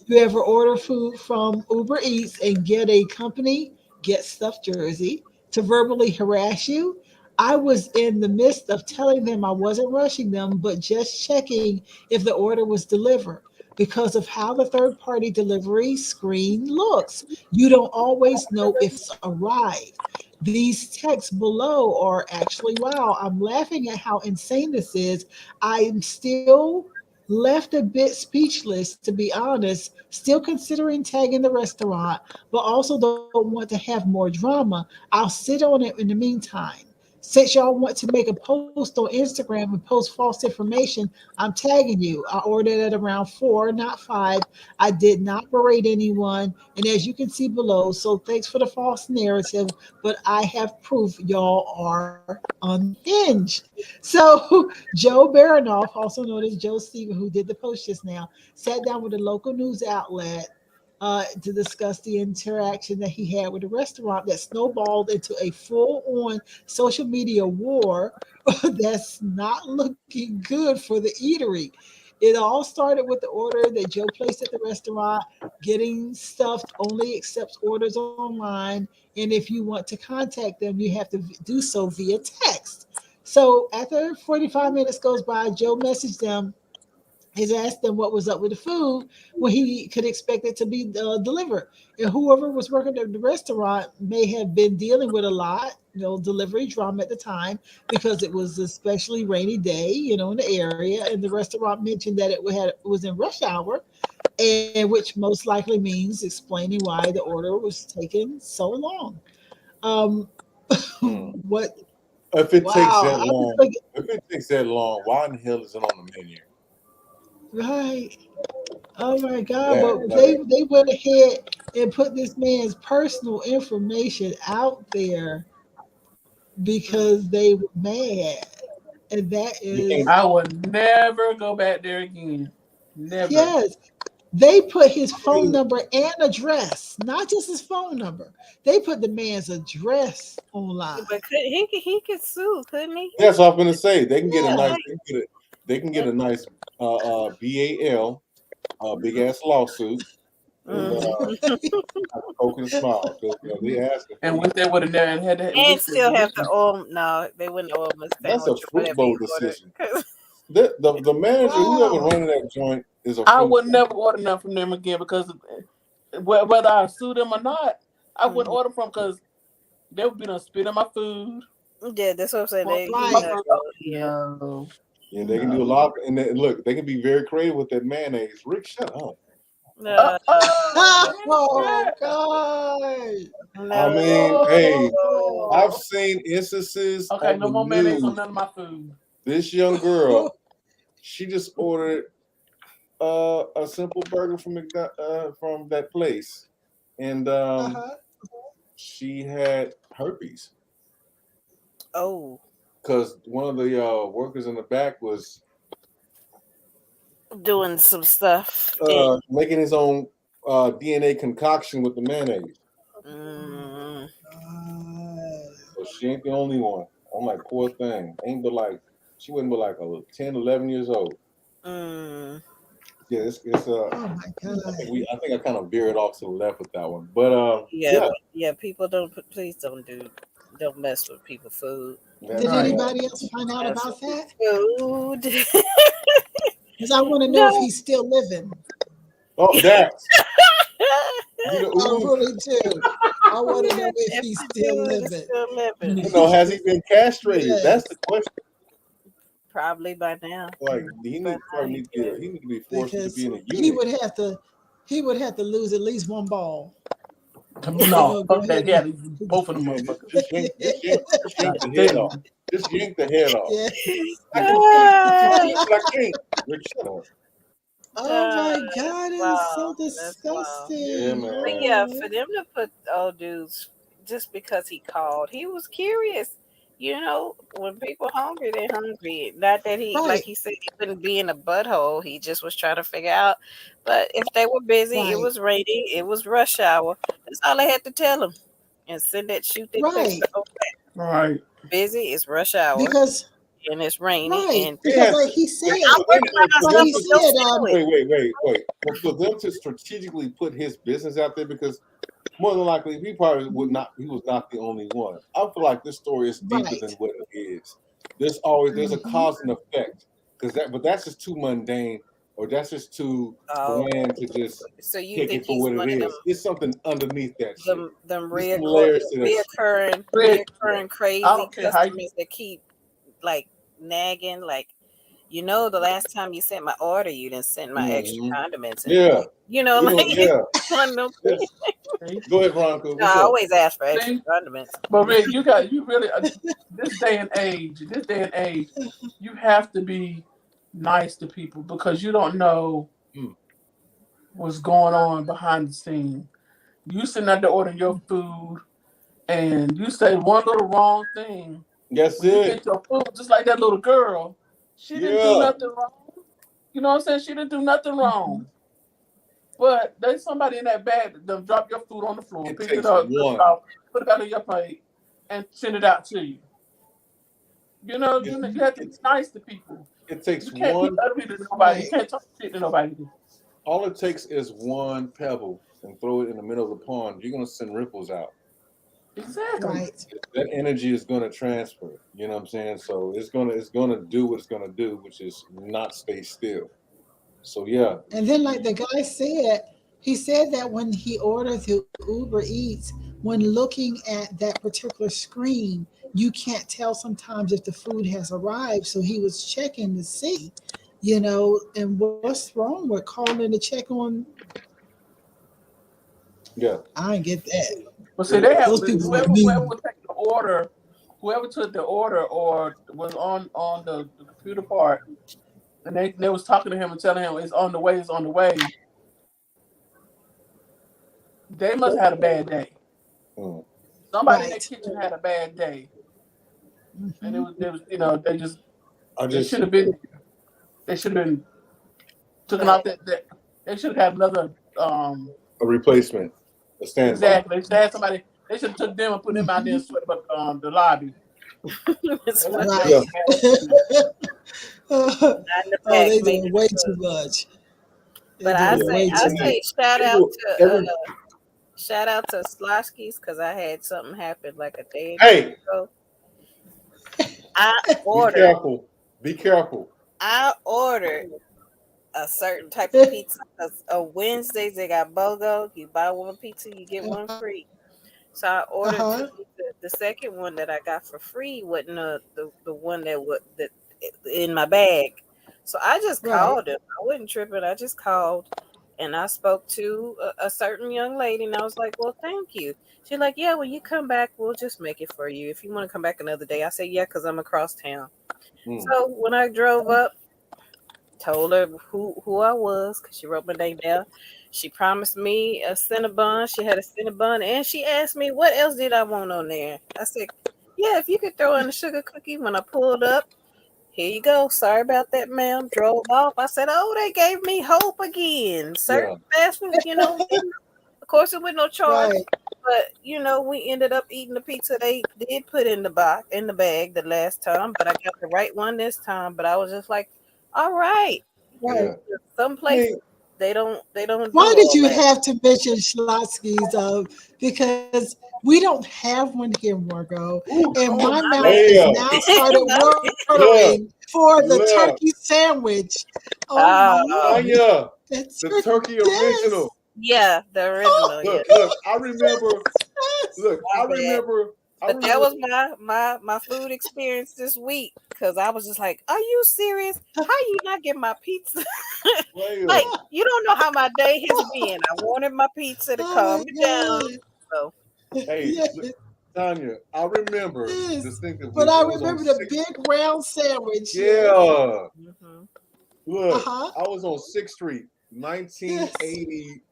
You ever order food from Uber Eats and get a company, Get Stuff Jersey, to verbally harass you? I was in the midst of telling them I wasn't rushing them, but just checking if the order was delivered. Because of how the third party delivery screen looks, you don't always know if it's arrived. These texts below are actually wow. I'm laughing at how insane this is. I'm still left a bit speechless, to be honest, still considering tagging the restaurant, but also don't want to have more drama. I'll sit on it in the meantime. Since y'all want to make a post on Instagram and post false information, I'm tagging you. I ordered at around 4, not 5. I did not berate anyone. And as you can see below, so thanks for the false narrative, but I have proof y'all are unhinged. So Joe Baranoff, also known as Joe Stephen, who did the post just now, sat down with a local news outlet to discuss the interaction that he had with the restaurant that snowballed into a full on social media war that's not looking good for the eatery. It all started with the order that Joe placed at the restaurant. Getting stuffed only accepts orders online, and if you want to contact them, you have to do so via text. So after 45 minutes goes by, Joe messaged them, has asked them what was up with the food when he could expect it to be delivered. And whoever was working at the restaurant may have been dealing with a lot, delivery drama at the time because it was a especially rainy day, in the area. And the restaurant mentioned that it was in rush hour, and which most likely means explaining why the order was taking so long. Um, mm. what? If it takes Wow! that long, why in the hell is it on the menu? Right. Oh my God! That But like they went ahead and put this man's personal information out there because they were mad, and that you is can't. I would never go back there again. Never. yes. They put his I phone mean, number and address, not just his phone number. They put the man's address online. But he could sue, couldn't he? that's what I'm gonna say. They can get a Yeah. nice. They can get a nice BAL, big ass lawsuit, and Mm. have a coke and a smile because they asking for And you. wish they would have never had that. And Wish still have to that. oil. No, they wouldn't oil him a That's a sandwich or fruit whatever he bowl ordered. decision. The manager, whoever Wow. running that joint, is a I fruit would bowl. never order nothing from them again because whether I sue them or not, I wouldn't Mhm. order from because they would be done spit on my food. Yeah, that's what I'm saying. He Right. not Oh, go. Yeah. no, Yeah, they can do a no. lot. And look, they can be very creative with that mayonnaise. Rick, shut up. No. Oh Yeah. God. I No. mean, hey, I've Oh. seen instances Okay, on no the more mayonnaise on news. none of my food. This young girl, she just ordered a simple burger from that place, and Uh-huh. she had herpes Oh, because one of the workers in the back was doing some stuff. And, making his own DNA concoction with the mayonnaise. mm, God. So she ain't the only one. I'm like, poor thing. Ain't but like she wasn't but like 10, 11 years old. mm. Yeah, it's. Oh my God. I think I kind of veered off to the left with that one, but Yeah, yeah, yeah. People don't. Please don't do don't mess with people's food. Did anybody else find out about that? Food. Because I want to know if he's still living. Oh, that. I really do. I want to know if he's still living. Has he been castrated? Yes. That's the question. Probably by now. Like he need to be forced to be in a unit. He would have to lose at least one ball. No, fuck that. Yeah, both of them motherfuckers. Just yank the head off. Just yank the head off. Oh my God, it's so disgusting. Yeah, man. But yeah, for them to put old dudes just because he called, he was curious. When people hungry, they're hungry. Not that he, like he said, he couldn't be in a butthole. He just was trying to figure out. But if they were busy, it was raining, it was rush hour. That's all they had to tell them. And send that shoot that text over. Right. Busy, it's rush hour. And it's raining. Right. And because like he said, wait. For them to strategically put his business out there, because more than likely he was not the only one. I feel like this story is deeper than what it is. There's a cause and effect, but that's just too mundane, or that's just too bland to just take it for what it is. There's something underneath that shit. Them reoccurring crazy customers that keep like nagging, like the last time you sent my order, you didn't send my extra condiments. Yeah. One of them things. Go ahead, Veronica. I always ask for extra condiments. But Rick, you really this day and age, you have to be nice to people because you don't know what's going on behind the scene. You sitting out there ordering your food, and you say one little wrong thing. That's it. You get your food just like that little girl. She didn't do nothing wrong. You know what I'm saying? She didn't do nothing wrong. But there's somebody in that bag that drop your food on the floor, pick it up, put it back on your plate, and send it out to you. You have to be nice to people. It takes you can't one. Be ugly to nobody. You can't talk shit to nobody. All it takes is one pebble and throw it in the middle of the pond. You're gonna send ripples out. Exactly. Right. That energy is gonna transfer. You know what I'm saying? So it's gonna do what it's gonna do, which is not stay still. So yeah. And then, like the guy said, he said that when he ordered the Uber Eats, when looking at that particular screen, you can't tell sometimes if the food has arrived. So he was checking to see, and what's wrong with calling to check on. Yeah. I didn't get that. But see, they have whoever would take the order, whoever took the order or was on the computer part, and they was talking to him and telling him it's on the way. They must have had a bad day. Somebody in that kitchen had a bad day, and it was they should have been taken out that they should have had another a replacement. Exactly. They had somebody. They should have took them and put them out there and swept up the lobby. They doing way too much. But I say shout out to Sloshki's because I had something happen like a day ago. I ordered. Be careful. I ordered a certain type of pizza. On Wednesdays they got BOGO. You buy one pizza, you get one free. So I ordered the second one that I got for free wasn't the one that in my bag. So I just called him. I wasn't tripping. I just called and I spoke to a certain young lady and I was like, well, thank you. She's like, yeah, when you come back, we'll just make it for you. If you want to come back another day. I said, yeah, because I'm across town. So when I drove up, told her who I was because she wrote my name down. She promised me a Cinnabon. She had a Cinnabon, and she asked me what else did I want on there. I said, yeah, if you could throw in a sugar cookie. When I pulled up, here you go. Sorry about that, ma'am. Drove off. I said, oh, they gave me hope again. Certain fast food, of course it was no charge. But we ended up eating the pizza they did put in the bag the last time, but I got the right one this time. But I was just like, all right. Some places They don't Why do did all you that. have to mention Schlotsky's? Because we don't have one here, Margo, Ooh, and Oh, my my mouth bad. is Damn. now started My Look, watering for the look, turkey sandwich. Oh bad. my Lord, Tanya, that's the your turkey desk. original. Yeah, the original. Yeah, Look, I remember. Look, my bad. I But that remember. was my food experience this week because I was just like, "Are you serious? How you not get my pizza? Player. Like you don't know how my day has been. I wanted my pizza to Oh calm my me down. God. So Hey, Yes, look, Tanya, I remember yes. But distinctively. I It was on remember the 6th. big round sandwich. Yes. Yeah. mhm. Look, Uh-huh. I was on 6th Street, Yes.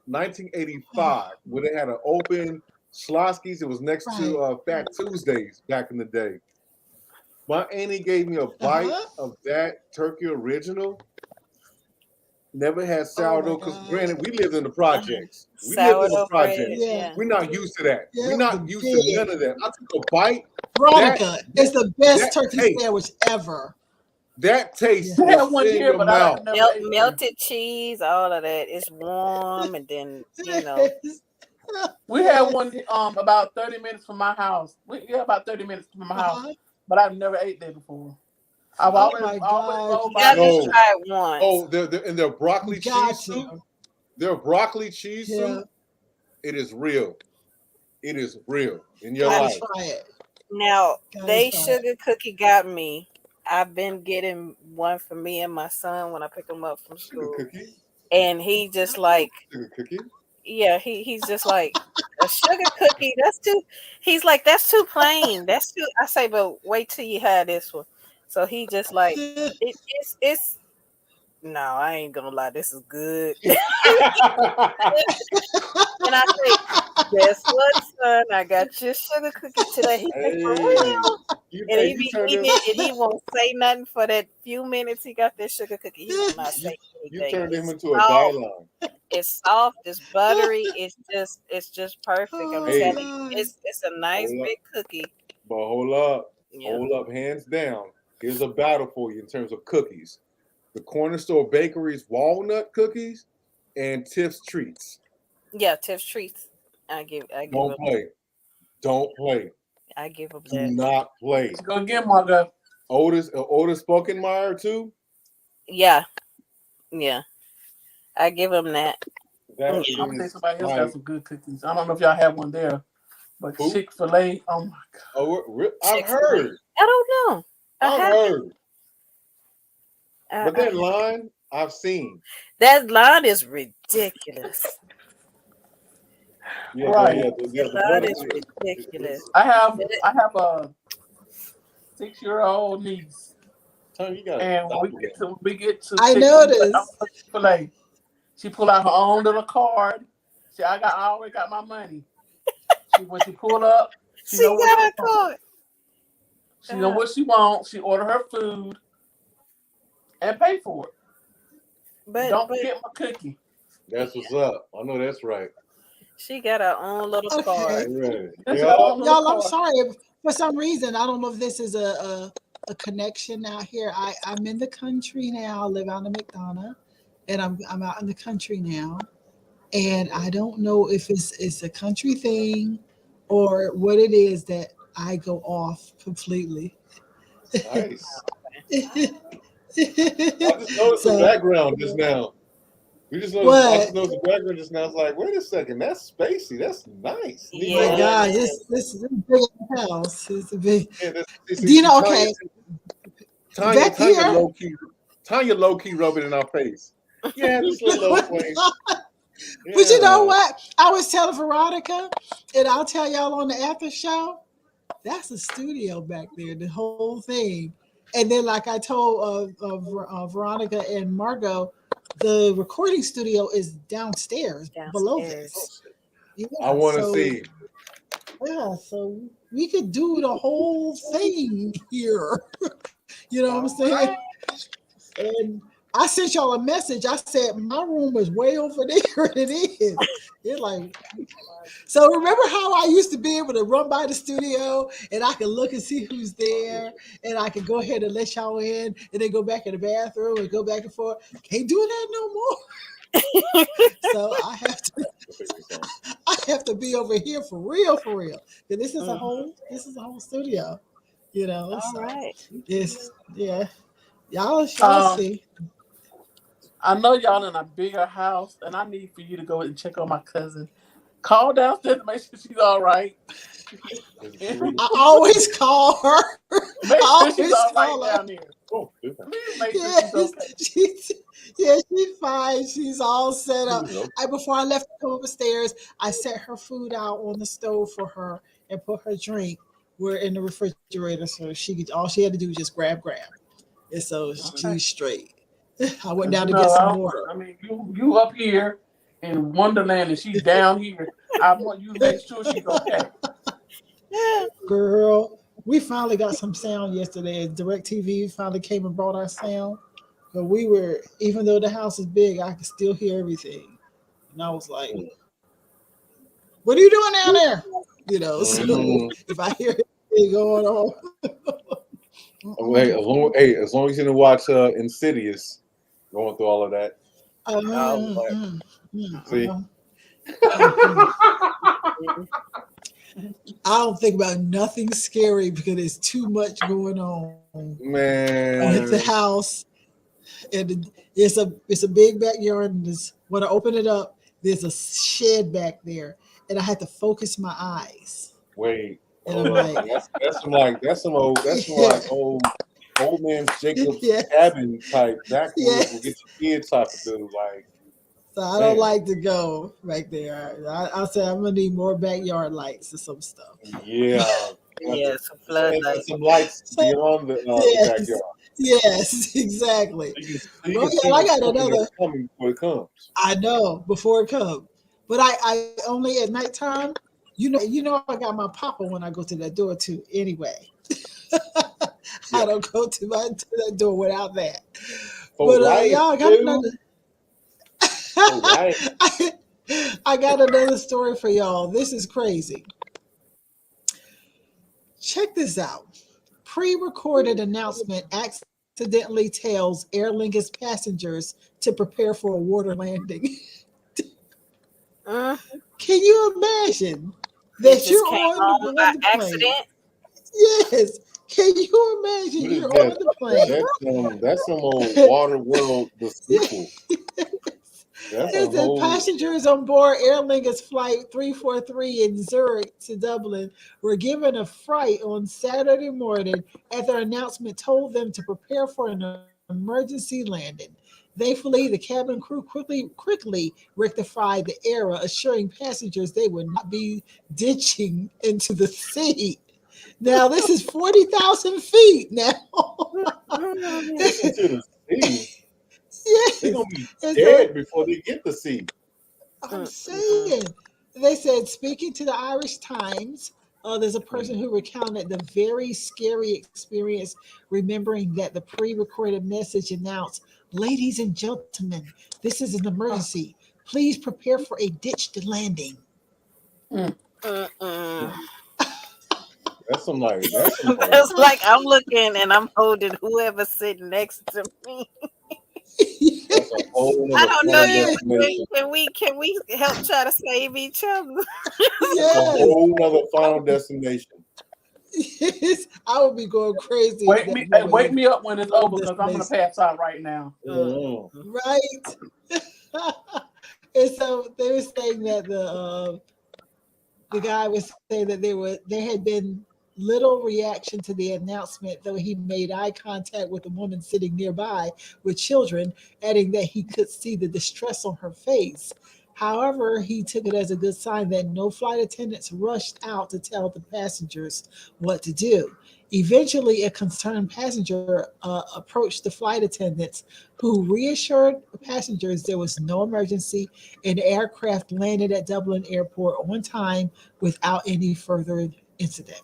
1985, where they had an open Schlotsky's. It was next to Right. Fat Tuesdays back in the day. My auntie gave me a bite Uh-huh. of that turkey original. Never had Oh my sourdough because, gosh. granted, we lived in the Uh-huh. projects. We lived in the Sourdough bread. projects. Yeah. Yeah. We're not used to that. We're Yep. The not used to big none of that. I took a bite. That Veronica. that It's the best that turkey taste, sandwich ever. that taste Yeah. we had will one fill here, your but I mouth. ain't never ate there. Melted cheese, all of that. It's warm, and then Yes. We had Yes. one about 30 minutes from my house. Yeah, about 30 minutes from my house, Uh-huh. but I've never ate there before. I've Oh always my always gosh. rode you by gotta there. No. try it once. Oh, and their You broccoli got cheese to. soup. Their broccoli cheese Yeah. soup. It is real. It is real in your Gotta life. try it. Now Gotta they try it. sugar cookie got me. I've been getting one for me and my son when I pick him up from Sugar school, cookie. and he just like, Sugar cookie. yeah, he's just like a sugar cookie. That's too. He's like that's too plain. That's too. I say, but wait till you have this one. So he just like it's. No, I ain't gonna lie. This is good. And I say, guess what, son? I got your sugar cookie today. He say, for Hey, real? And he you be turned eating him. it and he won't say nothing for that few minutes he got that sugar cookie. He will not You say you anything. turned him It's into a soft. Dylon. It's soft, it's buttery, it's just perfect. I'm Oh my Hey, telling you. God. It's a nice hold up, big cookie. but Yeah. hold up, hands down. Here's a battle for you in terms of cookies. The corner store bakery's walnut cookies and Tiff's treats. Yeah, Tiff's treats. Don't play. Don't play. I give him Do that. not play. Let's go again, Margo. Otis Spokenmeyer too. Yeah, yeah. I give him that. That Yeah. I'm gonna say is somebody else got like some good cookies. I don't know if y'all have one there, but who? Chick-fil-A. Oh my god. I've Chick-fil-A. heard. I don't know. I I've haven't. heard. But that line I've seen. That line is ridiculous. Yeah, Right. That the line butter. is ridiculous. I have a 6-year-old niece, Tony, you got a and when doppelganger. we get to I noticed. Chick-fil-A, she pull out her own little card. I already got my money. When she pull up, she She know what got she a want. card. She know what she wants. She order her food and pay for it. But Don't forget my cookie. That's what's up. I know that's right. she got her own little Okay. card. Right. That's Yeah. her own little Y'all, I'm card. sorry. For some reason, I don't know if this is a connection out here. I'm in the country now. I live out in McDonough, and I'm out in the country now. And I don't know if it's a country thing or what it is that I go off completely. Nice. I just noticed the So background just now. I just what? noticed the background just now. I was like, wait a second, that's spacey. That's nice. My Yeah, Negro. God, it this is a big house. It's a big. Yeah, Do you know? Okay, Tanya back here. low key rubbing in our face. Yeah, this little flame. But you know Yeah. what? I was telling Veronica, and I'll tell y'all on the after show, that's a studio back there, the whole thing. And then, like I told Veronica and Margo, the recording studio is downstairs, below this. downstairs. Yeah, I want to so see. yeah, so we could do the whole thing here. You know what I'm saying? And I sent y'all a message. I said my room was way over there. It is. It's like so. Remember how I used to be able to run by the studio and I could look and see who's there, and I could go ahead and let y'all in, and then go back in the bathroom and go back and forth. Can't do that no more. So I have to be over here for real, for real. This is a whole studio, All so right. it's y'all Um, see. I know y'all in a bigger house, and I need for you to go and check on my cousin. Call downstairs to make sure she's all right. I always call her. Make I sure she's always all right call her. down there. Oh, Please make sure she's Yes, okay. she's fine. She's all set up. you know. Before I left to come upstairs, I set her food out on the stove for her and put her drink where in the refrigerator, so all she had to do was just grab, and so Okay. she's straight. I went 'Cause down to get some water. I mean, you up here in Wonderland and she's down here. I want you to make sure she's okay. Girl, we finally got some sound yesterday. DirecTV finally came and brought our sound. But even though the house is big, I could still hear everything. And I was like, what are you doing down there? So if I hear anything going on. Hey, as long as you didn't watch Insidious, going through all of that. See? I don't think about nothing scary because there's too much going on Man. at the house. And it's a big backyard, and when I open it up, there's a shed back there, and I had to focus my eyes. Wait. And I'm like, that's some old man Jacob's cabin type backwoods will get your kids type of dude. Like, so I don't like to go back there. I said I'm gonna need more backyard lights or some stuff. Yeah. Some floodlights. Some lights beyond the backyard. Yes, exactly. I got another coming before it comes. I know before it comes, but I only at nighttime. You know, I got my papa when I go to that door too. Anyway, I don't go to that door without that. But y'all got another. I got another story for y'all. This is crazy. Check this out. Pre-recorded announcement accidentally tells Aer Lingus passengers to prepare for a water landing. Can you imagine that you're on the plane? Accident? Yes. Can you imagine you're on the plane? That's some old Water World the sequel. It says passengers on board Aer Lingus flight 343 in Zurich to Dublin were given a fright on Saturday morning after an announcement told them to prepare for an emergency landing. Thankfully, the cabin crew quickly rectified the error, assuring passengers they would not be ditching into the sea. Now, this is 40,000 feet now. Into the sea? Yes. They're going to be dead before they get the sea. I'm saying. They said, speaking to the Irish Times, there's a person who recounted the very scary experience, remembering that the pre-recorded message announced, "Ladies and gentlemen, this is an emergency. Please prepare for a ditched landing." That's some like. It's like I'm looking and I'm holding whoever's sitting next to me. That's a whole I don't know. Can we help try to save each other? That's a whole other final destination. Yes, I would be going crazy. Wake me up when it's over because I'm gonna pass out right now. Right. And so they were saying that the guy was saying that there had been little reaction to the announcement, though he made eye contact with a woman sitting nearby with children, adding that he could see the distress on her face. However, he took it as a good sign that no flight attendants rushed out to tell the passengers what to do. Eventually, a concerned passenger approached the flight attendants, who reassured the passengers there was no emergency and the aircraft landed at Dublin Airport on time without any further incident.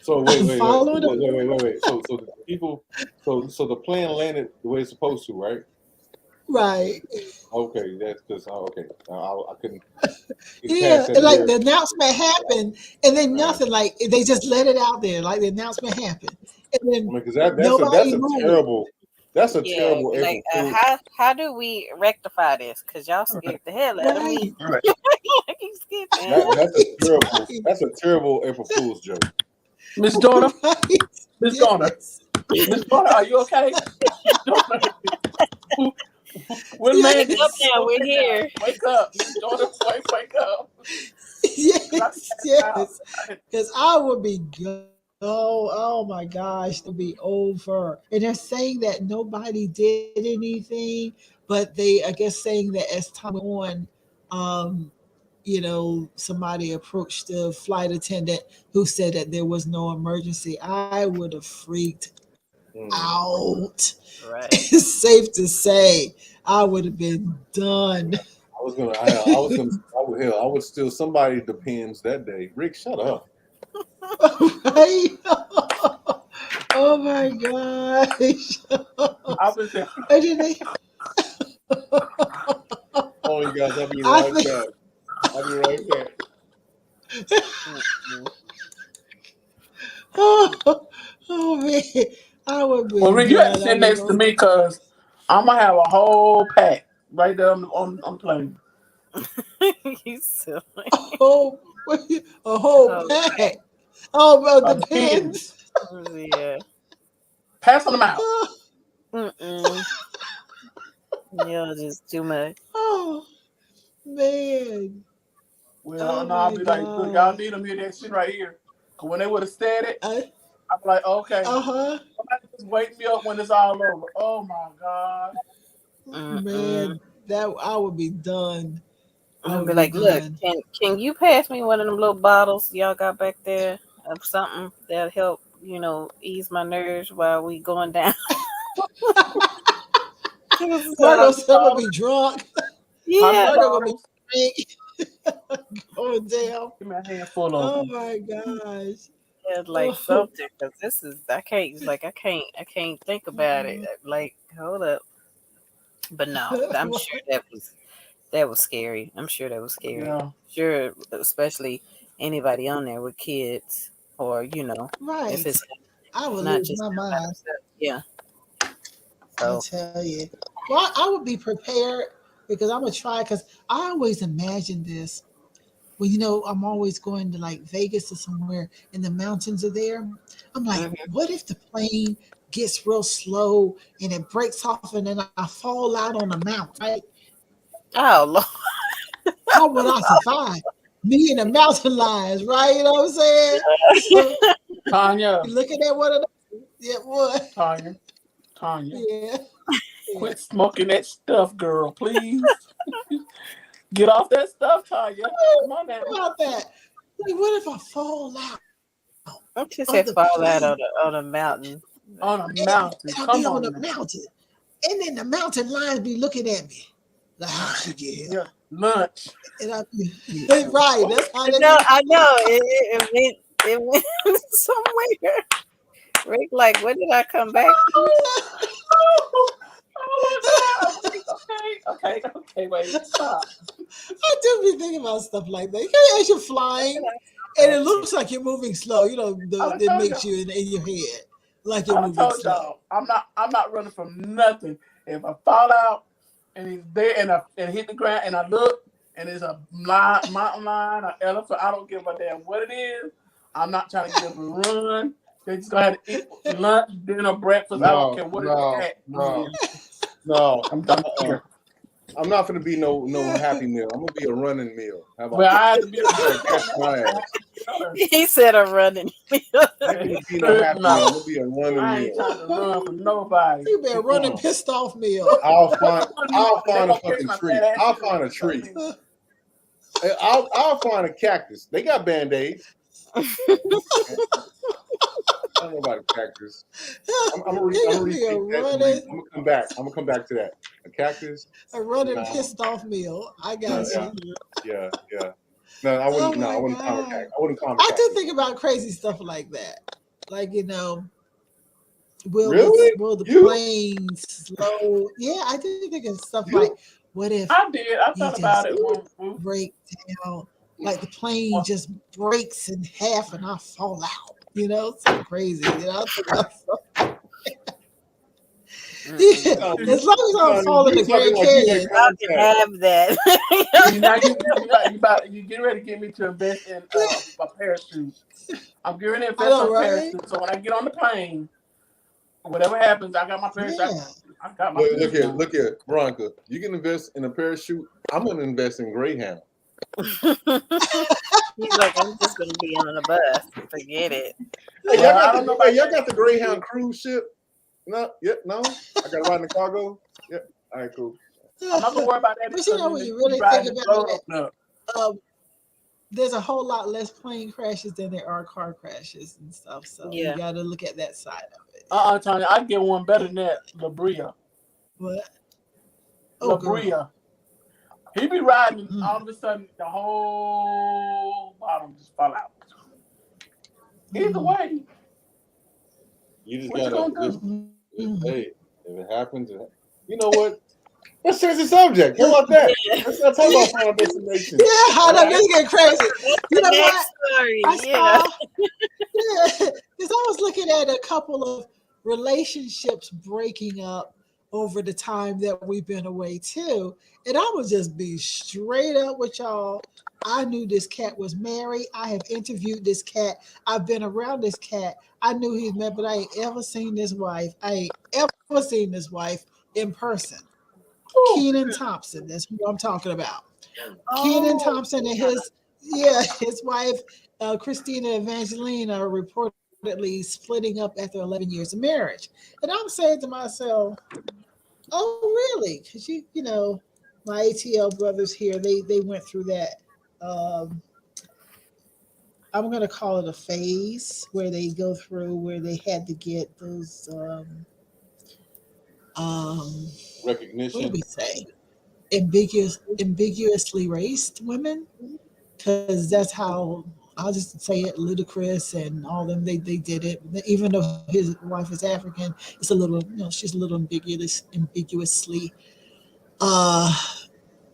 So wait. So the people, so the plane landed the way it's supposed to, right? Right. Okay, that's because I couldn't. Yeah, like the announcement happened, and then nothing. Like they just let it out there, like the announcement happened, and then because that's a terrible. That's a Yeah, terrible April like Fool. how do we rectify this? Because y'all scared the hell out of me. Right. Like, you scared the hell. That's a terrible April Fool's joke. Miss Joyner, Right. Miss Joyner, Yes. Miss Joyner, are you okay? Miss Joyner, what man did Up Yes. now, we're here. wake up, Miss Joyner, wake up. Yes. Yes. Because I would be gone. Oh my gosh, to be over. And they're saying that nobody did anything, but they, I guess, saying that as time went on, um, somebody approached the flight attendant who said that there was no emergency. I would have freaked out. Right. It's safe to say I would have been done. I would still, somebody depends that day. Rick, shut up. Right? Oh my gosh. I was there. I didn't. Oh, you guys, I'll be I right think. back. I'll be right back. Mm-mm. Oh man, I would be Well, Rick, you have to done. sit next to me because I'm gonna have a whole pack right there on the plane. You silly. Oh, a whole Oh, pack. Oh, well, The depends. yeah. Passing them out. Mm-mm. You're just too much. Oh man. Well, Oh no, I'll my be like, look, y'all God. need them here, that shit right here. Cause when they would have said it, Uh I'd be like, okay, huh. somebody just wake me up when it's all over. Oh my God. Mm-mm. Man, that I would be done. I'm I gonna would be be like, look, done. can you pass me one of them little bottles y'all got back there of something that'll help, ease my nerves while we going down? Margo Honey said I'm gonna bottles, be drunk. honey Yeah. Margo gonna be bottles. going down. Give me a handful of Oh them. my gosh. Yeah, like Oh. something, because this is I can't think about it. Like, hold up. But no, I'm sure that was scary. I'm sure that was scary. Yeah. Sure, especially anybody on there with kids, or if Right. it's I would not lose just my them by mind. themselves. Yeah. I So. tell you. Well, I would be prepared because I'm gonna try. Because I always imagine this. Well, I'm always going to like Vegas or somewhere, and the mountains are there. I'm like, Mhm. what if the plane gets real slow and it breaks off, and then I fall out on the mountain? Right? Oh Lord. How would I survive? Me and the mountain lions, right? You know what I'm saying? So, Tanya, looking at one of them. Yeah, what? Tanya, Tanya, Yeah, yeah. quit smoking that stuff, girl, please. Get off that stuff, Tanya. Come on now. What about that? Like, what if I fall out She of said the fall out plane on a mountain. On a and mountain. I'll be Come on on the now. mountain, and then the mountain lions be looking at me like, how she get here? Yeah. Lunch. And I be right. That's how they No, be. I know it went somewhere. Rick, like, when did I come back to? Oh my God. Okay, wait. Stop. I do be thinking about stuff like that. As you're flying, and it Back to? looks like you're moving slow. I done It told makes y'all. you in your head like I you're done moving told slow. y'all. I'm not running from nothing. If I fall out and he's there and hit the ground and I look and it's a mountain lion, an elephant, I don't give a damn what it is. I'm not trying to get up and run. They just gonna have to eat lunch, dinner, breakfast. I don't care what it is. No. I'm done here. I'm not gonna be no Happy Meal. I'm gonna be a running meal. How about Well, that? I have to be Catch my ass. He said I'm running. I ain't gonna be no Happy Meal. I'm gonna be a running I ain't meal. trying to run from nobody. You been running pissed off meal. I'll find They a gonna catch fucking my tree. fat ass I'll anyway, find a so, tree. I'll find a cactus. They got band-aids. I don't know about a cactus. I'm gonna Be a rethink that. running, I'm gonna come back. I'm gonna come back to that. A cactus? No. pissed off meal. I got Yeah. you. Yeah. No, I wouldn't. Oh No, I my wouldn't climb a god. cactus. I wouldn't climb a I cactus. do think about crazy stuff like that. Like, Really? will the You? plane slow? Yeah, I do think of stuff like, what if I did. I you thought about just it when break down, like the plane just breaks in half and I fall out? So crazy. I think about stuff. As long as I don't fall in the Grand Canyon. Y'all can have that. You get ready to get me to invest in a parachute. I'm getting ready to invest know, in a right? parachute. So when I get on the plane, whatever happens, I got my parachute. Yeah. I got my Look here, Veronica. You can invest in a parachute. I'm gonna invest in Greyhound. He's like, I'm just gonna be on a bus. Forget it. Hey, y'all got the Greyhound cruise ship? No, no. I got to ride in the cargo. Yep. All right, cool. I'm not gonna worry about that. But you know, when you really think about it, there's a whole lot less plane crashes than there are car crashes and stuff. So you got to look at that side of it. Tanya, I get one better than that. Labria. What? Oh, Labria. He be riding, all of a sudden, the whole bottom just fall out. Either way. You just gotta hey, if it happens, you know what? Let's change the subject. How about that? Let's not talk about final destination. Yeah, I know this get crazy. You know what? Story. I saw, because I was looking at a couple of relationships breaking up over the time that we've been away too, and I would just be straight up with y'all. I knew this cat was married. I have interviewed this cat. I've been around this cat. I knew he's married, but I ain't ever seen this wife. I ain't ever seen this wife in person. Kenan Thompson, that's who I'm talking about. Kenan Thompson and his wife, Christina Evangelina, are reportedly splitting up after 11 years of marriage. And I'm saying to myself, oh, really? Because you know, my ATL brothers here, they went through that. I'm going to call it a phase where they go through where they had to get those recognition. What do we say? Ambiguously raced women, because that's how, I'll just say it, Ludacris and all them, they did it. Even though his wife is African, it's a little, she's a little ambiguously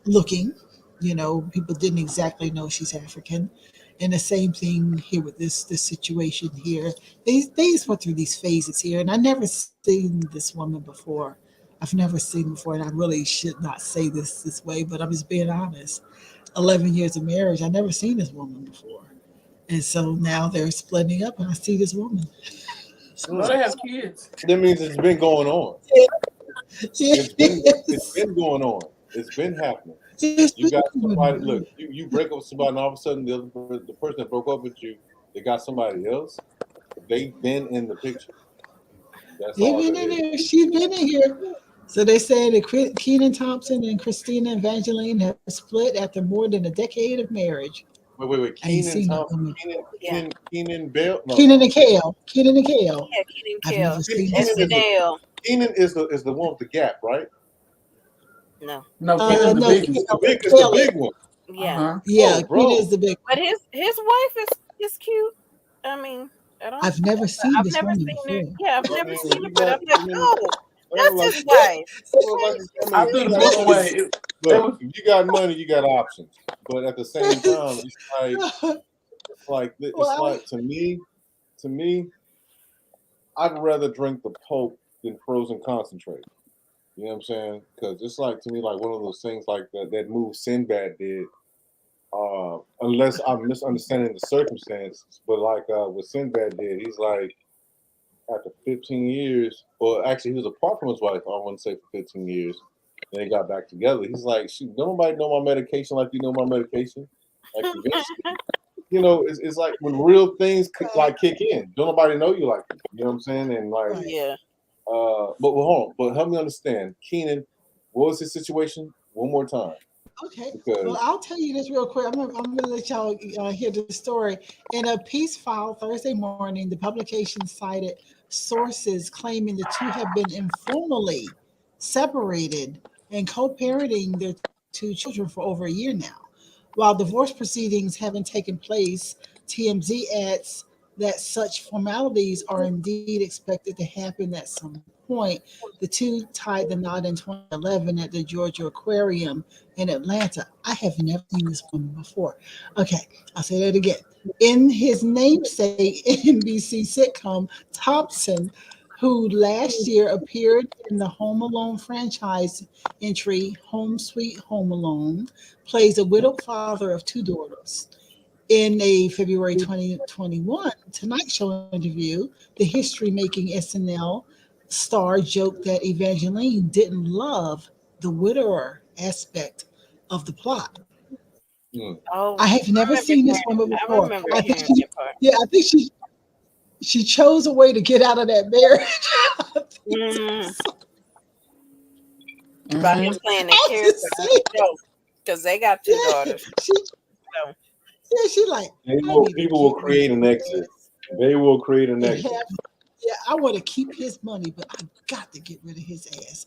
looking. People didn't exactly know she's African. And the same thing here with this situation here. They just went through these phases here, and I never seen this woman before. I've never seen before, and I really should not say this way, but I'm just being honest. 11 years of marriage, I never seen this woman before. And so now they're splitting up, and I see this woman. Well, they have kids. That means it's been going on. It's been going on. It's been happening. You got somebody, look, you break up with somebody, and all of a sudden the person that broke up with you, they got somebody else. They've been in the picture. They've been in here. She's been in here. So they say that Kenan Thompson and Christina Evangeline have split after more than a decade of marriage. Wait. Kenan Thompson. Kenan Bell. No. Kenan and Kale. Kenan and Kale. Yeah, Kenan Kale. Kenan is the one with the gap, right? No. It's the big one. Yeah. Yeah, Kenan is the big one. But his wife is cute. I mean, I've never seen this woman before. Her. Yeah, I've never seen her, but I'm like, oh, that's his wife. I think this way. Look, if you got money, you got options. But at the same time, it's like to me, I'd rather drink the Pope than frozen concentrate. You know what I'm saying? Because it's like, to me, like one of those things like that move Sinbad did. Unless I'm misunderstanding the circumstances, but like what Sinbad did, he's like, after 15 years, or actually he was apart from his wife, I wouldn't say for 15 years, and they got back together. He's like, shoot, don't nobody know my medication like you know my medication. Like, it's like when real things kick in. Don't nobody know you like it. You know what I'm saying? And like, yeah. But hold on. But help me understand, Kenan, what was his situation? One more time. Okay. Well, I'll tell you this real quick. I'm gonna let y'all hear the story. In a piece filed Thursday morning, the publication cited sources claiming the two have been informally separated and co-parenting their two children for over a year now. While divorce proceedings haven't taken place, TMZ adds that such formalities are indeed expected to happen at some point. The two tied the knot in 2011 at the Georgia Aquarium in Atlanta. I have never seen this woman before. Okay, I'll say that again. In his namesake NBC sitcom, Thompson who last year appeared in the Home Alone franchise entry Home Sweet Home Alone, plays a widowed father of two daughters. In a February 2021 Tonight Show interview, the history making SNL star joked that Evangeline didn't love the widower aspect of the plot. Mm. I Oh, have never seen this woman I before. remember I think hearing she, that part. yeah, I think she chose a way to get out of that marriage. I think Mm, so. by him Mm-hmm. playing that I'm character just on the saying, show, because they got two yeah, daughters. she, So, yeah, she like, I need to People will keep my create an exit. ass They will create an and exit. have. Yeah, I want to keep his money, but I got to get rid of his ass.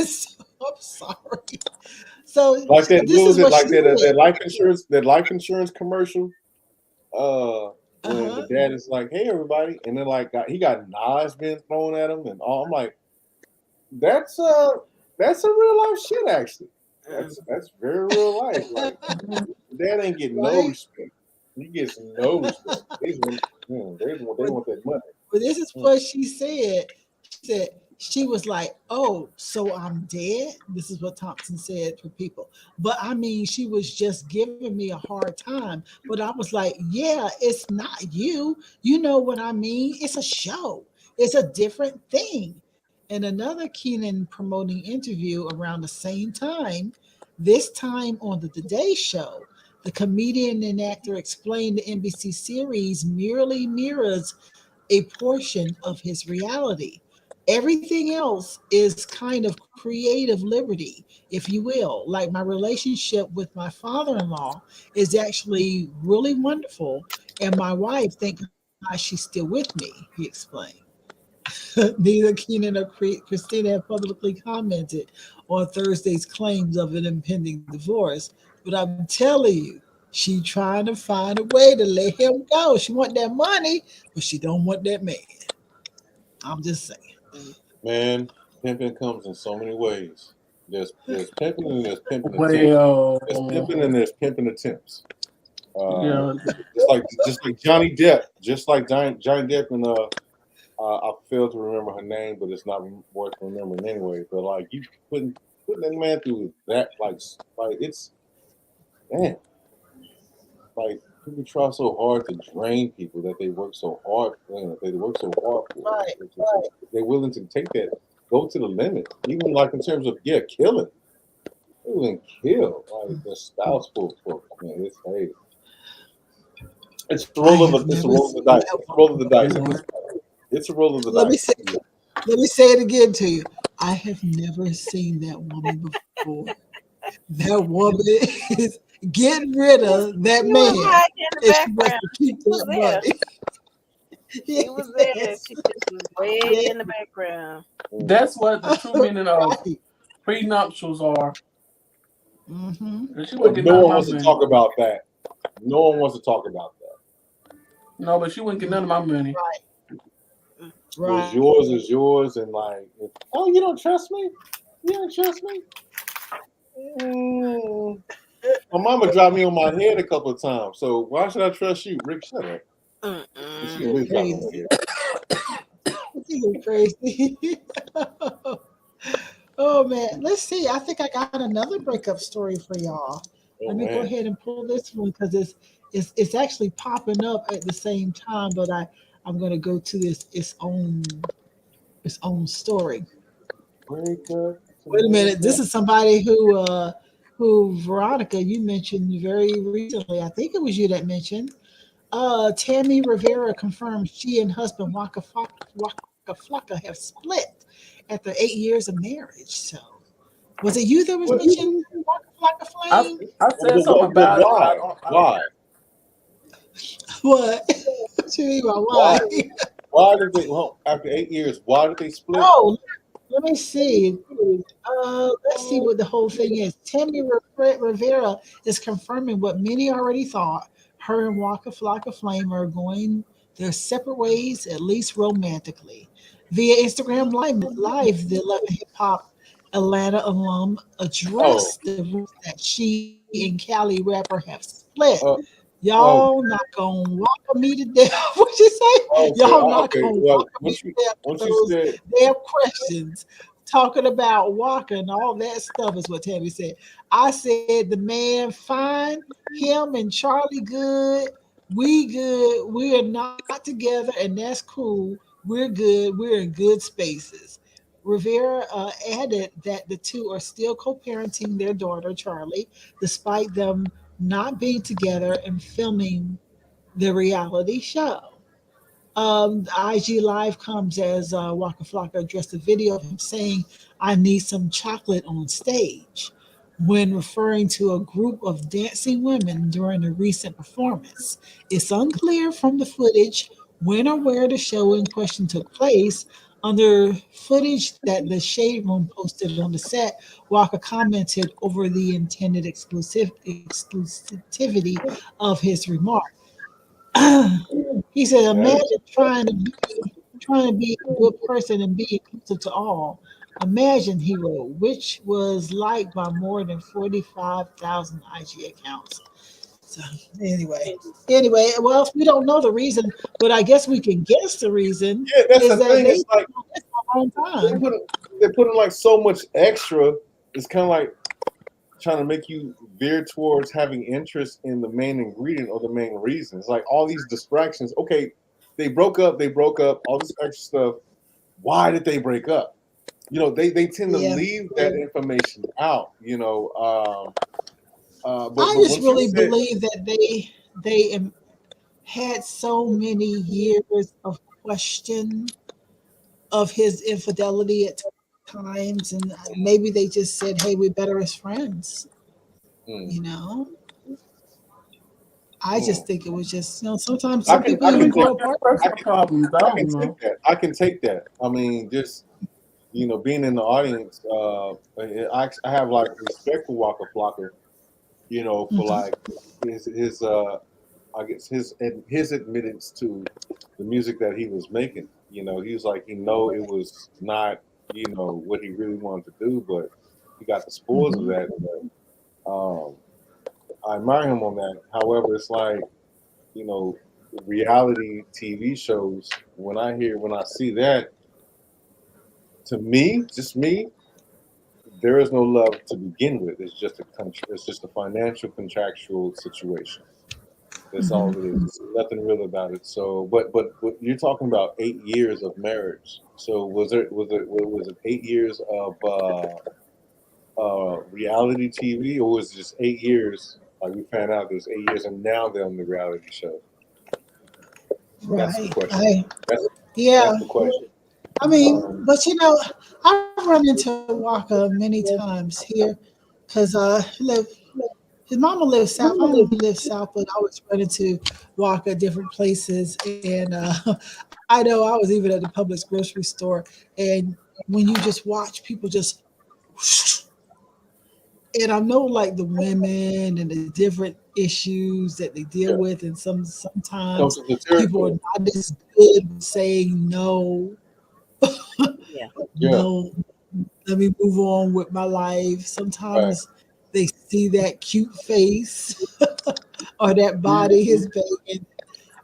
So, I'm sorry. So Like that, this what is was it? what she Like that, said. that life insurance commercial. Uh When the huh. dad is like, "Hey, everybody," and then like he got knives being thrown at him, and all. I'm like, that's that's a real life shit. Actually, mm, that's very real life. Like dad ain't getting no Right. respect. He gets no respect. They want that money. But this is Mm. what she said. She said she was like, "Oh, so I'm dead." This is what Thompson said for people. But I mean, she was just giving me a hard time. But I was like, "Yeah, it's not you. You know what I mean? It's a show. It's a different thing." And another Keenan promoting interview around the same time, this time on the Today Show, the comedian and actor explained the NBC series merely mirrors a portion of his reality. Everything else is kind of creative liberty, if you will. Like my relationship with my father in law is actually really wonderful. And my wife, thank God she's still with me, he explained. Neither Keenan or Christina have publicly commented on Thursday's claims of an impending divorce, but I'm telling you, she trying to find a way to let him go. She want that money, but she don't want that man. I'm just saying. mm. Man, pimping comes in so many ways. There's pimping and there's pimping attempts. There's Well, pimping and there's pimping attempts. Uh, yeah. just like Johnny Depp, just like Johnny Depp and I failed to remember her name, but it's not worth remembering anyway. But like you putting that man through that like it's damn like people try so hard to drain people that they work so hard they work so hard for. Right, They're willing to take that go to the limit, even like in terms of killing. They willing to kill like their spouse for man. It's hey, I have it's a never roll of the seen dice. that It's a woman roll of the dice at this before. point. It's a roll of the Let me dice. say, let me say it again to you. I have never seen that woman before. That woman is getting rid of that She was man, hiding in the and she wants background. to She keep was that there. money. She was there. Yes, She just was way yes, in the background. Mm. That's what the true meaning of right. prenuptials are. Mm-hmm. And she wouldn't But get no none of one my wants to money. talk about that. No one wants to talk about that. No, but she wouldn't get none of my money. Right, Mm. What's right. yours is yours, and like, oh, you don't trust me? You don't trust me? Mm. My mama dropped me on my head a couple of times, so why should I trust you, Rick? Shut up. She Mm-mm. really dropped me on my Crazy. head. You crazy. Oh man, let's see. I think I got another breakup story for y'all. Let Oh me go man, ahead and pull this one because it's actually popping up at the same time, but I'm gonna go to its own story. break up to Wait a minute. make This up. is somebody who Veronica you mentioned very recently. I think it was you that mentioned. Tammy Rivera confirms she and husband Waka Flocka have split after 8 years of marriage. So, was it you that was What? mentioning Waka Flocka I Flame? I said something about it, but Why? Why? What? What you mean by why? Why? Why did they? Well, after 8 years, why did they split? Oh, let me see. Let's see what the whole thing is. Tammy Rivera is confirming what many already thought. Her and Waka Flocka Flame are going their separate ways, at least romantically. Via Instagram Live, the 11 Hip Hop Atlanta alum Oh, addressed the rumors that she and Cali rapper have split. uh, Oh, Y'all not gonna walk me to death. What you say? okay, Y'all not okay. gonna Well, walk me to death with once you those said, damn questions. Talking about Walker and all that stuff is what Tammy said. I said the man fine, him and Charlie good. We good. We are not together, and that's cool. We're good. We're in good spaces. Rivera added that the two are still co-parenting their daughter Charlie, despite them not being together and filming the reality show. The IG Live comes as Waka Flocka addressed a video of him saying, I need some chocolate on stage, when referring to a group of dancing women during a recent performance. It's unclear from the footage when or where the show in question took place. Under footage that the Shade Room posted on the set, Walker commented over the intended exclusivity of his remark. He said, yeah, imagine trying to be a good person and be inclusive to all. Imagine, he wrote, which was liked by more than 45,000 IG accounts. So anyway, well, we don't know the reason, but I guess we can guess the reason yeah, that's is the that thing. they It's like it's a long they time. put they put in like so much extra. It's kind of like trying to make you veer towards having interest in the main ingredient or the main reason. It's like all these distractions. Okay, they broke up. They broke up. All this extra stuff. Why did they break up? They tend to Yeah, leave that information out. But I just once you really said, believe that they had so many years of question of his infidelity at times, and maybe they just said, "Hey, we're better as friends." You mm, know, I just mm, think it was just, sometimes I some can people I I even can think take grow it's just apart from I personal can problems. I I don't can take know. that. I can take that. I mean, just being in the audience, I have like respect for Waka Flocka. For Mhm. like his I guess his admittance to the music that he was making. He was like it was not what he really wanted to do, but he got the spoils of Mhm. that. But I admire him on that. However, it's like you know reality TV shows. When I see that, to me, just me, there is no love to begin with. It's just a country. It's just a financial contractual situation. That's all it is. Mhm. It's nothing real about it. So, but you're talking about 8 years of marriage. So was it 8 years of reality TV, or was it just 8 years? Like we found out there's 8 years, and now they're on the reality show. That's the Right. question. I That's Yeah. that's the question. I mean, Um, but I've run into Walker many times here because his mama lives south. I only live south, but I always run into Walker at different places. And I know I was even at the Publix grocery store, and when you just watch people just, and I know like the women and the different issues that they deal yeah, with, and comes sometimes with the people are territory. not as good with saying no, Yeah. Yeah, no, let me move on with my life. right. Sometimes they see that cute face or that body, Mhm. his baby.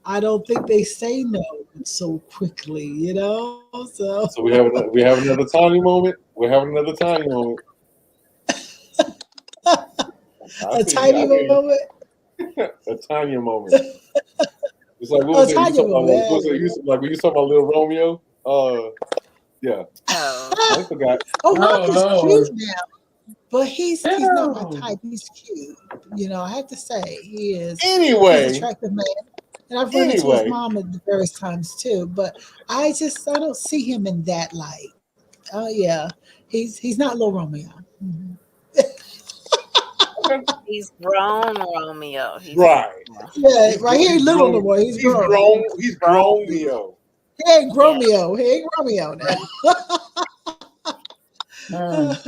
I don't think they say no so quickly. So So we have another tiny moment. We're having another tiny moment. I a see you. tiny I hear moment, you. A tiny moment. It's like what a was that? You tiny talking about like what was it? moment. Like when you talking about Little Romeo? Yeah. Oh, I ain't forgot. Oh, Oh Walker's cute Lord. now, but he's not my Ew. type. He's cute. I have to say he is. He's an Anyway, attractive man. And I've run into his anyway. mom at various times too, but I don't see him in that light. Oh yeah, he's not Little Romeo. Mhm. Okay. he's grown Romeo. He's Right. Yeah, He's right here, he's he's little no grown. more. He's He's grown. grown. He's grown. grown Neo. He ain't Yeah. Romeo. He ain't Romeo now. Mm. As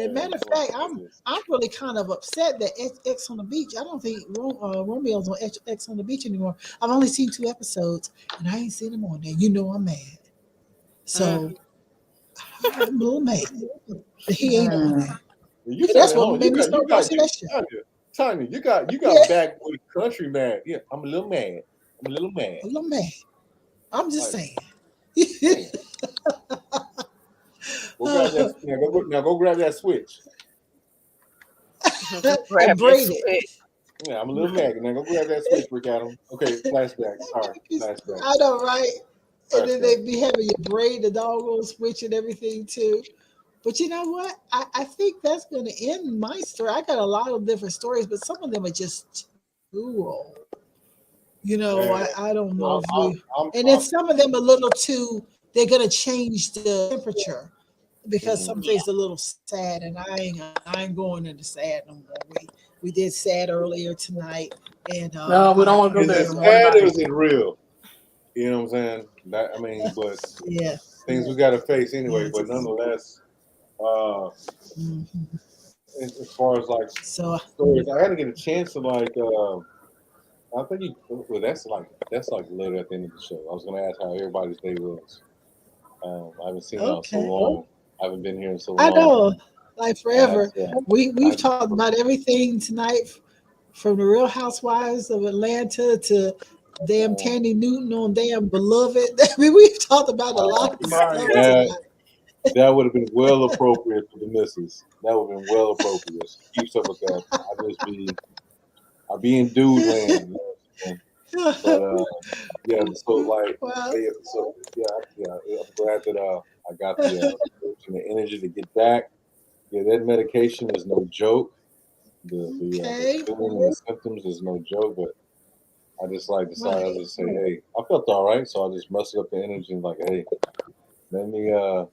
a matter Man, of oh fact, my goodness. I'm really kind of upset that X on the Beach. I don't think Romeo's on X on the Beach anymore. I've only seen 2 episodes, and I ain't seen him on there. I'm mad. Mm. So I'm a little mad that he ain't on Mm. there. You And that's sounding what home. made me start You got watching you that show. Tanya. Tanya, you got backwoods country mad. Yeah, I'm a little mad. I'm a little mad. A little mad. I'm just Like, saying. go grab that. Now go grab that switch. Grab And your braid it. switch. Yeah, I'm a little mad. Now go grab that switch, Rick Adam. Okay, flashback. Sorry, flashback. I know, right? And then Flashback. they be having you braid the doggone switch and everything too. But you know what? I think that's going to end my story. I got a lot of different stories, but some of them are just too old. You know, Man, I don't know if we, I'm, and then some of them a little too, they're going to change the temperature because some mhm. Yeah. things are a little sad, and I ain't going into sad no more. We did sad earlier tonight, and No, we don't want to go Is there it tomorrow sad or night. is it real? You know what I'm saying? That I mean, but yeah, things we got to face yeah, anyway. But just, nonetheless, uh, mhm. as far as like So stories, I had to get a chance to like. I think well, that's like later at the end of the show. I was gonna ask how everybody's day was. I haven't seen y'all so okay. long. I haven't been here in so I long. know, like I had forever. to, I We've had to, talked about everything tonight, from the Real Housewives of Atlanta to damn Tandy Newton on damn Beloved. I mean, we've talked about a lot of Right. stuff that tonight. that would have been well appropriate for the missus. That would have been well appropriate. She keeps up with that. I be in dude land. You know what I'm saying? But yeah. So like, Well, hey, so yeah. I'm glad that I got the energy to get back. Yeah, that medication is no joke. The okay, feeling and the symptoms is no joke. But I just like decided I right. just say, hey, I felt all right, so I just mustered up the energy and like, hey, let me uh Well,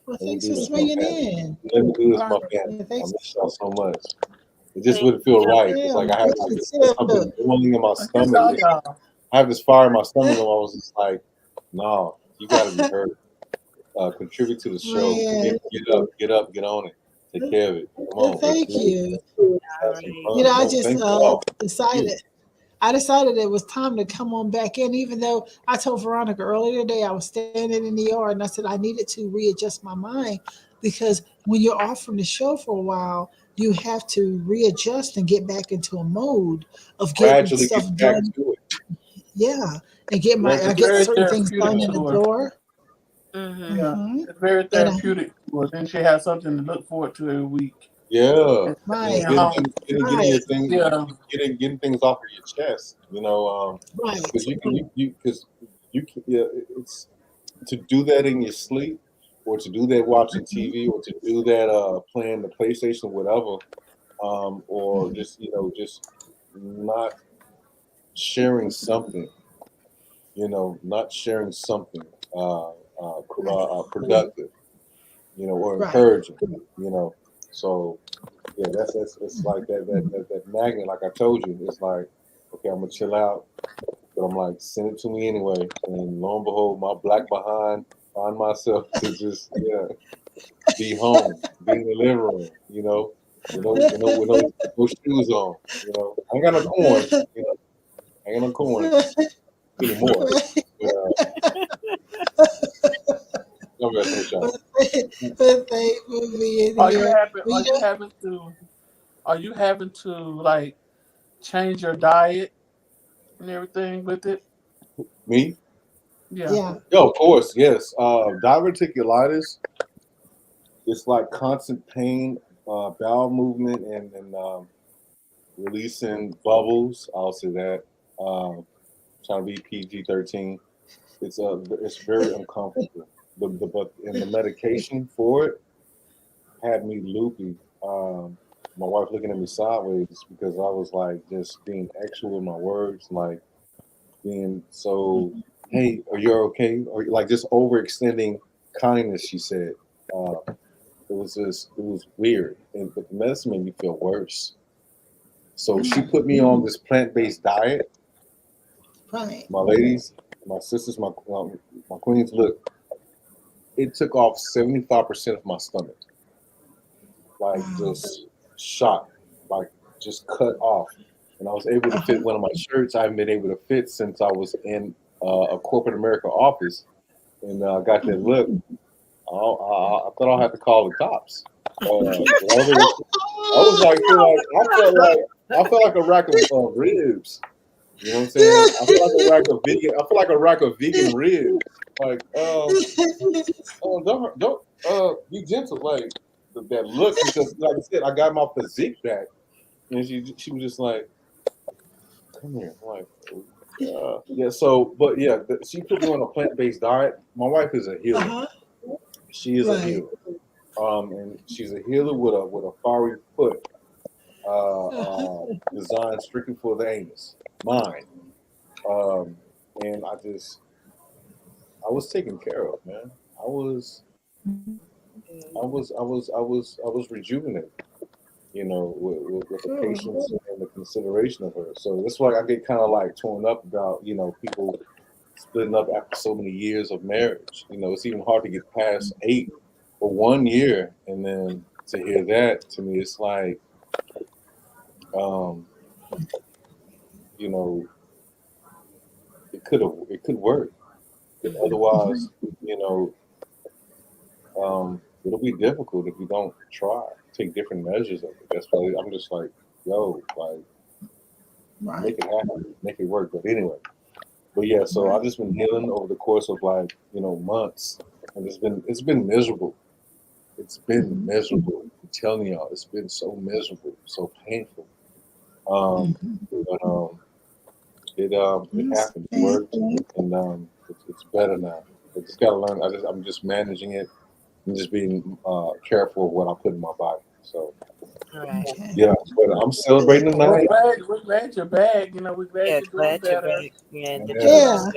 let me thanks do for this, my swinging family. in. Let me do this, Right. my family. Yeah, I thanks. miss y'all so much. It just Thank wouldn't feel you. right. It's Yeah, like I we have miss like you something too. boiling in my I guess stomach. all y'all. I have this fire in my stomach, and I was just like, no, you got to be heard. Contribute to the show. Man, Get up, get on it. Take care of it. Come well, on, let's thank do it. you. All Have some right. You fun. know, I No, just thank y'all. You. decided. I decided it was time to come on back in, even though I told Veronica earlier today I was standing in the yard and I said I needed to readjust my mind because when you're off from the show for a while, you have to readjust and get back into a mode of getting Gradually get stuff back done. to it. Yeah, and It's I get very certain things therapeutic done in to the her. door. Mm-hmm. Yeah, Hmm. it's very And therapeutic to her. Then she has something to look forward to every week. Yeah, Instead of right, being home. getting right, your thing, Yeah. getting things off of your chest. You know, right. because yeah, it's to do that in your sleep, or to do that watching Mhm, TV, or to do that playing the PlayStation, whatever, or mhm. just just not sharing something. Not sharing something Right, productive. Or right. encouraging. You know, so yeah, that's it's like that magnet. Like I told you, it's like okay, I'm gonna chill out, but I'm like send it to me anyway, and lo and behold, my black behind find myself to just be home, be in the living room. With no shoes on. I ain't got no corns. I ain't got no corns anymore. Right. But I'm messing with y'all. But thank for being Are you here. having But are you having to like change your diet and everything with it? Me? Yeah. yeah. Yo, of course, yes. Diverticulitis. It's like constant pain, bowel movement, and releasing bubbles. I'll say that. Trying to be PG-13. It's very uncomfortable. The medication for it had me loopy. My wife looking at me sideways because I was like just being extra with my words, like being so, hey, are you okay? Or like just overextending kindness. She said. It was weird, but the medicine made me feel worse. So she Mm, put me on this plant-based diet. right. My ladies, my sisters, my queens, look, it took off 75% of my stomach, like Wow. just shot, like just cut off. And I was able to fit Uh-huh. one of my shirts I haven't been able to fit since I was in a corporate America office, and I got that look. I thought I had to call the cops. I was like, I felt like I feel like a rack of ribs. You know what I'm saying? I feel like a rack of vegan. I feel like a rack of vegan ribs. Like, don't be gentle. Like that look, because like I said, I got my physique back, and she was just like, come here. I'm like, yeah. So, but yeah, she put me on a plant-based diet. My wife is a healer. Uh-huh. She is a Right. healer. And she's a healer with a fiery foot, designed strictly for the anus, mine. And I was taken care of, man. I was, I was rejuvenated, you know, with the patience and the consideration of her. So that's why I get kind of like torn up about, you know, people splitting up after so many years of marriage. You know, it's even hard to get past 8 or 1 year, and then to hear that to me, it's like, um, you know, it could work. But otherwise, you know, it'll be difficult if you don't try, take different measures of it. That's why I'm just like, yo, like Right. make it happen, make it work. But anyway, but yeah, so I've just been healing over the course of like, you know, months, and it's been miserable. It's been miserable. I'm telling y'all, it's been so miserable, so painful. But it happened, it worked, and it's better now. I just gotta learn. I'm just managing it and just being careful of what I put in my body. So Right. Okay. yeah, but I'm celebrating tonight. We're glad you're back. You know, we're glad Yeah, you're doing glad you're better. back. Yeah, did you Yes, Yeah.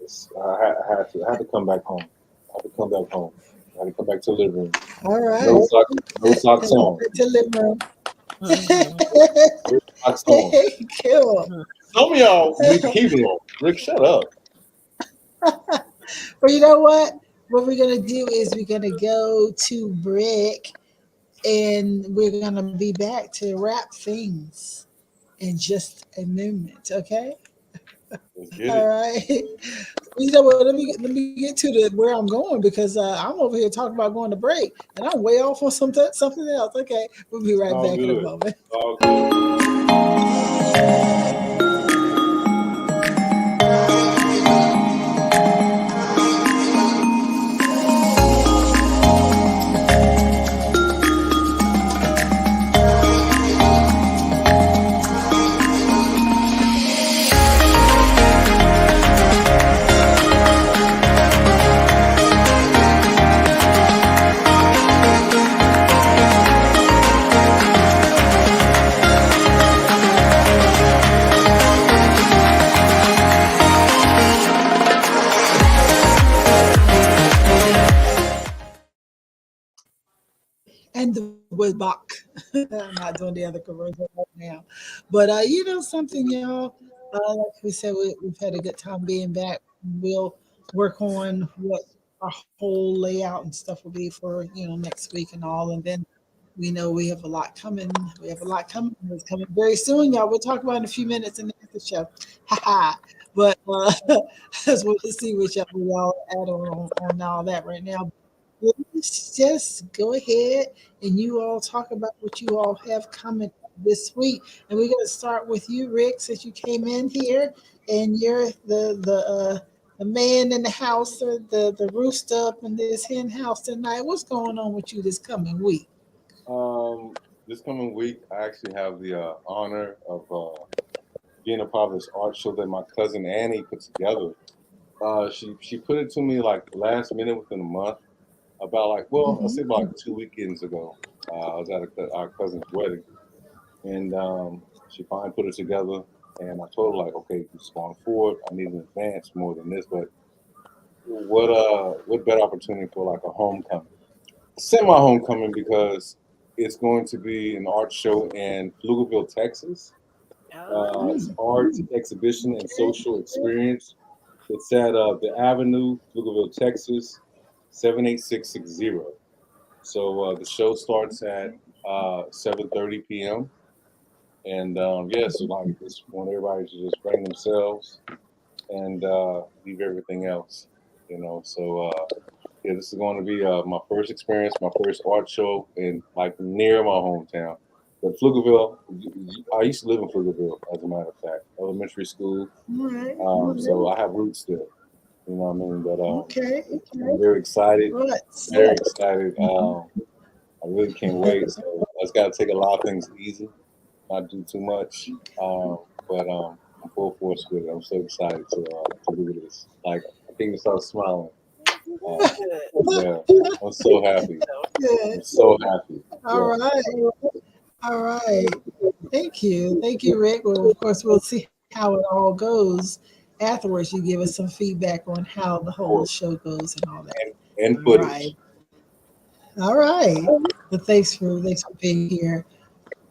miss it? I had to come back home. I had to come back home. I had to come back to the living room. All No right. socks, no socks on. To living room. Mm-hmm. No socks on. Cool. Some of y'all need to keep it on. Rick, shut up. But you know what? What we're gonna do is we're gonna go to break, and we're gonna be back to wrap things in just a moment. Okay. Let's get All it. right. You know what? Let me get to the where I'm going, because I'm over here talking about going to break, and I'm way off on something else. Okay. We'll be right All back in a good. moment. All good. And the was back. I'm not doing the other commercial right now. But you know something, y'all. Like we said, we've had a good time being back. We'll work on what our whole layout and stuff will be for next week and all, and then we know we have a lot coming. We have a lot coming. It's coming very soon, y'all. We'll talk about it in a few minutes in the after show. Ha ha. But let's see what y'all add on all that right now. Let's just go ahead and you all talk about what you all have coming this week. And we're going to start with you, Rick, since you came in here and you're the man in the house, or the rooster up in this hen house tonight. What's going on with you this coming week? This coming week, I actually have the honor of being a part of this art show that my cousin Annie put together. She put it to me like last minute within a month. About like, well, I'll say about like 2 weekends ago. I was at our cousin's wedding, and she finally put it together. And I told her like, okay, just going forward, I need an advance more than this. But what better opportunity for like a homecoming, semi homecoming, because it's going to be an art show in Pflugerville, Texas. Oh, It's art exhibition and social experience. It's at the Avenue, Pflugerville, Texas, 78660. So the show starts at 7:30 p.m. And yeah, so like just want everybody to just bring themselves and leave everything else, you know. So yeah, this is going to be my first experience, my first art show in like near my hometown. But Pflugerville, I used to live in Pflugerville, as a matter of fact, elementary school. So I have roots there. You know what I mean? But Okay. I'm very excited. Right. Very excited. I really can't wait. So I just got to take a lot of things easy, not do too much. But I'm full force with it. I'm so excited to do this. Like, I can't start smiling. Yeah, I'm so happy. Good. I'm so happy. All Yeah. right. All right. Thank you. Thank you, Rick. Well, of course, we'll see how it all goes. Afterwards, you give us some feedback on how the whole show goes and all that. And All footage. right. All right. But thanks for being here.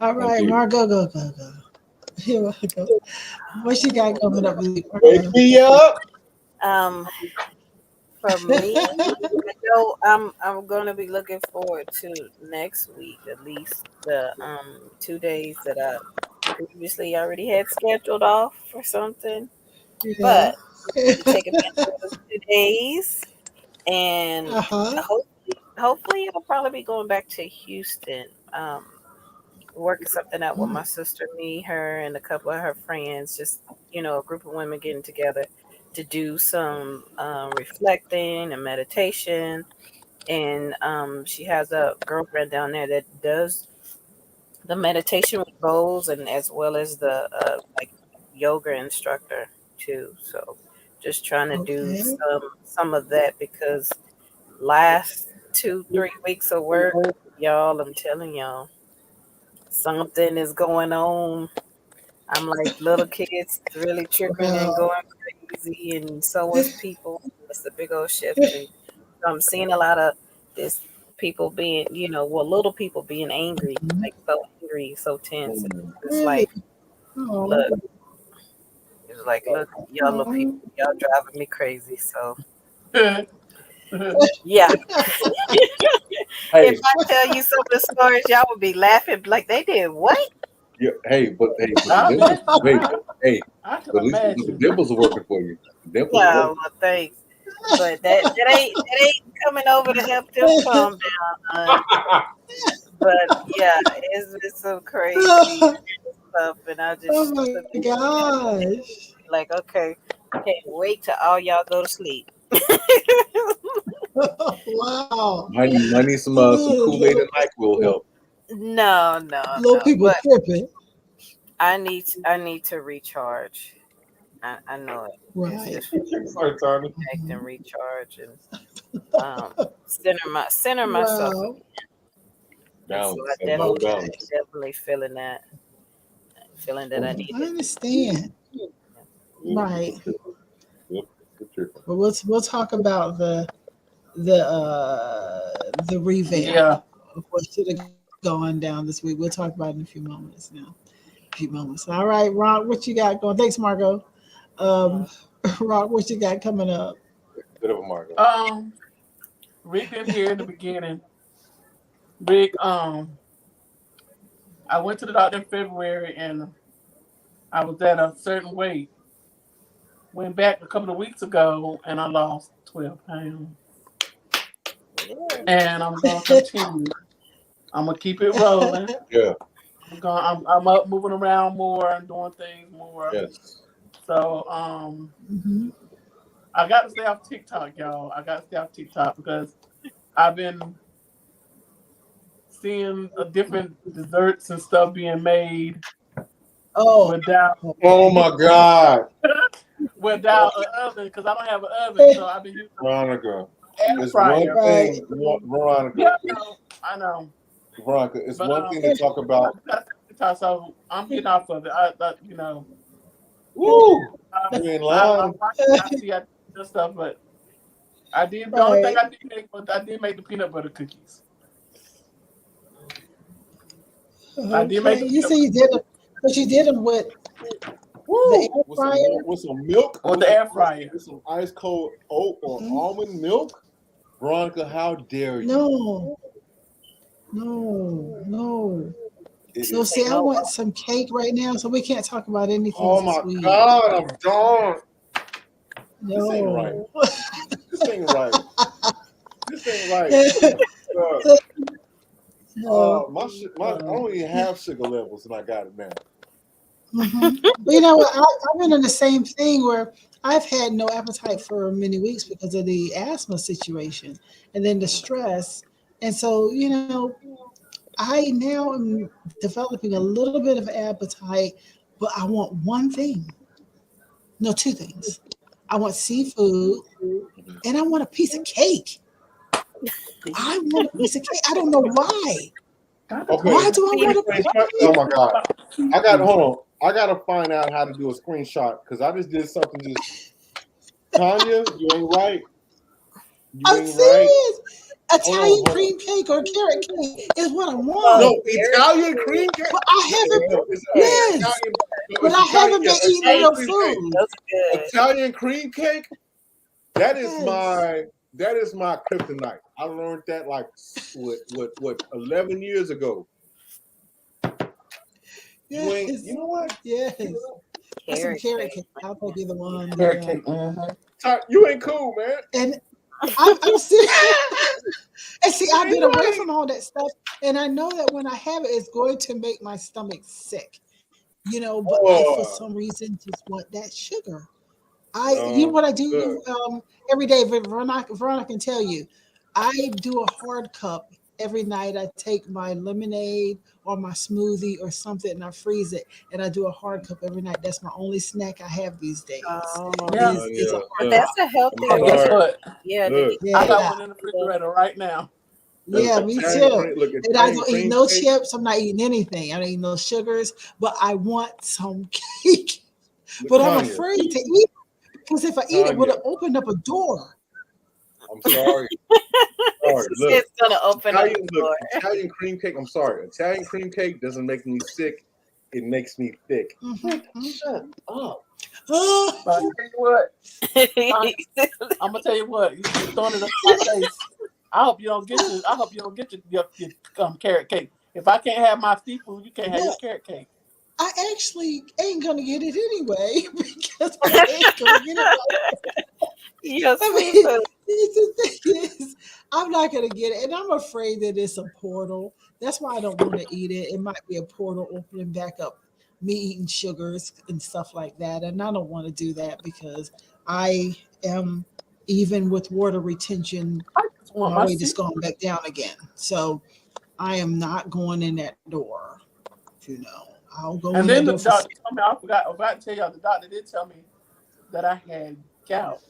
All Thank right, you. Margo, go. Here we go. What you got coming up? Wake me up. For me, I'm gonna be looking forward to next week, at least the 2 days that I previously already had scheduled off for something. Yeah. But to take advantage of those 2 days, and Uh-huh. hopefully it'll probably be going back to Houston. Working something out with my sister, me, her, and a couple of her friends. Just a group of women getting together to do some reflecting and meditation. And she has a girlfriend down there that does the meditation with bowls, and as well as the like yoga instructor too. So just trying to do Okay. some of that, because last 2-3 weeks of work, y'all, I'm telling y'all, something is going on. I'm like, little kids really tripping and Wow. going crazy, and so is people. It's a big old shift, and I'm seeing a lot of this people being, little people being angry, like so angry, so tense. And it's Really? like, Oh. look, look, y'all little people, Oh. y'all driving me crazy. So yeah, Hey, if I tell you some of the stories, y'all would be laughing like they did what? yeah, but the I dimples, bet. wait, hey, I can but at least the imagine. dimples are working for you. The dimples are Yeah, working. well, thanks. But that ain't coming over to help them calm down, hon. But yeah, it's some crazy stuff, and I Oh just my took gosh. like, okay, can't wait till all y'all go to sleep. Wow. Might need some Kool-Aid and NyQuil will help. No, no, Little no. people But tripping. I need to recharge. I know it. It's Right. just Sorry, Tanya. connect and recharge, and center myself Wow. again. And so Balance. I That whole definitely balance. definitely feeling that I need I it. understand. Yep, Right. yep, tripping. But we'll talk about the revamp Yeah. of what should have gone down this week. We'll talk about it in a few moments now. A few moments. All right, Rock, what you got going? Thanks, Margo. Um, Rock, what you got coming up? Bit of a Margo. Rick didn't hear in the beginning. Rick, I went to the doctor in February and I was at a certain weight. Went back a couple of weeks ago and I lost 12 pounds. Yeah. And I'm gonna continue. I'm gonna keep it rolling. Yeah. I'm up moving around more and doing things more. Yes. So Mm-hmm. I got to stay off TikTok, y'all. I got to stay off TikTok because I've been seeing different desserts and stuff being made Oh, without Oh my God, without an oven, because I don't have an oven, so I've been using Veronica. air It's one fryer. right. thing, Veronica. Yeah, I know. Veronica, it's But one thing to talk I about. just got TikTok, so I'm getting off of it. Woo! I'm, You ain't I'm lying. watching. I see I do stuff, but I did. The only thing Right. I did make was I did make the peanut butter cookies. I did make Okay. the You peanut say butter you did them, but you did them with the Woo! air fryer. With some milk, with the air fryer. with some ice cold oat or almond milk. Veronica, how dare you? No, no. It So is. see, Say I no. want some cake right now, so we can't talk about anything Oh my sweet. God, I'm done. This ain't right. No. This ain't right. This ain't right. So, I don't even have sugar levels, and I got it now. But you know what? I've been in the same thing where I've had no appetite for many weeks because of the asthma situation and then the stress. And so, I now am developing a little bit of appetite, but I want one thing. No, two things. I want seafood and I want a piece of cake. I want a piece of cake. I don't know why. Okay. Why do I want a piece of cake? Oh my God! Hold on. I gotta find out how to do a screenshot because I just did something. Tanya, you ain't right. I'm serious. Italian cream cake or carrot cake is what I want. No, Italian cream cake. But I haven't. Yes, but I haven't been eating real food. Italian cream cake. That is my kryptonite. I learned that like what 11 years ago. Yes. You know what? Yes. Some carrot cake. I'll take either one. Carrot cake. You ain't cool, man. And I'm serious. And see, I've been away from all that stuff, and I know that when I have it, it's going to make my stomach sick. But I, for some reason, just want that sugar. You know what I do every day. Veronica can tell you, I do a hard cup every night. I take my lemonade or my smoothie or something, and I freeze it, and I do a hard cup every night. That's my only snack I have these days. That's a healthy. Guess what? Yeah, I got one in the refrigerator right now. Yeah, me too. And I don't eat no chips. I'm not eating anything. I don't eat no sugars, but I want some cake. But I'm afraid to eat it because if I eat it, would have opened up a door. I'm sorry. Look, it's gonna open up the door. Italian cream cake. I'm sorry. Italian cream cake doesn't make me sick. It makes me thick. Shut up. But I'll tell you what. I'm gonna tell you what. You throwing it up my face. I hope you don't get your carrot cake. If I can't have my seafood, you can't have your carrot cake. I actually ain't gonna get it anyway because I ain't gonna get it. Yes, the thing is, I'm not gonna get it, and I'm afraid that it's a portal. That's why I don't want to eat it. It might be a portal opening back up me eating sugars and stuff like that, and I don't want to do that because I am, even with water retention, my weight has gone back down again. So I am not going in that door. I'll go. And then the doctor told me, I forgot to tell y'all, the doctor did tell me that I had gout.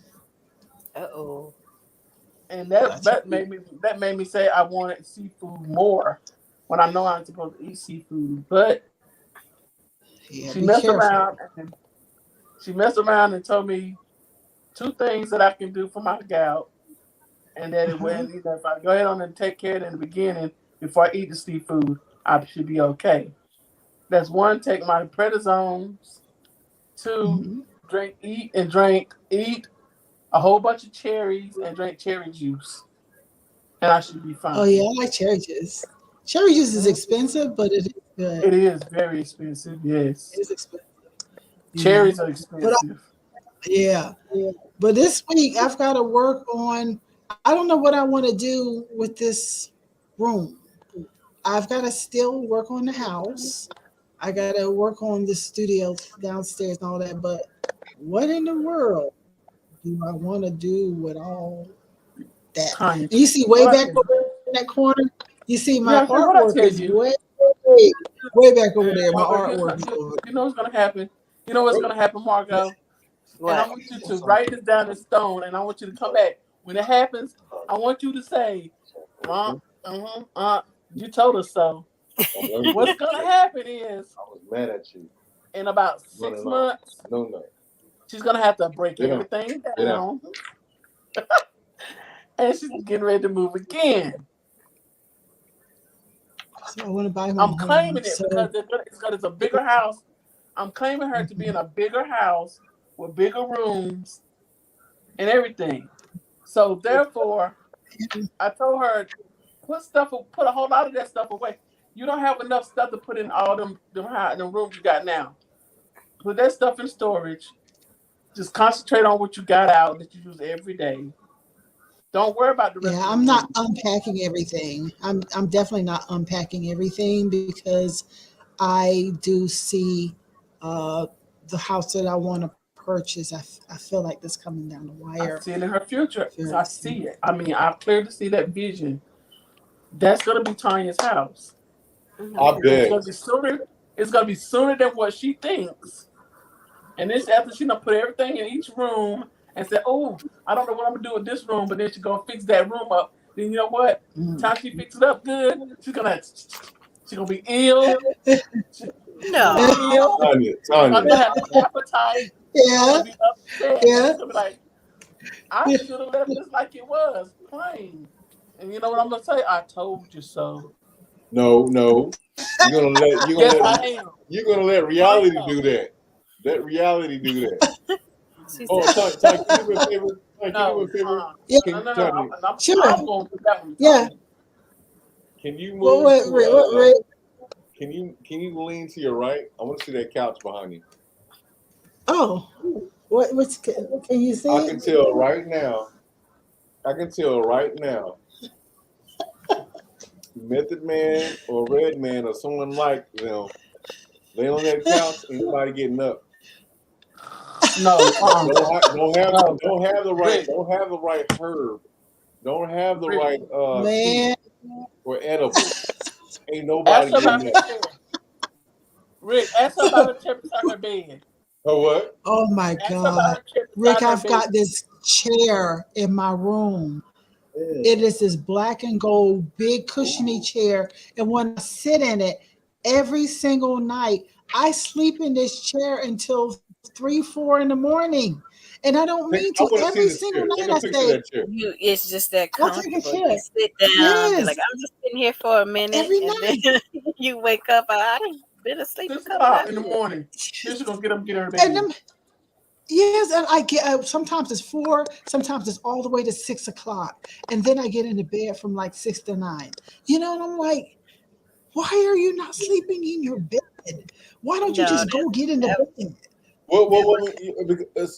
And that made me say I wanted seafood more when I know I'm supposed to eat seafood. But she messed around and told me 2 things that I can do for my gout. And that if I go ahead on and take care of it in the beginning before I eat the seafood, I should be okay. That's 1, take my prednisones. 2, eat a whole bunch of cherries and drink cherry juice. And I should be fine. Oh yeah, I like cherry juice. Cherry juice is expensive, but it is good. It is very expensive, yes. It is expensive. Cherries are expensive. But this week I've got to work on, I don't know what I want to do with this room. I've got to still work on the house. I got to work on the studio downstairs and all that. But what in the world do I want to do with all that? And you see way back over in that corner, you see my artwork is way back over there. My artwork. You know what's going to happen? You know what's going to happen, Margo? What? And I want you to write this down in stone, and I want you to come back. When it happens, I want you to say, you told us so. What's going to happen is, I was mad at you. In about 6 months, she's going to have to break everything down. And she's getting ready to move again. So I want to buy I'm claiming it because it's a bigger house. I'm claiming her to be in a bigger house with bigger rooms and everything. So therefore, I told her, put a whole lot of that stuff away. You don't have enough stuff to put in all them rooms you got now. Put that stuff in storage. Just concentrate on what you got out that you use every day. Don't worry about the rest Yeah, of the I'm not room. unpacking everything. I'm definitely not unpacking everything because I do see uh, the house that I want to purchase. I feel like this coming down the I wire see it in her future. very I soon. see it. I mean, I clearly see that vision. That's gonna be Tanya's house. I Mhm. It's bet. gonna be sooner. It's gonna be sooner than what she thinks. And this after she done put everything in each room and said, "Oh, I don't know what I'm gonna do with this room," but then she's gonna fix that room up. Then you know what? Mm. Time she fixes it up good, she's gonna be ill. She's gonna be No. ill. Tanya. Everybody's gonna have no appetite. She's Yeah, gonna be upset. yeah. She's gonna be like, "I should have left this like it was, plain." And you know what I'm gonna say? I told you so. No, no. Yes, I am. You're gonna let I reality am. do that. Let reality do that. She Oh, said, Tanya, can you do me a favor? Tanya, can you do me No, a favor? Yeah, no, no, no. Tanya, sure. I'm gonna put that one to Yeah. Tanya. can you What, move what, to Rick? What, Rick? can you lean to your right? I want to see that couch behind you. Oh, what's, can you I see? can tell right now. I can tell right now. Method Man or Red Man or someone like them lay on that couch. Anybody getting up? No, no, Rick. Don't have the right herb. Don't have the Rick, right tea Man, or edibles. Ain't ask nobody her about getting the up. chair. Rick, ask her about her chair beside her bed. Oh what? oh my Ask her about God. her chair Rick, beside her I've bed. got this chair in my room. Mm. It is this black and gold, big cushiony Ooh. chair. And when I sit in it every single night, I sleep in this chair until 3, 4 in the morning. And I don't mean to. I want to Every see this single chair. night Take I a picture of say, that chair. it's just that I'll take a comfortable. chair. You sit down, be Yes, like, I'm just sitting here for a minute, every and night. then you wake up. I done been asleep a Six couple o'clock of in the minutes. morning. Then she's gonna get her And bed. them, yes, and I get sometimes it's 4, sometimes it's all the way to 6 o'clock. And then I get into bed from like 6 to 9. And I'm like, why are you not sleeping in your bed? Why don't you No, just go get into that, bed?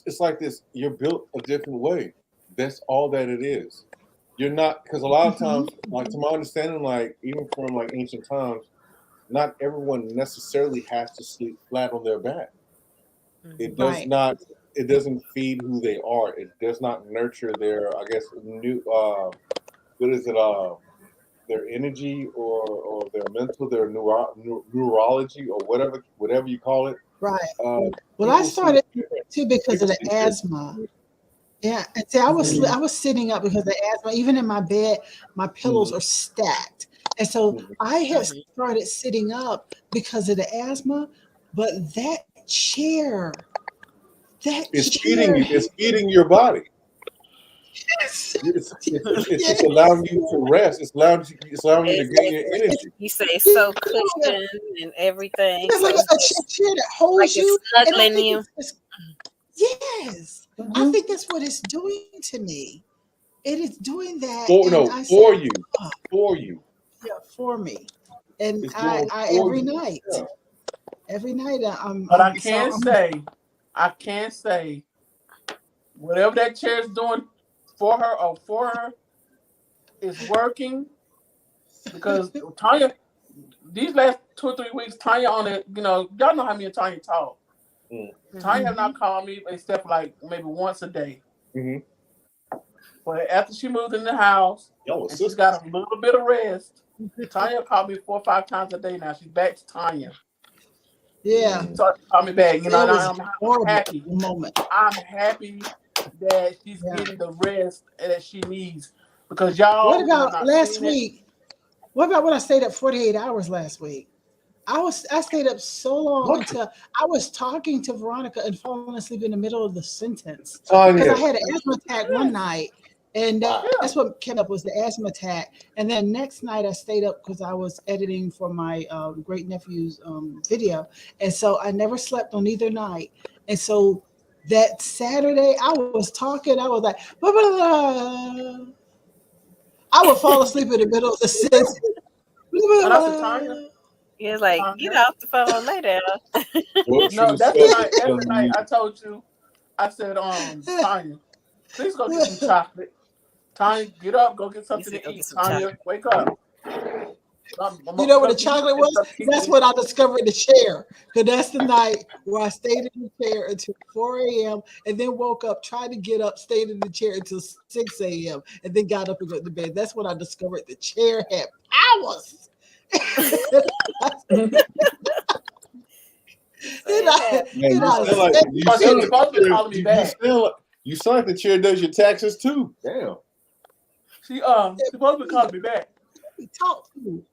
It's like this. You're built a different way. That's all that it is. You're not because a lot of Hmm. times, like to my understanding, like even from like ancient times, not everyone necessarily has to sleep flat on their back. mhm. It does Right. not. It doesn't feed who they are. It does not nurture their, I guess, new. What is it? Their energy or their mental, their neurology or whatever you call it. Right. Uh, Well, I people sleep. started too because of People the sleep different. asthma. Yeah, and see, Mhm. I was sitting up because of the asthma. Even in my bed, my pillows Mhm, are stacked, and so mhm. I had Mhm. started sitting up because of the asthma. But that chair, that It's feeding chair, you. It's feeding your body. It's yes, allowing you to rest. It's allowing you to gain your Exactly. it's, energy. You say it's so yeah, cushioned and everything, it's like so it's a just chair that like holds it's you, and I snuggling think you. it's yes, I Mhm. think that's what it's doing to me. It is doing that, For and no, I said, for you, oh, for you. yeah, for me, and It's doing I for you. Yeah. every night But I'm so I'm I can say, whatever that chair is doing for her is working because Tanya, these last 2 or 3 weeks, Tanya on it, y'all know how me and Tanya talk. Mm. Mhm. Tanya have Mhm. not called me except for like maybe once a day. Hmm. But after she moved in the house Y'all are and she's sisters. got a little bit of rest, Tanya called me 4 or 5 times a day now. She's back to Tanya. Yeah, She Mm. started to call me back. it was I'm horrible happy. moment. I'm happy that she's Yeah. getting the rest that she needs because What y'all have about not last seen it. week? What about when I stayed up 48 hours last week? I stayed up so long What? until I was talking to Veronica and falling asleep in the middle of the sentence because I Tanya. had an asthma attack one Yes, night, and that's Wow. what yeah. kept up was the asthma attack. And then next night I stayed up because I was editing for my great nephew's video, and so I never slept on either night. And so that Saturday I was talking, I was like, blah, blah, blah. I would fall asleep in the middle of the sentence. And I said, Tanya, It's like, get Tanya. off the phone later. What No, true that's the substance night. That's the telling night you? I told you. I said, Tanya, please go get some chocolate. Tanya, get up, go get something said to go eat. get some Tanya, chocolate. wake up. You know what the chocolate was? That's what I discovered in the chair. Because that's the night where I stayed in the chair until 4 a.m. and then woke up, tried to get up, stayed in the chair until 6 a.m. and then got up and went to bed. That's when I discovered the chair had powers. You sound like the chair does your taxes too. Damn. She supposed to be calling me back. We talked to you.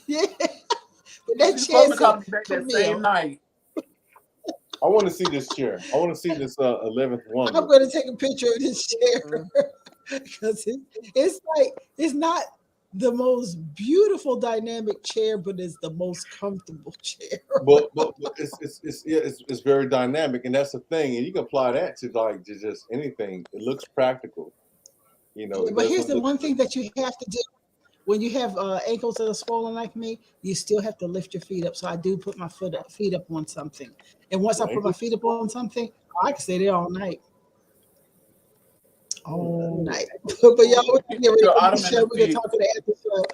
Yeah. But that She's chair supposed to call me back that same night. I want to see this chair. I want to see this 11th one. I'm going to take a picture of this chair because it's not the most beautiful dynamic chair, but it's the most comfortable chair. But it's very dynamic, and that's the thing. And you can apply that to just anything. It looks practical, you know. But here's the one thing that you have to do when you have ankles that are swollen like me. You still have to lift your feet up. So I do put my feet up on something, and once I put my feet up on something, I can stay there all night. All night. But y'all, we're going to get ready for the show. We're going to talk to the episode.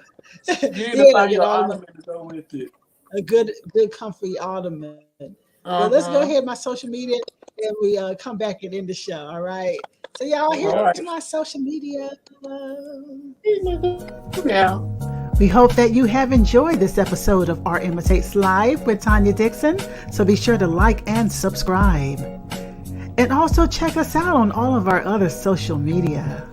You need to find your ottoman to go with it. A good comfy ottoman. But let's go ahead, my social media, and we come back and end the show. All right. So y'all here's my social media. Yeah. We hope that you have enjoyed this episode of Art Imitates Live with Tanya Dixon. So be sure to like and subscribe. And also check us out on all of our other social media.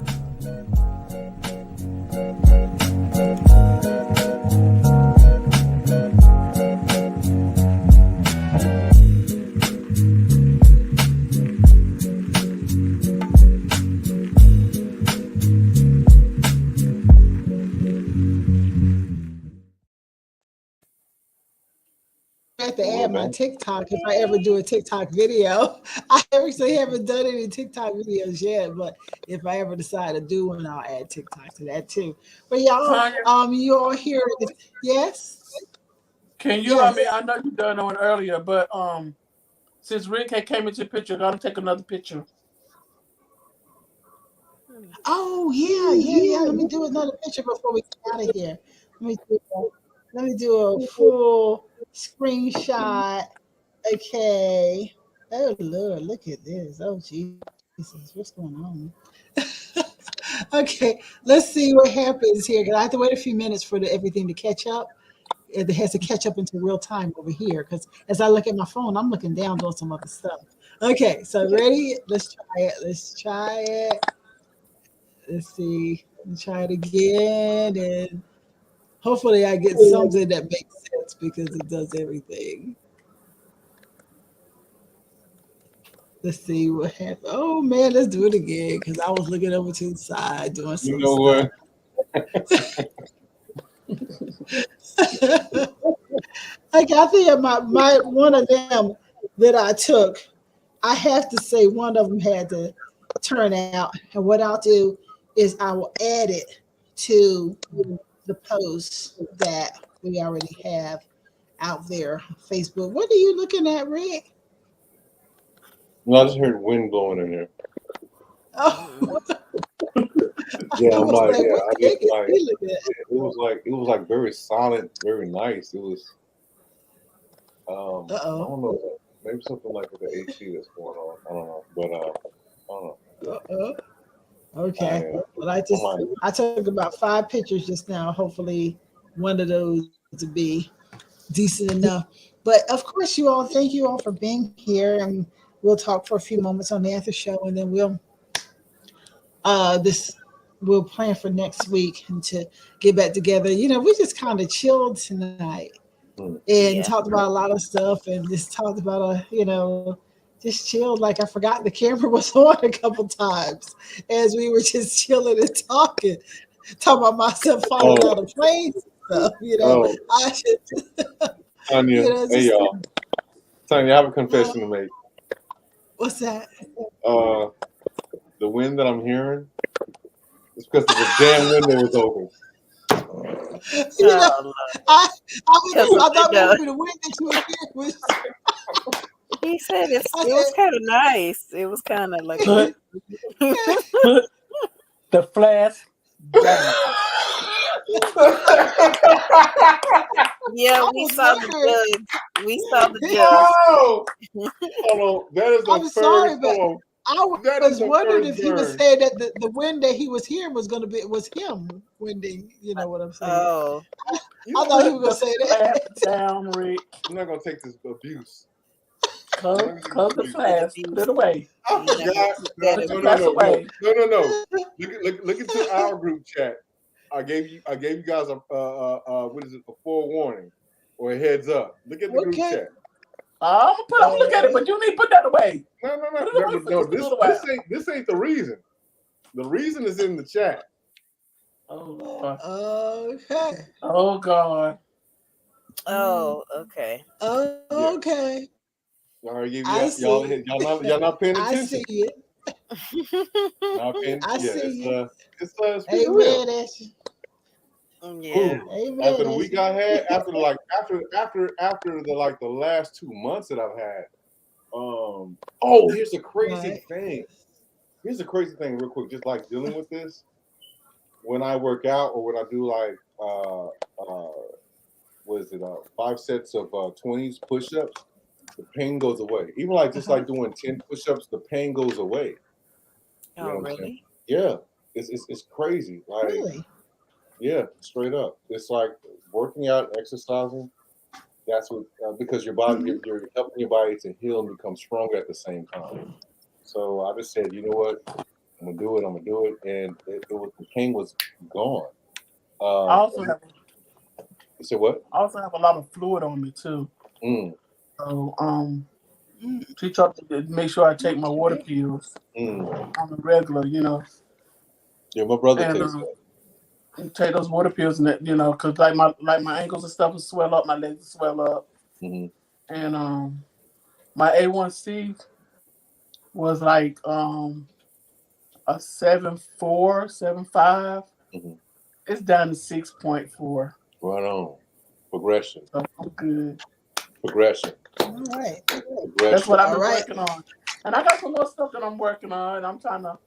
I have to add my TikTok if I ever do a TikTok video. I actually haven't done any TikTok videos yet, but if I ever decide to do one, I'll add TikTok to that too. But y'all, you all here? Yes. Can you? Yes. I mean, I know you done one earlier, but since Rick came into the picture, gotta take another picture. Oh yeah. Let me do another picture before we get out of here. Let me do a full screenshot. Okay. Oh Lord, look at this. Oh Jesus, what's going on? Okay, let's see what happens here. I have to wait a few minutes for everything to catch up. It has to catch up into real time over here because as I look at my phone, I'm looking down doing some other stuff. Okay, so ready? Let's try it. Let's see. Let's try it again, and hopefully I get something that makes sense because it does everything. Let's see what happened. Oh man, let's do it again because I was looking over to the side doing some stuff. Okay, I think my one of them that I took, I have to say one of them had to turn out. And what I'll do is I will add it to the post that we already have out there on Facebook. What are you looking at, Rick? No, I just heard wind blowing in here. Oh. Yeah, I'm like, yeah, I just like it was like very solid, very nice. It was I don't know, maybe something like with the AC that's going on. I don't know, but I don't know. Okay. Well, I took about 5 pictures just now. Hopefully, one of those to be decent enough. But of course, thank you all for being here, and we'll talk for a few moments on the after show, and then we'll plan for next week and to get back together. You know, we just kind of chilled tonight and talked about a lot of stuff, and just talked about just chilled. Like I forgot the camera was on a couple times as we were just chilling and talking about myself falling out of planes and stuff. I should. Tanya, hey y'all. Tanya, I have a confession to make. What's that? The wind that I'm hearing is because the damn window was open. I thought maybe the wind that you were hearing was. He said it was kind of nice. It was kind of like. The flash bang. Yeah, I we was saw the wondering. judge. We saw the judge. Oh, hold on. That is the I'm sorry, first. but Hold I on. That is was the wondering if first he was burn. saying that the wind that he was hearing was him winding. You know what I'm saying? Oh, You I know thought he what? was gonna say Flash that. down, Rick. I'm not gonna take this abuse. Close the good flash. Put it abuse. away. I You never forgot. took No, that Put the no, abuse. no, flash no, no, away. no, no, no. Look into our group chat. I gave you guys a what is it? A forewarning or a heads up. Look at the group Okay. chat. I'm gonna look at it, but you need to put that away. No, no, Put no, it away no, for no. just a little while. This ain't the reason. The reason is in the chat. Oh Lord. Okay. Oh God. Oh, okay. Yeah. Okay. All right, I see. y'all not paying I see attention. it. Not paying. I Yeah, see it. it's pretty real. Amen, Ashley. Yeah. Ooh, after Amen, the Ashley. week I had, after the last 2 months that I've had. Here's the crazy Right. thing. Here's the crazy thing, real quick. Just like dealing with this, when I work out or when I do like what is it? 5 sets of 20s push-ups, the pain goes away. Even like just like doing 10 push-ups, the pain goes away. You know Oh, what I'm saying? really? Yeah, it's crazy. Like, Really? yeah, straight up. It's like working out, exercising. That's what because your body, you're helping your body to heal and become stronger at the same time. So I just said, you know what, I'm gonna do it. I'm gonna do it, and the pain was gone. I also have You said what? a lot of fluid on me too. Mm, So she tried to make sure I take my water Okay. pills mm. on the regular, Yeah, my brother and takes that. take those water pills and that, because like my ankles and stuff will swell up, my legs will swell up, Mm-hmm. and my A1C was like a 7.4, 7.5. Mm-hmm. It's down to 6.4. Right on. Progression. So I'm good. Progression. All right. That's what I've All been right. working on, and I got some more stuff that I'm working on. And I'm trying to.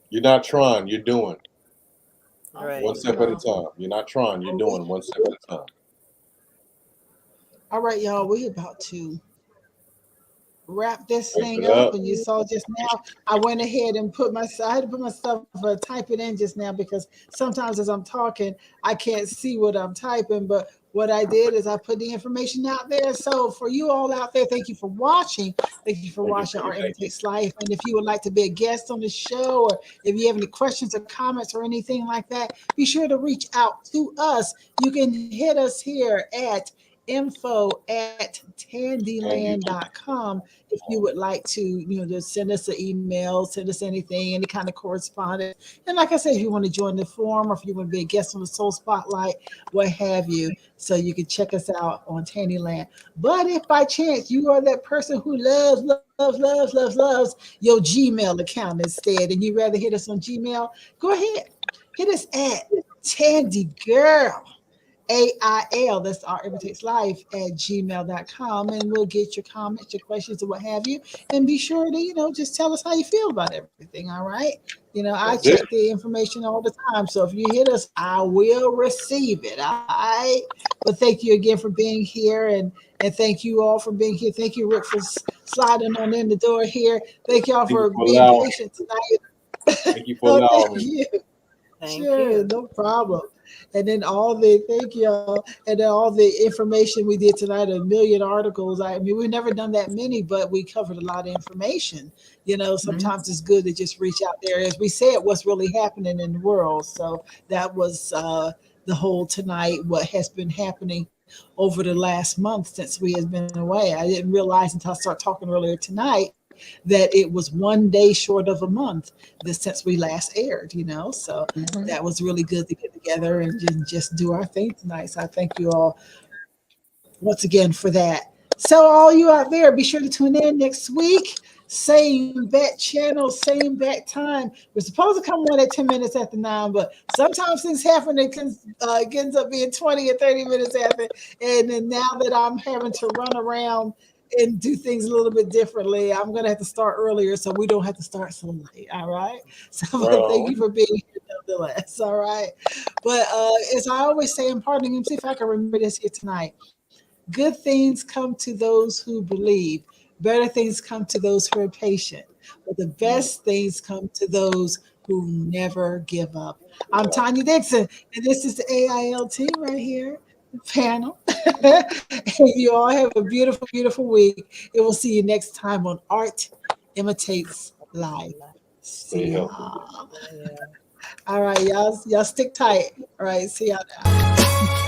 You're not trying. You're doing Right. one step at a time. You're not trying. You're doing one step at a time. All right, y'all. We're about to wrap this Wrap thing it up. up. And you saw just now, I went ahead and I had to put myself type it in just now because sometimes as I'm talking, I can't see what I'm typing. But what I did is I put the information out there. So for you all out there, thank you for watching. Thank you for watching Our Imitates Life. And if you would like to be a guest on the show, or if you have any questions or comments or anything like that, be sure to reach out to us. You can hit us here at info@tandiland.com if you would like to, just send us an email, send us anything, any kind of correspondence. And like I said, if you want to join the forum or if you want to be a guest on the Soul Spotlight, what have you, so you can check us out on Tandiland. But if by chance you are that person who loves your Gmail account instead, and you'd rather hit us on Gmail, go ahead. Hit us at Tandy Girl. AIL, that's Our Imitates Life at gmail.com. And we'll get your comments, your questions, or what have you. And be sure to, just tell us how you feel about everything. All right. I That's check it. the information all the time. So if you hit us, I will receive it. All right. But thank you again for being here. And thank you all for being here. Thank you, Rick, for sliding on in the door here. Thank y'all Thank you for for being allowing. patient tonight. Thank you for Oh, allowing thank me. you. Thank Sure, you. no problem. And then thank y'all, and then all the information we did tonight, 1 million articles. I mean, we've never done that many, but we covered a lot of information. Sometimes it's good to just reach out there, as we said, what's really happening in the world. So that was the whole tonight, what has been happening over the last month since we have been away. I didn't realize until I started talking earlier tonight that it was 1 day short of a month since we last aired. So that was really good to get together and just do our thing tonight. So I thank you all once again for that. So all you out there, be sure to tune in next week. Same bat channel, same bat time. We're supposed to come on at 10 minutes after 9, but sometimes things happen. It ends up being 20 or 30 minutes after. And then now that I'm having to run around and do things a little bit differently. I'm going to have to start earlier so we don't have to start so late. All right. So Right thank on. you for being here nonetheless. All right. But as I always say in parting, let me see if I can remember this here tonight. Good things come to those who believe. Better things come to those who are patient. But the best things come to those who never give up. I'm Yeah. Tanya Dixon, and this is the AIL team right here, the panel. And you all have a beautiful, beautiful week. And we'll see you next time on Art Imitates Life. Stay See healthy. y'all. Yeah. All right, y'all stick tight. All right, see y'all now.